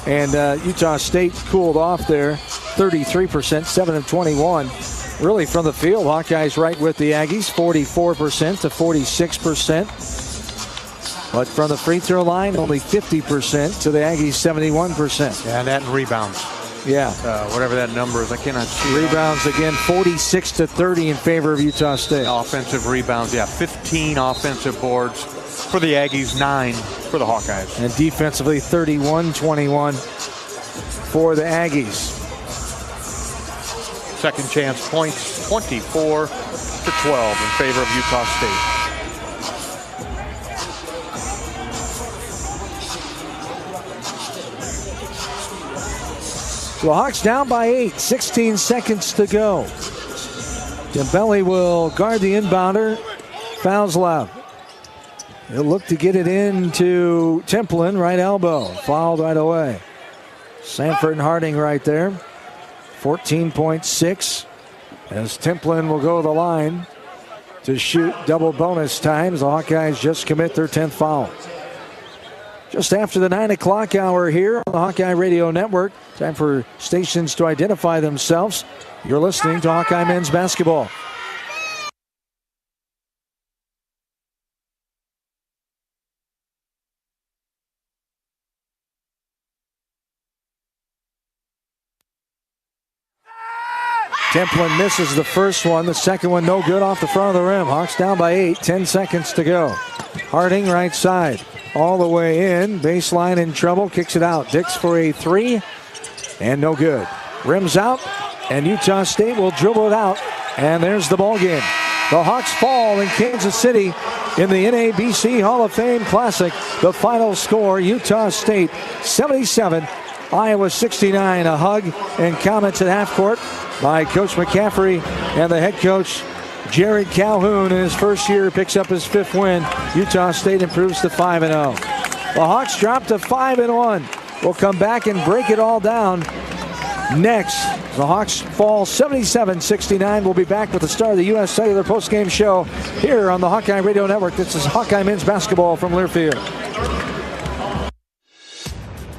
And Utah State cooled off there, 33%, 7 of 21. Really from the field, Hawkeyes right with the Aggies, 44% to 46%. But from the free throw line, only 50% to the Aggies, 71%. Yeah, and that in rebounds. Yeah. Whatever that number is, I cannot see. Rebounds again, 46 to 30 in favor of Utah State. Offensive rebounds, 15 offensive boards for the Aggies, 9 for the Hawkeyes. And defensively, 31-21 for the Aggies. Second chance points, 24 to 12 in favor of Utah State. So the Hawks down by 8, 16 seconds to go. Dembele will guard the inbounder. Fauslav. He'll look to get it into Templin, right elbow. Fouled right away. Sanford and Harding right there. 14.6 as Templin will go to the line to shoot double bonus times. The Hawkeyes just commit their 10th foul. Just after the 9 o'clock hour here on the Hawkeye Radio Network. Time for stations to identify themselves. You're listening to Hawkeye Men's Basketball. Templin misses the first one. The second one no good off the front of the rim. Hawks down by 8. 10 seconds to go. Harding right side. All the way in. Baseline in trouble. Kicks it out. Dix for a 3. And no good. Rims out. And Utah State will dribble it out. And there's the ball game. The Hawks fall in Kansas City in the NABC Hall of Fame Classic. The final score, Utah State 77, Iowa 69. A hug and comments at half court by Coach McCaffrey and the head coach Jared Calhoun. In his first year, picks up his 5th win. Utah State improves to 5-0. The Hawks drop to 5-1. We'll come back and break it all down next. The Hawks fall 77-69. We'll be back with the start of the U.S. Cellular postgame show here on the Hawkeye Radio Network. This is Hawkeye Men's Basketball from Learfield.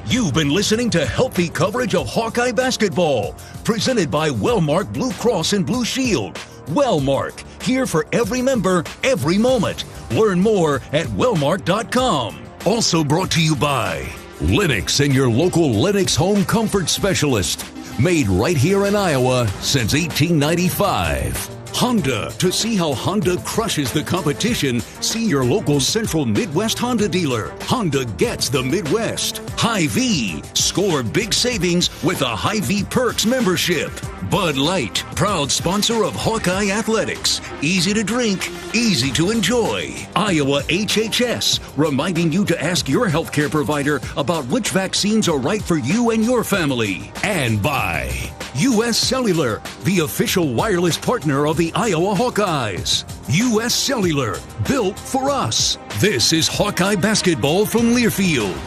You've been listening to healthy coverage of Hawkeye basketball, presented by Wellmark Blue Cross and Blue Shield. Wellmark, here for every member, every moment. Learn more at wellmark.com. Also brought to you by Lennox and your local Lennox home comfort specialist. Made right here in Iowa since 1895. Honda. To see how Honda crushes the competition, see your local Central Midwest Honda dealer. Honda gets the Midwest. Hy-Vee. Score big savings with a Hy-Vee Perks membership. Bud Light. Proud sponsor of Hawkeye Athletics. Easy to drink, easy to enjoy. Iowa HHS. Reminding you to ask your healthcare provider about which vaccines are right for you and your family. And by U.S. Cellular, the official wireless partner of the Iowa Hawkeyes. U.S. Cellular, built for us. This is Hawkeye Basketball from Learfield.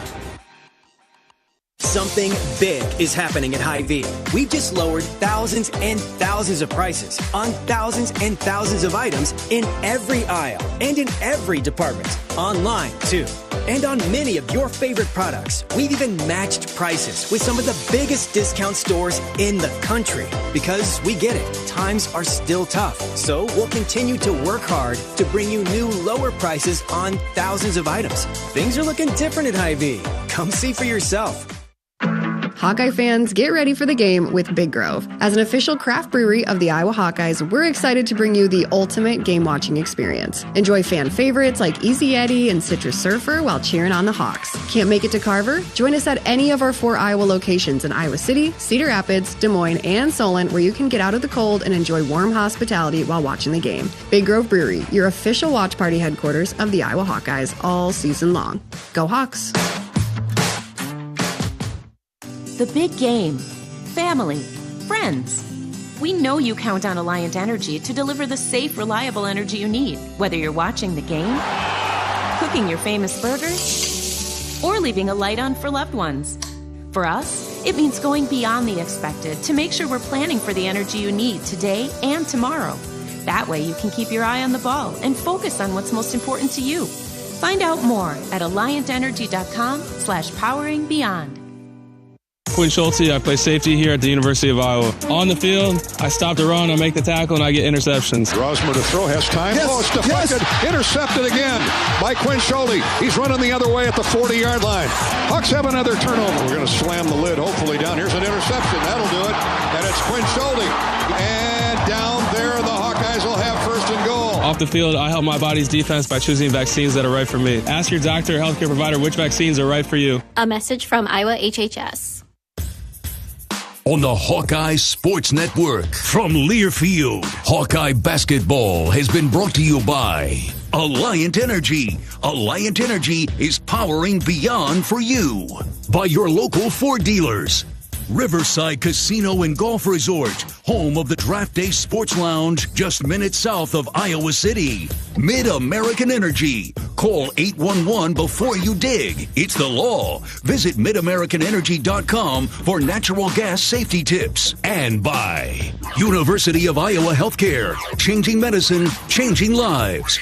Something big is happening at Hy-Vee. We've just lowered thousands and thousands of prices on thousands and thousands of items in every aisle and in every department. Online, too. And on many of your favorite products. We've even matched prices with some of the biggest discount stores in the country. Because we get it. times are still tough, so we'll continue to work hard to bring you new, lower prices on thousands of items. Things are looking different at Hy-Vee. Come see for yourself. Hawkeye fans, get ready for the game with Big Grove. As an official craft brewery of the Iowa Hawkeyes, we're excited to bring you the ultimate game-watching experience. Enjoy fan favorites like Easy Eddie and Citrus Surfer while cheering on the Hawks. Can't make it to Carver? Join us at any of our 4 Iowa locations in Iowa City, Cedar Rapids, Des Moines, and Solon, where you can get out of the cold and enjoy warm hospitality while watching the game. Big Grove Brewery, your official watch party headquarters of the Iowa Hawkeyes all season long. Go Hawks! The big game. Family. Friends. We know you count on Alliant Energy to deliver the safe, reliable energy you need, whether you're watching the game, cooking your famous burgers, or leaving a light on for loved ones. For us, it means going beyond the expected to make sure we're planning for the energy you need today and tomorrow. That way you can keep your eye on the ball and focus on what's most important to you. Find out more at alliantenergy.com/poweringbeyond. Quinn Schulte, I play safety here at the University of Iowa. On the field, I stop the run, I make the tackle, and I get interceptions. Rosmer to throw, has time. Yes, It's deflected. yes. Intercepted again by Quinn Schulte. He's running the other way at the 40-yard line. Hawks have another turnover. We're going to slam the lid, hopefully, down. Here's an interception. That'll do it. And it's Quinn Schulte. And down there, the Hawkeyes will have first and goal. Off the field, I help my body's defense by choosing vaccines that are right for me. Ask your doctor or healthcare provider which vaccines are right for you. A message from Iowa HHS. On the Hawkeye Sports Network from Learfield, Hawkeye basketball has been brought to you by Alliant Energy. Alliant Energy is powering beyond for you. By your local Ford dealers. Riverside Casino and Golf Resort, home of the Draft Day Sports Lounge, just minutes south of Iowa City. Mid-American Energy. Call 811 before you dig. It's the law. Visit midamericanenergy.com for natural gas safety tips. And by University of Iowa Healthcare. Changing medicine, changing lives.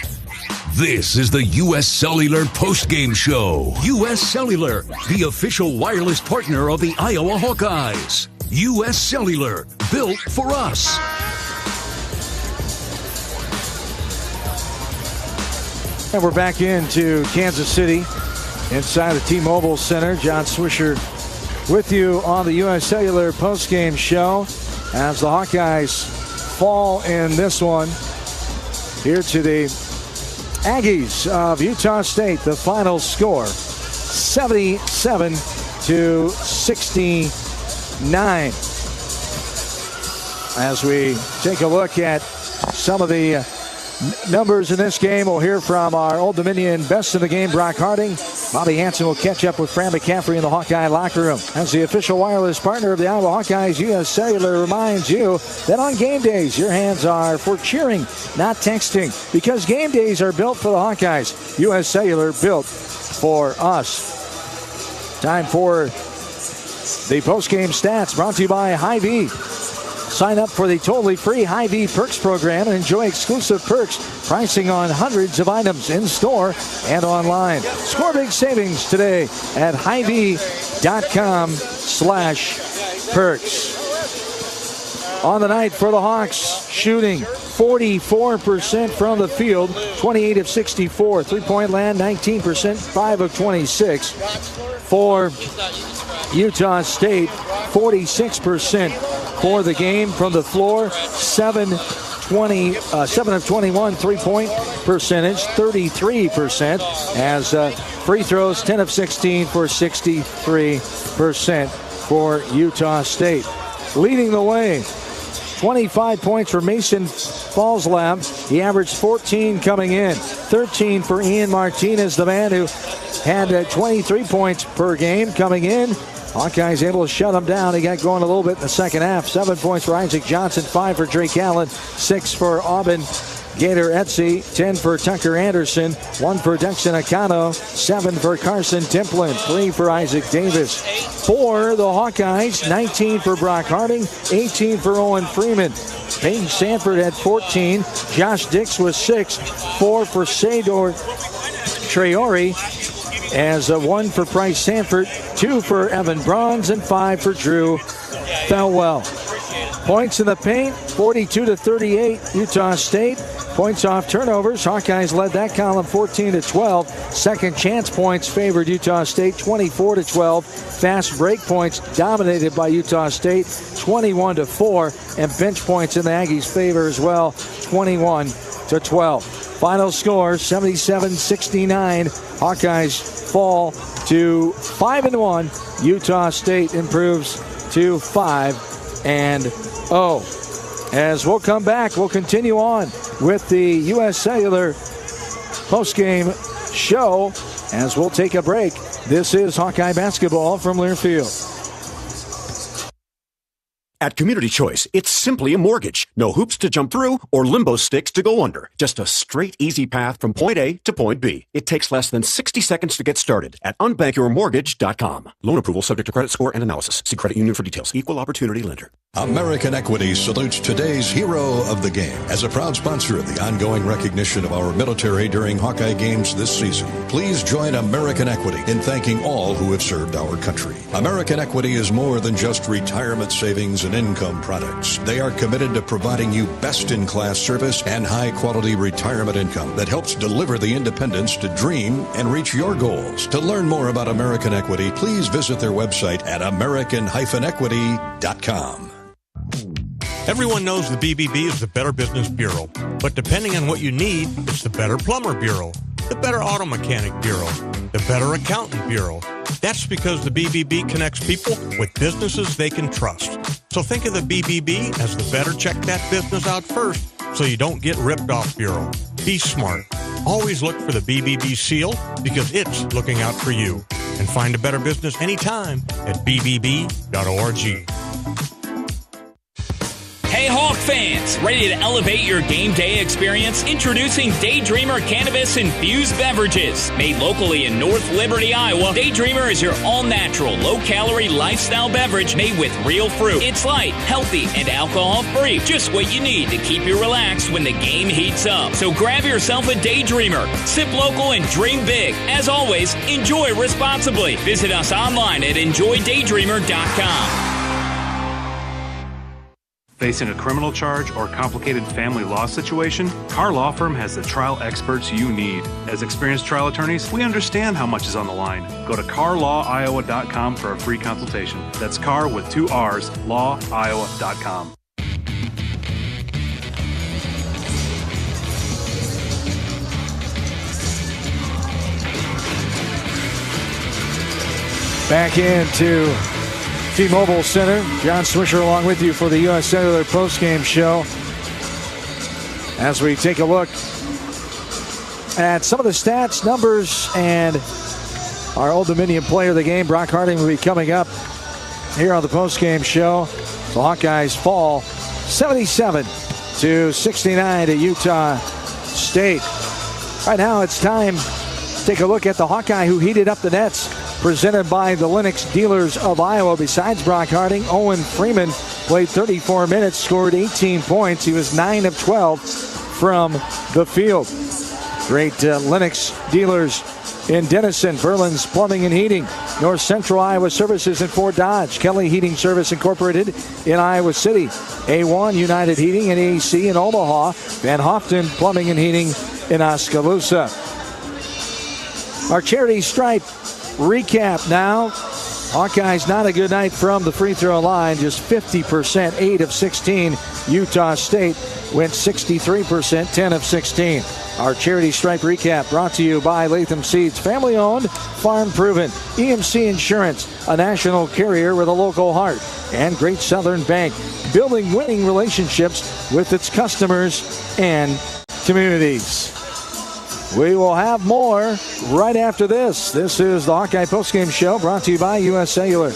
This is the U.S. Cellular postgame show. U.S. Cellular, the official wireless partner of the Iowa Hawkeyes. U.S. Cellular, built for us. And we're back into Kansas City inside the T-Mobile Center. John Swisher with you on the U.S. Cellular postgame show as the Hawkeyes fall in this one here to the Aggies of Utah State. The final score, 77-69. As we take a look at some of the numbers in this game, we'll hear from our Old Dominion best in the game, Brock Harding. Bobby Hansen will catch up with Fran McCaffrey in the Hawkeye locker room. As the official wireless partner of the Iowa Hawkeyes, U.S. Cellular reminds you that on game days, your hands are for cheering, not texting, because game days are built for the Hawkeyes. U.S. Cellular, built for us. Time for the postgame stats brought to you by Hy-Vee. Sign up for the totally free Hy-Vee Perks program and enjoy exclusive perks, pricing on hundreds of items in store and online. Score big savings today at Hy-Vee.com/perks. On the night for the Hawks, shooting 44% from the field, 28 of 64. Three-point land, 19%, 5 of 26. For Utah State, 46% for the game from the floor, 7 of 21 three-point percentage, 33%, as free throws, 10 of 16 for 63% for Utah State. Leading the way, 25 points for Mason Falslab. He averaged 14 coming in, 13 for Ian Martinez, the man who had 23 points per game coming in. Hawkeyes able to shut him down. He got going a little bit in the second half. 7 points for Isaac Johnson, 5 for Drake Allen, 6 for Aubin Gator Etsy, 10 for Tucker Anderson, 1 for Dexton Acano, 7 for Carson Templin, 3 for Isaac Davis. For the Hawkeyes, 19 for Brock Harding, 18 for Owen Freeman. Peyton Sanford had 14. Josh Dix was 6. 4 for Sador Traore, as 1 for Price Sanford, 2 for Evan Bronze, and 5 for Drew Thelwell. Points in the paint, 42-38, Utah State. Points off turnovers, Hawkeyes led that column 14-12. Second chance points favored Utah State 24-12. Fast break points dominated by Utah State 21-4. And bench points in the Aggies' favor as well, 21-12. Final score, 77-69. Hawkeyes fall to 5-1. Utah State improves to 5-0. As we'll come back, we'll continue on with the U.S. Cellular postgame show as we'll take a break. This is Hawkeye basketball from Learfield. At Community Choice, it's simply a mortgage. No hoops to jump through or limbo sticks to go under. Just a straight, easy path from point A to point B. It takes less than 60 seconds to get started at unbankyourmortgage.com. Loan approval subject to credit score and analysis. See credit union for details. Equal opportunity lender. American Equity salutes today's hero of the game as a proud sponsor of the ongoing recognition of our military during Hawkeye games this season. Please join American Equity in thanking all who have served our country. American Equity is more than just retirement savings and income products. They are committed to providing you best-in-class service and high-quality retirement income that helps deliver the independence to dream and reach your goals. To learn more about American Equity, please visit their website at american-equity.com. Everyone knows the BBB is the Better Business Bureau, but depending on what you need, it's the Better Plumber Bureau, the Better Auto Mechanic Bureau, the Better Accountant Bureau. That's because the BBB connects people with businesses they can trust. So think of the BBB as the better check that business out first so you don't get ripped off bureau. Be smart. Always look for the BBB seal because it's looking out for you. And find a better business anytime at bbb.org. Hey Hawk fans, ready to elevate your game day experience? Introducing Daydreamer Cannabis Infused Beverages. Made locally in North Liberty, Iowa, Daydreamer is your all-natural, low-calorie lifestyle beverage made with real fruit. It's light, healthy, and alcohol-free. Just what you need to keep you relaxed when the game heats up. So grab yourself a Daydreamer. Sip local and dream big. As always, enjoy responsibly. Visit us online at enjoydaydreamer.com. Facing a criminal charge or complicated family law situation, Carr Law Firm has the trial experts you need. As experienced trial attorneys, we understand how much is on the line. Go to carlawiowa.com for a free consultation. That's Carr with 2 R's, lawiowa.com. Back into T-Mobile Center. John Swisher along with you for the U.S. Cellular postgame show as we take a look at some of the stats, numbers, and our Old Dominion player of the game, Brock Harding, will be coming up here on the postgame show. The Hawkeyes fall 77-69 to Utah State. Right now it's time to take a look at the Hawkeye who heated up the nets, presented by the Lennox Dealers of Iowa. Besides Brock Harding, Owen Freeman played 34 minutes, scored 18 points. He was 9 of 12 from the field. Great Lennox Dealers in Denison, Berlin's Plumbing and Heating, North Central Iowa Services in Fort Dodge, Kelly Heating Service Incorporated in Iowa City, A1 United Heating and AC in Omaha, Van Hoften Plumbing and Heating in Oskaloosa. Our charity stripe recap now. Hawkeyes not a good night from the free throw line, just 50%, 8 of 16. Utah State went 63%, 10 of 16. Our charity stripe recap brought to you by Latham Seeds, family owned, farm proven, EMC Insurance, a national carrier with a local heart, and Great Southern Bank, building winning relationships with its customers and communities. We will have more right after this. This is the Hawkeye Postgame Show brought to you by U.S. Cellular.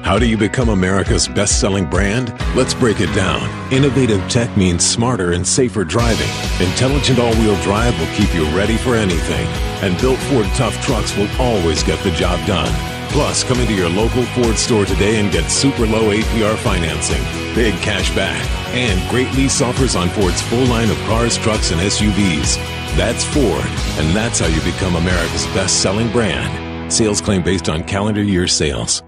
How do you become America's best-selling brand? Let's break it down. Innovative tech means smarter and safer driving. Intelligent all-wheel drive will keep you ready for anything. And built Ford tough trucks will always get the job done. Plus, come into your local Ford store today and get super low APR financing, big cash back, and great lease offers on Ford's full line of cars, trucks, and SUVs. That's Ford, and that's how you become America's best-selling brand. Sales claim based on calendar year sales.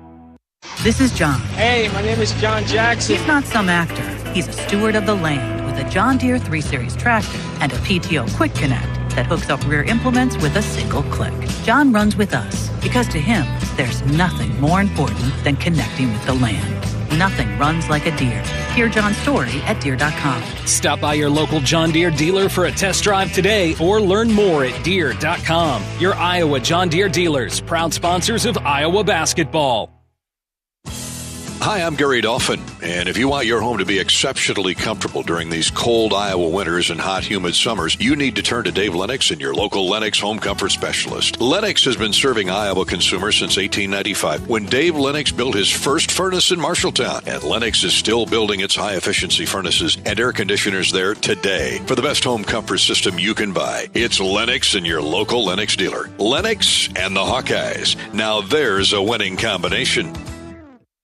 This is John. Hey, my name is John Jackson. He's not some actor. He's a steward of the land with a John Deere 3 Series tractor and a PTO Quick Connect that hooks up rear implements with a single click. John runs with us because to him, there's nothing more important than connecting with the land. Nothing runs like a Deere. Hear John's story at Deere.com. Stop by your local John Deere dealer for a test drive today or learn more at Deere.com. Your Iowa John Deere dealers, proud sponsors of Iowa basketball. Hi, I'm Gary Dolphin, and if you want your home to be exceptionally comfortable during these cold Iowa winters and hot, humid summers, you need to turn to Dave Lennox and your local Lennox home comfort specialist. Lennox has been serving Iowa consumers since 1895, when Dave Lennox built his first furnace in Marshalltown, and Lennox is still building its high-efficiency furnaces and air conditioners there today. For the best home comfort system you can buy, it's Lennox and your local Lennox dealer. Lennox and the Hawkeyes. Now there's a winning combination.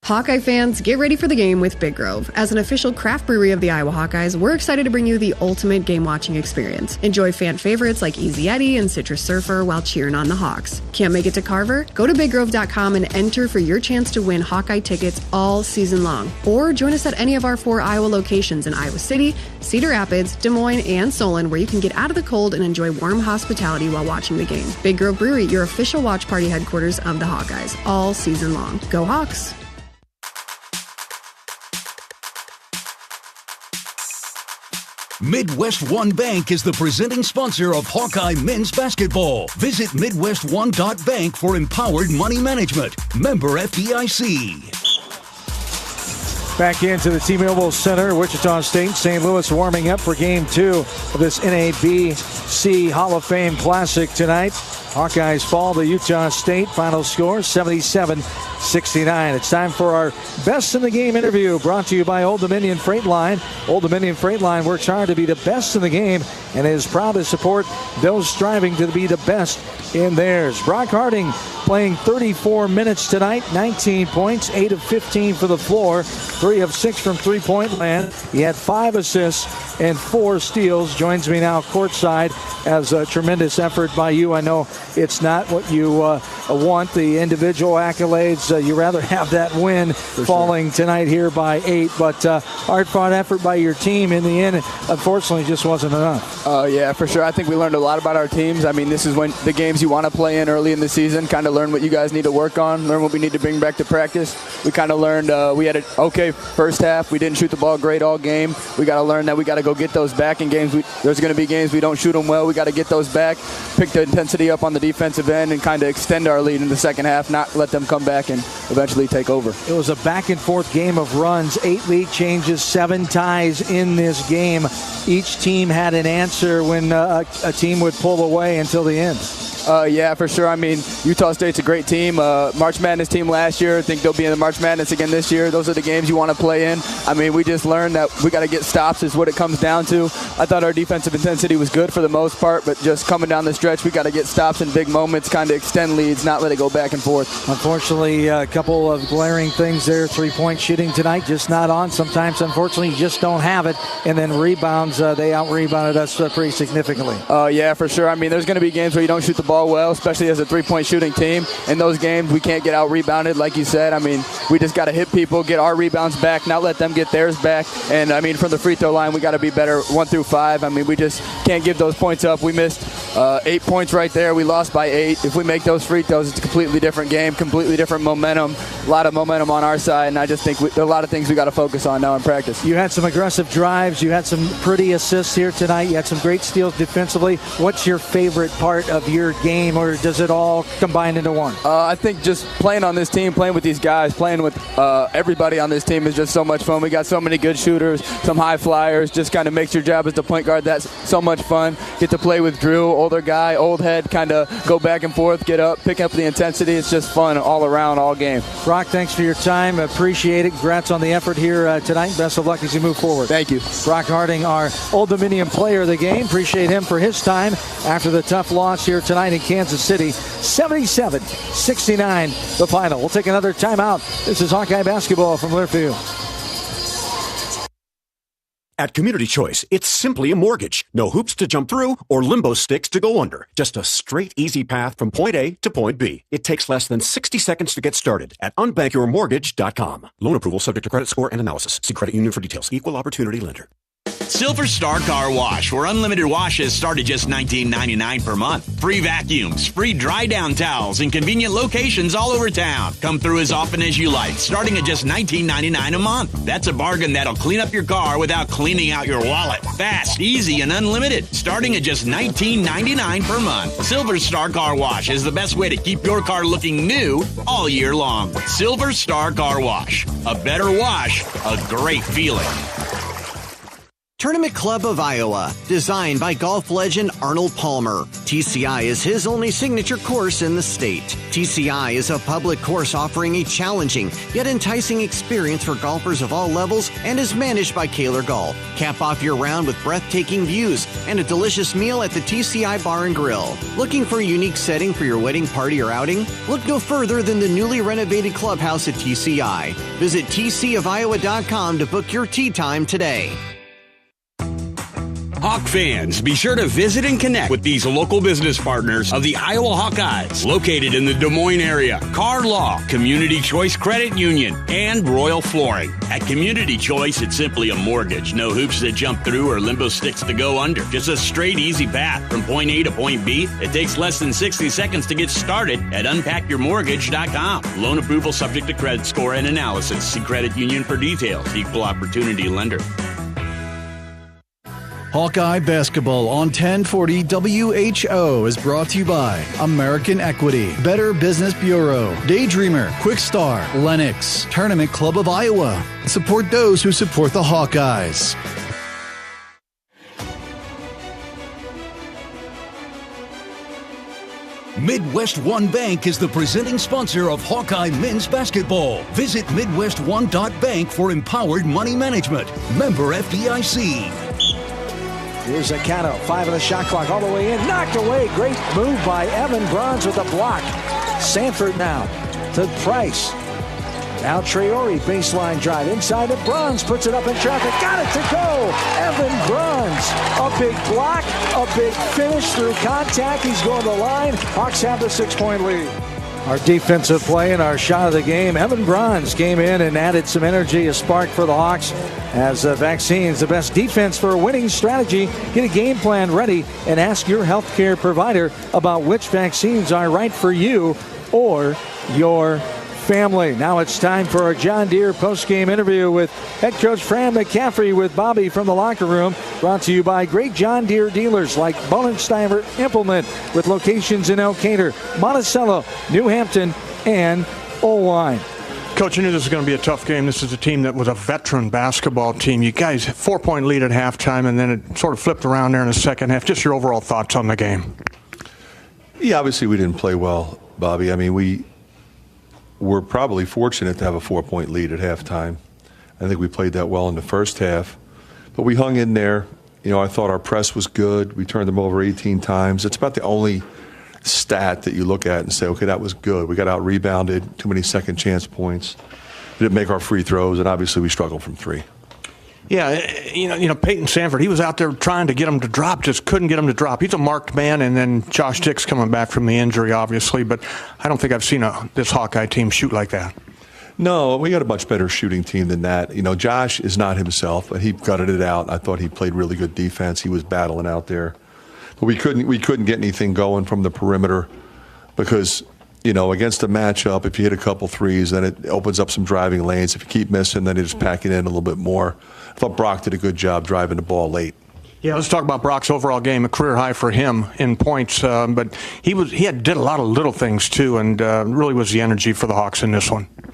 Hawkeye fans, get ready for the game with Big Grove. As an official craft brewery of the Iowa Hawkeyes, we're excited to bring you the ultimate game-watching experience. Enjoy fan favorites like Easy Eddie and Citrus Surfer while cheering on the Hawks. Can't make it to Carver? Go to BigGrove.com and enter for your chance to win Hawkeye tickets all season long. Or join us at any of our 4 Iowa locations in Iowa City, Cedar Rapids, Des Moines, and Solon, where you can get out of the cold and enjoy warm hospitality while watching the game. Big Grove Brewery, your official watch party headquarters of the Hawkeyes, all season long. Go Hawks! Midwest One Bank is the presenting sponsor of Hawkeye men's basketball. Visit MidwestOne.bank for empowered money management. Member FDIC. Back into the T-Mobile Center, Wichita State, St. Louis warming up for Game 2 of this NABC Hall of Fame Classic tonight. Hawkeyes fall to Utah State. Final score 77-69. It's time for our Best in the Game interview, brought to you by Old Dominion Freight Line. Old Dominion Freight Line works hard to be the best in the game and is proud to support those striving to be the best in theirs. Brock Harding playing 34 minutes tonight, 19 points, 8 of 15 for the floor, 3 of 6 from three-point land. He had 5 assists and 4 steals. Joins me now courtside as a tremendous effort by you. I know it's not what you want, the individual accolades. You rather have that win falling tonight here by 8, but hard-fought effort by your team in the end, unfortunately, just wasn't enough. Yeah, for sure. I think we learned a lot about our teams. I mean, this is when the games you want to play in early in the season, kind of learn what you guys need to work on, learn what we need to bring back to practice. We kind of learned we had an okay first half. We didn't shoot the ball great all game. We got to learn that we got to go get those back in games. There's going to be games we don't shoot them well. We got to get those back, pick the intensity up on the defensive end, and kind of extend our lead in the second half, not let them come back and eventually take over. It was a back-and-forth game of runs, 8 lead changes, 7 ties in this game. Each team had an answer when a team would pull away until the end. Yeah, for sure. I mean, Utah State's a great team. March Madness team last year. I think they'll be in the March Madness again this year. Those are the games you want to play in. I mean, we just learned that we got to get stops is what it comes down to. I thought our defensive intensity was good for the most part, but just coming down the stretch, we got to get stops in big moments, kind of extend leads, not let it go back and forth. Unfortunately, a couple of glaring things there. 3-point shooting tonight, just not on. Sometimes, unfortunately, you just don't have it. And then rebounds, they out-rebounded us pretty significantly. Yeah, for sure. I mean, there's going to be games where you don't shoot the ball well, especially as a 3-point shooting team. In those games, we can't get out-rebounded, like you said. I mean, we just got to hit people, get our rebounds back, not let them get theirs back. And, I mean, from the free throw line, we got to be better 1 through 5. I mean, we just can't give those points up. We missed 8 points right there. We lost by 8. If we make those free throws, it's a completely different game, completely different momentum, a lot of momentum on our side. And I just think there are a lot of things we got to focus on now in practice. You had some aggressive drives. You had some pretty assists here tonight. You had some great steals defensively. What's your favorite part of your game, or does it all combine into one? I think just playing on this team, playing with these guys, playing with everybody on this team is just so much fun. We got so many good shooters, some high flyers, just kind of makes your job as the point guard. That's so much fun. Get to play with Drew, older guy, old head, kind of go back and forth, get up, pick up the intensity. It's just fun all around, all game. Brock, thanks for your time. Appreciate it. Congrats on the effort here tonight. Best of luck as you move forward. Thank you. Brock Harding, our Old Dominion player of the game. Appreciate him for his time after the tough loss here tonight in Kansas City. 77-69 the final. We'll take another timeout. This is Hawkeye basketball from Learfield. At Community Choice, it's simply a mortgage. No hoops to jump through or limbo sticks to go under. Just a straight, easy path from point A to point B. It takes less than 60 seconds to get started at unbankyourmortgage.com. Loan approval subject to credit score and analysis. See credit union for details. Equal opportunity lender. Silver Star Car Wash, where unlimited washes start at just $19.99 per month. Free vacuums, free dry down towels, and convenient locations all over town. Come through as often as you like, starting at just $19.99 a month. That's a bargain that'll clean up your car without cleaning out your wallet. Fast, easy, and unlimited, starting at just $19.99 per month. Silver Star Car Wash is the best way to keep your car looking new all year long. Silver Star Car Wash. A better wash, a great feeling. Tournament Club of Iowa, designed by golf legend Arnold Palmer. TCI is his only signature course in the state. TCI is a public course offering a challenging yet enticing experience for golfers of all levels and is managed by Kaler Golf. Cap off your round with breathtaking views and a delicious meal at the TCI Bar and Grill. Looking for a unique setting for your wedding party or outing? Look no further than the newly renovated clubhouse at TCI. Visit tcofiowa.com to book your tee time today. Hawk fans, be sure to visit and connect with these local business partners of the Iowa Hawkeyes, located in the Des Moines area. Car Law, Community Choice Credit Union, and Royal Flooring. At Community Choice, it's simply a mortgage. No hoops that jump through or limbo sticks to go under. Just a straight, easy path from point A to point B. It takes less than 60 seconds to get started at unpackyourmortgage.com. Loan approval subject to credit score and analysis. See credit union for details. Equal opportunity lender. Hawkeye Basketball on 1040 WHO is brought to you by American Equity, Better Business Bureau, Daydreamer, Quick Star, Lennox, Tournament Club of Iowa. Support those who support the Hawkeyes. Midwest One Bank is the presenting sponsor of Hawkeye Men's Basketball. Visit MidwestOne.bank for empowered money management. Member FDIC. Here's Acano, 5 on the shot clock, all the way in, knocked away. Great move by Evan Bruns with a block. Sanford now to Price. Now Traore, baseline drive inside the Bruns, puts it up in traffic, got it to go. Evan Bruns, a big block, a big finish through contact. He's going to the line. Hawks have the 6-point lead. Our defensive play and our shot of the game. Evan Bruns came in and added some energy, a spark for the Hawks. As vaccines, the best defense for a winning strategy. Get a game plan ready and ask your healthcare provider about which vaccines are right for you or your family. Now it's time for our John Deere post-game interview with head coach Fran McCaffrey with Bobby from the locker room. Brought to you by great John Deere dealers like Bohnensteimer Implement with locations in Elkader, Monticello, New Hampton, and Oelwein. Coach, you knew this was going to be a tough game. This is a team that was a veteran basketball team. You guys, 4-point lead at halftime, and then it sort of flipped around there in the second half. Just your overall thoughts on the game. Yeah, obviously we didn't play well, Bobby. I mean, we were probably fortunate to have a 4-point lead at halftime. I think we played that well in the first half. But we hung in there. You know, I thought our press was good. We turned them over 18 times. It's about the only stat that you look at and say, okay, that was good. We got out-rebounded, too many second-chance points. We didn't make our free throws, and obviously we struggled from three. Yeah, you know, Peyton Sanford, he was out there trying to get him to drop, just couldn't get him to drop. He's a marked man, and then Josh Dick's coming back from the injury, obviously, but I don't think I've seen this Hawkeye team shoot like that. No, we got a much better shooting team than that. You know, Josh is not himself, but he gutted it out. I thought he played really good defense. He was battling out there. But we couldn't get anything going from the perimeter because, you know, against a matchup, if you hit a couple threes, then it opens up some driving lanes. If you keep missing, then you just pack it in a little bit more. I thought Brock did a good job driving the ball late. Yeah, let's talk about Brock's overall game, a career high for him in points. But he did a lot of little things too, and really was the energy for the Hawks in this one. I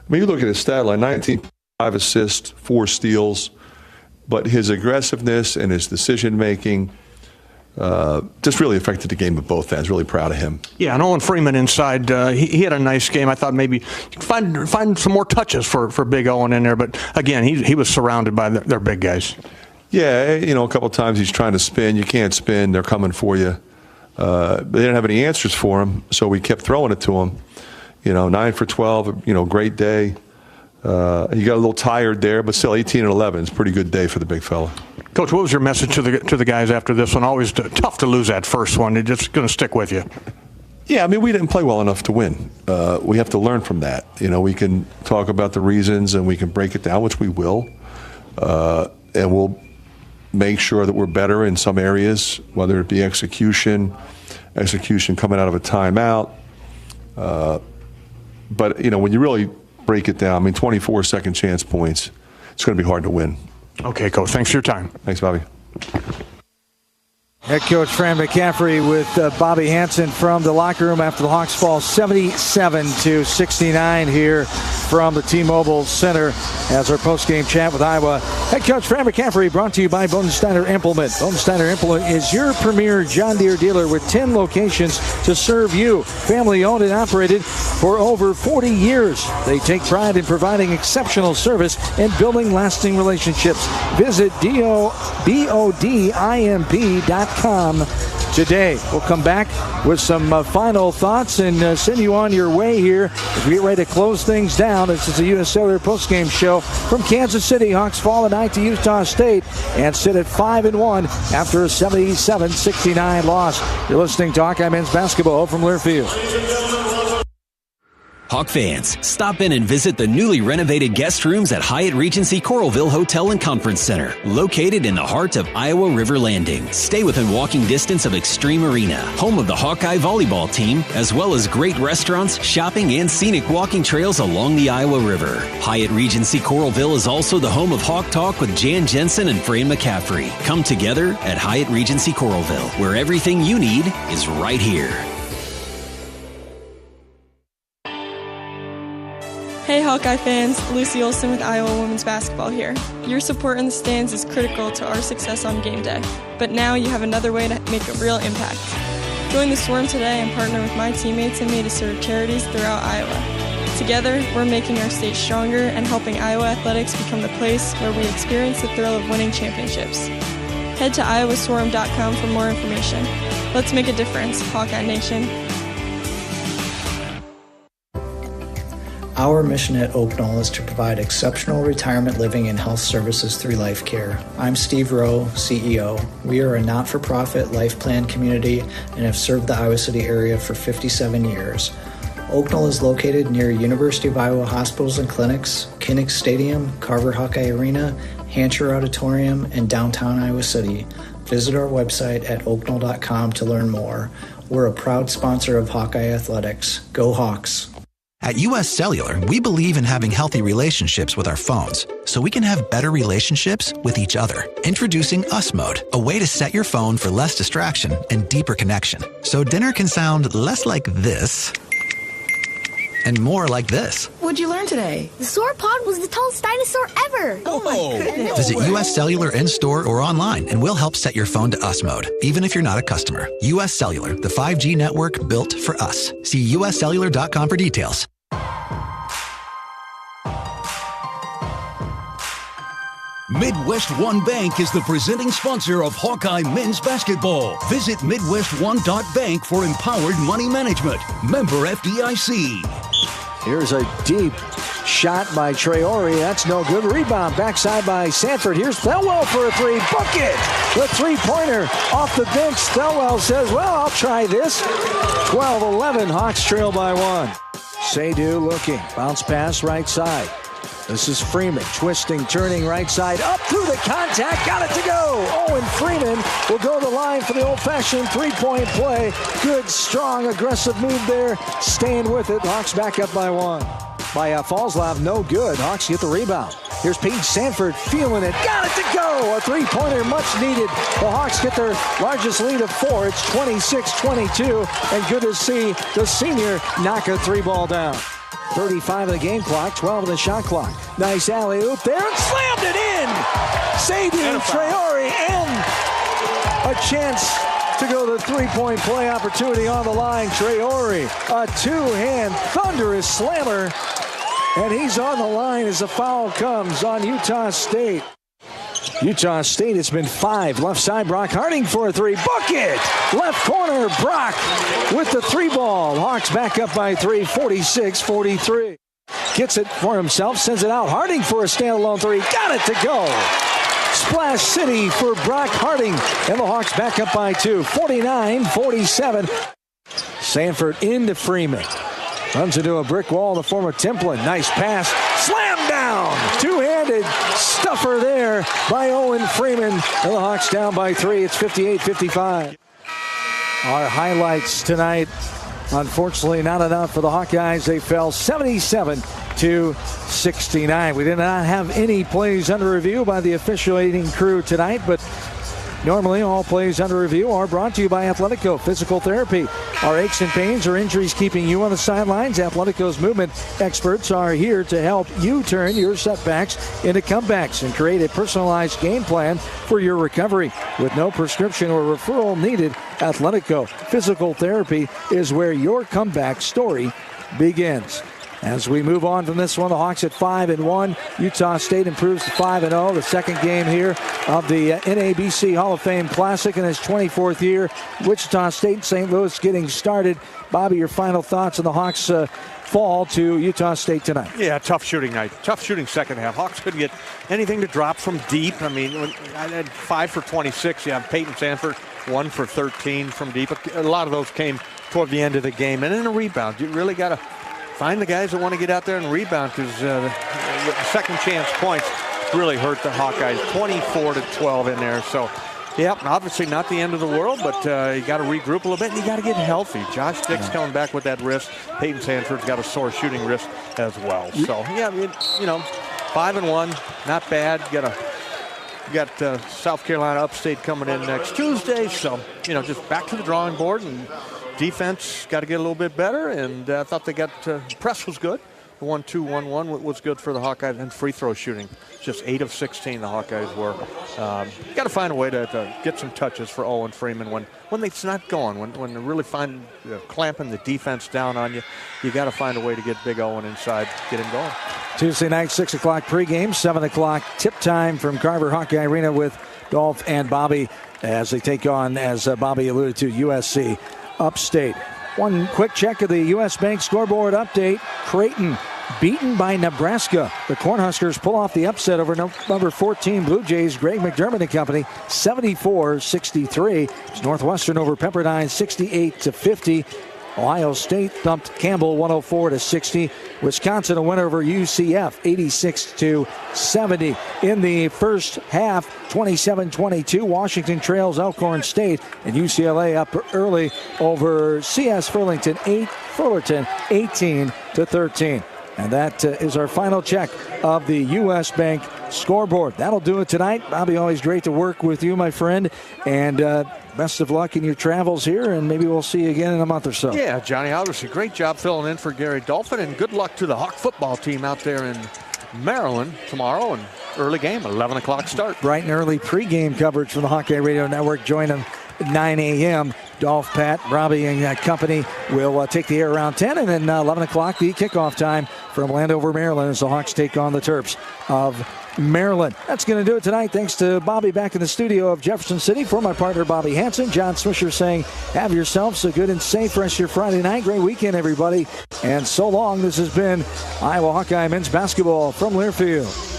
mean, you look at his stat line: 19, 5 assists, 4 steals. But his aggressiveness and his decision making just really affected the game of both ends. Really proud of him. Yeah, and Owen Freeman inside, he had a nice game. I thought maybe you could find some more touches for Big Owen in there, but again, he was surrounded by their big guys. Yeah, you know, a couple of times he's trying to spin. You can't spin. They're coming for you. But they didn't have any answers for him, so we kept throwing it to him. You know, 9 for 12, you know, great day. He got a little tired there, but still 18-11 is a pretty good day for the big fella. Coach, what was your message to the guys after this one? Always tough to lose that first one. It's just going to stick with you. Yeah, I mean, we didn't play well enough to win. We have to learn from that. We can talk about the reasons and we can break it down, which we will. And we'll make sure that we're better in some areas, whether it be execution coming out of a timeout. But, when you really break it down, 24 second chance points, it's going to be hard to win. Okay, Coach. Thanks for your time. Thanks, Bobby. Head coach Fran McCaffrey with Bobby Hansen from the locker room after the Hawks fall 77-69 here from the T-Mobile Center as our post-game chat with Iowa. Head coach Fran McCaffrey brought to you by Bodensteiner Implement. Bodensteiner Implement is your premier John Deere dealer with 10 locations to serve you. Family owned and operated for over 40 years. They take pride in providing exceptional service and building lasting relationships. Visit bodimp.com today. We'll come back with some final thoughts and send you on your way here as we get ready to close things down. This is the U.S. Cellular postgame show from Kansas City. Hawks fall tonight to Utah State and sit at 5-1 after a 77-69 loss. You're listening to Hawkeye men's basketball from Learfield. Hawk fans, stop in and visit the newly renovated guest rooms at Hyatt Regency Coralville Hotel and Conference Center, located in the heart of Iowa River Landing. Stay within walking distance of Extreme Arena, home of the Hawkeye volleyball team, as well as great restaurants, shopping, and scenic walking trails along the Iowa River. Hyatt Regency Coralville is also the home of Hawk Talk with Jan Jensen and Fran McCaffrey. Come together at Hyatt Regency Coralville, where everything you need is right here. Hey Hawkeye fans, Lucy Olson with Iowa Women's Basketball here. Your support in the stands is critical to our success on game day, but now you have another way to make a real impact. Join the Swarm today and partner with my teammates and me to serve charities throughout Iowa. Together, we're making our state stronger and helping Iowa athletics become the place where we experience the thrill of winning championships. Head to iowaswarm.com for more information. Let's make a difference, Hawkeye Nation. Our mission at Oak Knoll is to provide exceptional retirement living and health services through life care. I'm Steve Rowe, CEO. We are a not-for-profit life plan community and have served the Iowa City area for 57 years. Oak Knoll is located near University of Iowa hospitals and clinics, Kinnick Stadium, Carver Hawkeye Arena, Hancher Auditorium, and downtown Iowa City. Visit our website at oakknoll.com to learn more. We're a proud sponsor of Hawkeye Athletics. Go Hawks! At U.S. Cellular, we believe in having healthy relationships with our phones, so we can have better relationships with each other. Introducing US Mode, a way to set your phone for less distraction and deeper connection. So dinner can sound less like this and more like this. What'd you learn today? The sauropod was the tallest dinosaur ever. Oh my goodness. Visit U.S. Cellular in-store or online, and we'll help set your phone to US Mode, even if you're not a customer. U.S. Cellular, the 5G network built for us. See uscellular.com for details. Midwest One Bank is the presenting sponsor of Hawkeye men's basketball. Visit MidwestOne.bank for empowered money management. Member FDIC. Here's a deep shot by Traore. That's no good. Rebound backside by Sanford. Here's Thelwell for a three. Book it! The three-pointer off the bench. Thelwell says, well, I'll try this. 12-11. Hawks trail by one. Seydoux looking. Bounce pass right side. This is Freeman, twisting, turning right side, up through the contact, got it to go. Owen Freeman will go to the line for the old-fashioned three-point play. Good, strong, aggressive move there, staying with it. Hawks back up by one. By Falslav, no good. Hawks get the rebound. Here's Paige Sanford feeling it, got it to go. A three-pointer much needed. The Hawks get their largest lead of 4. It's 26-22, and good to see the senior knock a three-ball down. 35 of the game clock, 12 of the shot clock. Nice alley-oop there and slammed it in! Seydoux, Traore, and a chance to go to the three-point play opportunity on the line. Traore, a two-hand thunderous slammer, and he's on the line as the foul comes on Utah State. Utah State, it's been 5. Left side, Brock Harding for a three. Bucket! Left corner, Brock with the three ball. Hawks back up by 3, 46-43. gets it for himself, sends it out. Harding for a standalone three. Got it to go. Splash City for Brock Harding. And the Hawks back up by 2. 49-47. Sanford into Freeman. Runs into a brick wall, the former Templin. Nice pass. Slam down. Two-handed stuffer there by Owen Freeman. And the Hawks down by 3. It's 58-55. Our highlights tonight, unfortunately, not enough for the Hawkeyes. They fell 77-69. We did not have any plays under review by the officiating crew tonight, but normally all plays under review are brought to you by Athletico Physical Therapy. Are aches and pains or injuries keeping you on the sidelines? Athletico's movement experts are here to help you turn your setbacks into comebacks and create a personalized game plan for your recovery. With no prescription or referral needed, Athletico Physical Therapy is where your comeback story begins. As we move on from this one, the Hawks at 5-1. Utah State improves to 5-0. The second game here of the NABC Hall of Fame Classic in his 24th year. Wichita State, St. Louis getting started. Bobby, your final thoughts on the Hawks' fall to Utah State tonight? Yeah, tough shooting night. Tough shooting second half. Hawks couldn't get anything to drop from deep. I mean, I had 5 for 26. Yeah, Peyton Sanford, 1 for 13 from deep. A lot of those came toward the end of the game. And then a rebound. You really got to find the guys that want to get out there and rebound, because the second chance points really hurt the Hawkeyes. 24-12 in there. So, yeah, obviously not the end of the world, but you got to regroup a little bit and you got to get healthy. Josh Dick's coming back with that wrist. Peyton Sanford's got a sore shooting wrist as well. So, yeah, 5-1, not bad. You got South Carolina Upstate coming in next Tuesday. So, just back to the drawing board, and defense got to get a little bit better, and I thought they got press was good. The 1-2-1-1 was good for the Hawkeyes, and free throw shooting. Just 8 of 16 the Hawkeyes were. Got to find a way to get some touches for Owen Freeman when it's not going. When they really find clamping the defense down on you, you got to find a way to get Big Owen inside, get him going. Tuesday night, 6 o'clock pregame, 7 o'clock tip time from Carver Hawkeye Arena with Dolph and Bobby as they take on, as Bobby alluded to, USC Upstate. One quick check of the U.S. Bank scoreboard update. Creighton beaten by Nebraska. The Cornhuskers pull off the upset over number 14 Blue Jays, Greg McDermott and company, 74-63. It's Northwestern over Pepperdine, 68-50. Ohio State thumped Campbell 104-60. Wisconsin a win over UCF 86-70. In the first half, 27-22, Washington trails Elkhorn State, and UCLA up early over CS Fullerton 18-13. And that is our final check of the U.S. Bank scoreboard. That'll do it tonight. Bobby, always great to work with you, my friend. And best of luck in your travels here, and maybe we'll see you again in a month or so. Yeah, Johnny, obviously great job filling in for Gary Dolphin, and good luck to the Hawk football team out there in Maryland tomorrow. And early game, 11 o'clock start. Bright and early pregame coverage from the Hawkeye Radio Network. Join them at 9 a.m. Dolph, Pat, Robbie, and company will take the air around 10, and then 11 o'clock the kickoff time from Landover, Maryland, as the Hawks take on the Terps of Maryland. That's going to do it tonight. Thanks to Bobby back in the studio of Jefferson City. For my partner, Bobby Hansen, John Swisher saying, have yourselves a good and safe rest of your Friday night. Great weekend, everybody. And so long. This has been Iowa Hawkeye men's basketball from Learfield.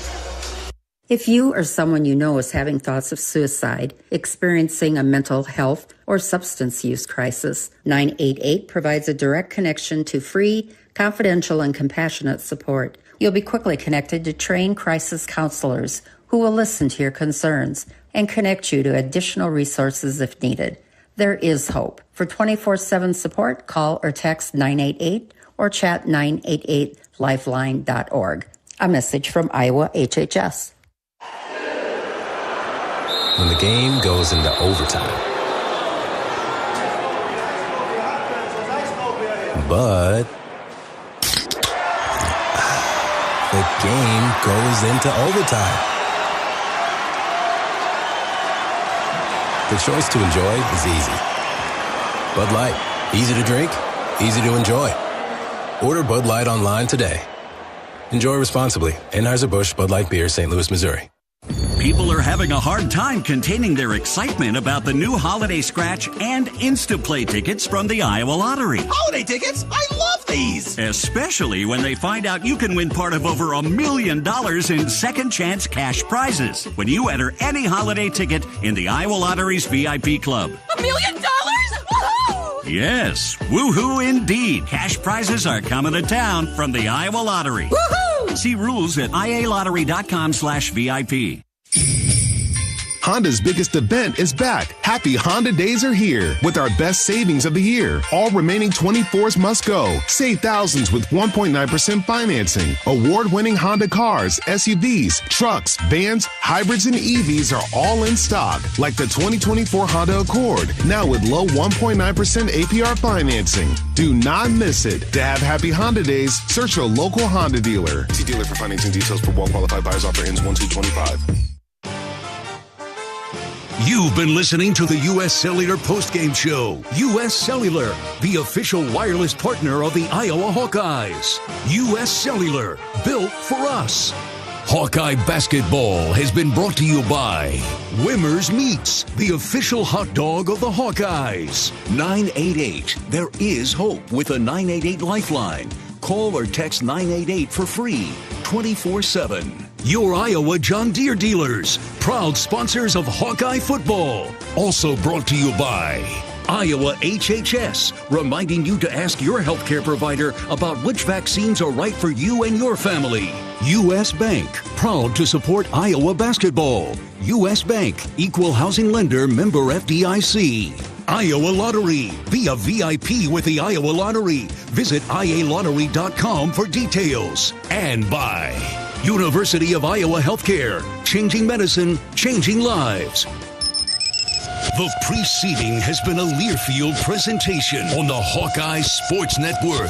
If you or someone you know is having thoughts of suicide, experiencing a mental health or substance use crisis, 988 provides a direct connection to free, confidential, and compassionate support. You'll be quickly connected to trained crisis counselors who will listen to your concerns and connect you to additional resources if needed. There is hope. For 24/7 support, call or text 988 or chat 988lifeline.org. A message from Iowa HHS. When the game goes into overtime. But the game goes into overtime. The choice to enjoy is easy. Bud Light. Easy to drink, easy to enjoy. Order Bud Light online today. Enjoy responsibly. Anheuser-Busch Bud Light Beer, St. Louis, Missouri. People are having a hard time containing their excitement about the new Holiday Scratch and Instaplay tickets from the Iowa Lottery. Holiday tickets? I love these! Especially when they find out you can win part of over $1 million in second chance cash prizes when you enter any holiday ticket in the Iowa Lottery's VIP Club. $1 million? Woohoo! Yes, woohoo indeed. Cash prizes are coming to town from the Iowa Lottery. Woohoo! See rules at ialottery.com/VIP. Honda's biggest event is back. Happy Honda Days are here with our best savings of the year. All remaining 24s must go. Save thousands with 1.9% financing. Award-winning Honda cars, SUVs, trucks, vans, hybrids, and EVs are all in stock, like the 2024 Honda Accord, now with low 1.9% APR financing. Do not miss it. To have Happy Honda Days, search your local Honda dealer. See dealer for financing details for well-qualified buyers. Offer ends 1/2/25. You've been listening to the U.S. Cellular postgame show. U.S. Cellular, the official wireless partner of the Iowa Hawkeyes. U.S. Cellular, built for us. Hawkeye basketball has been brought to you by Wimmer's Meats, the official hot dog of the Hawkeyes. 988. There is hope with a 988 lifeline. Call or text 988 for free, 24/7. Your Iowa John Deere dealers, proud sponsors of Hawkeye football. Also brought to you by Iowa HHS, reminding you to ask your healthcare provider about which vaccines are right for you and your family. U.S. Bank, proud to support Iowa basketball. U.S. Bank, equal housing lender, member FDIC. Iowa Lottery. Be a VIP with the Iowa Lottery. Visit ialottery.com for details. And by University of Iowa Healthcare. Changing medicine, changing lives. The preceding has been a Learfield presentation on the Hawkeye Sports Network.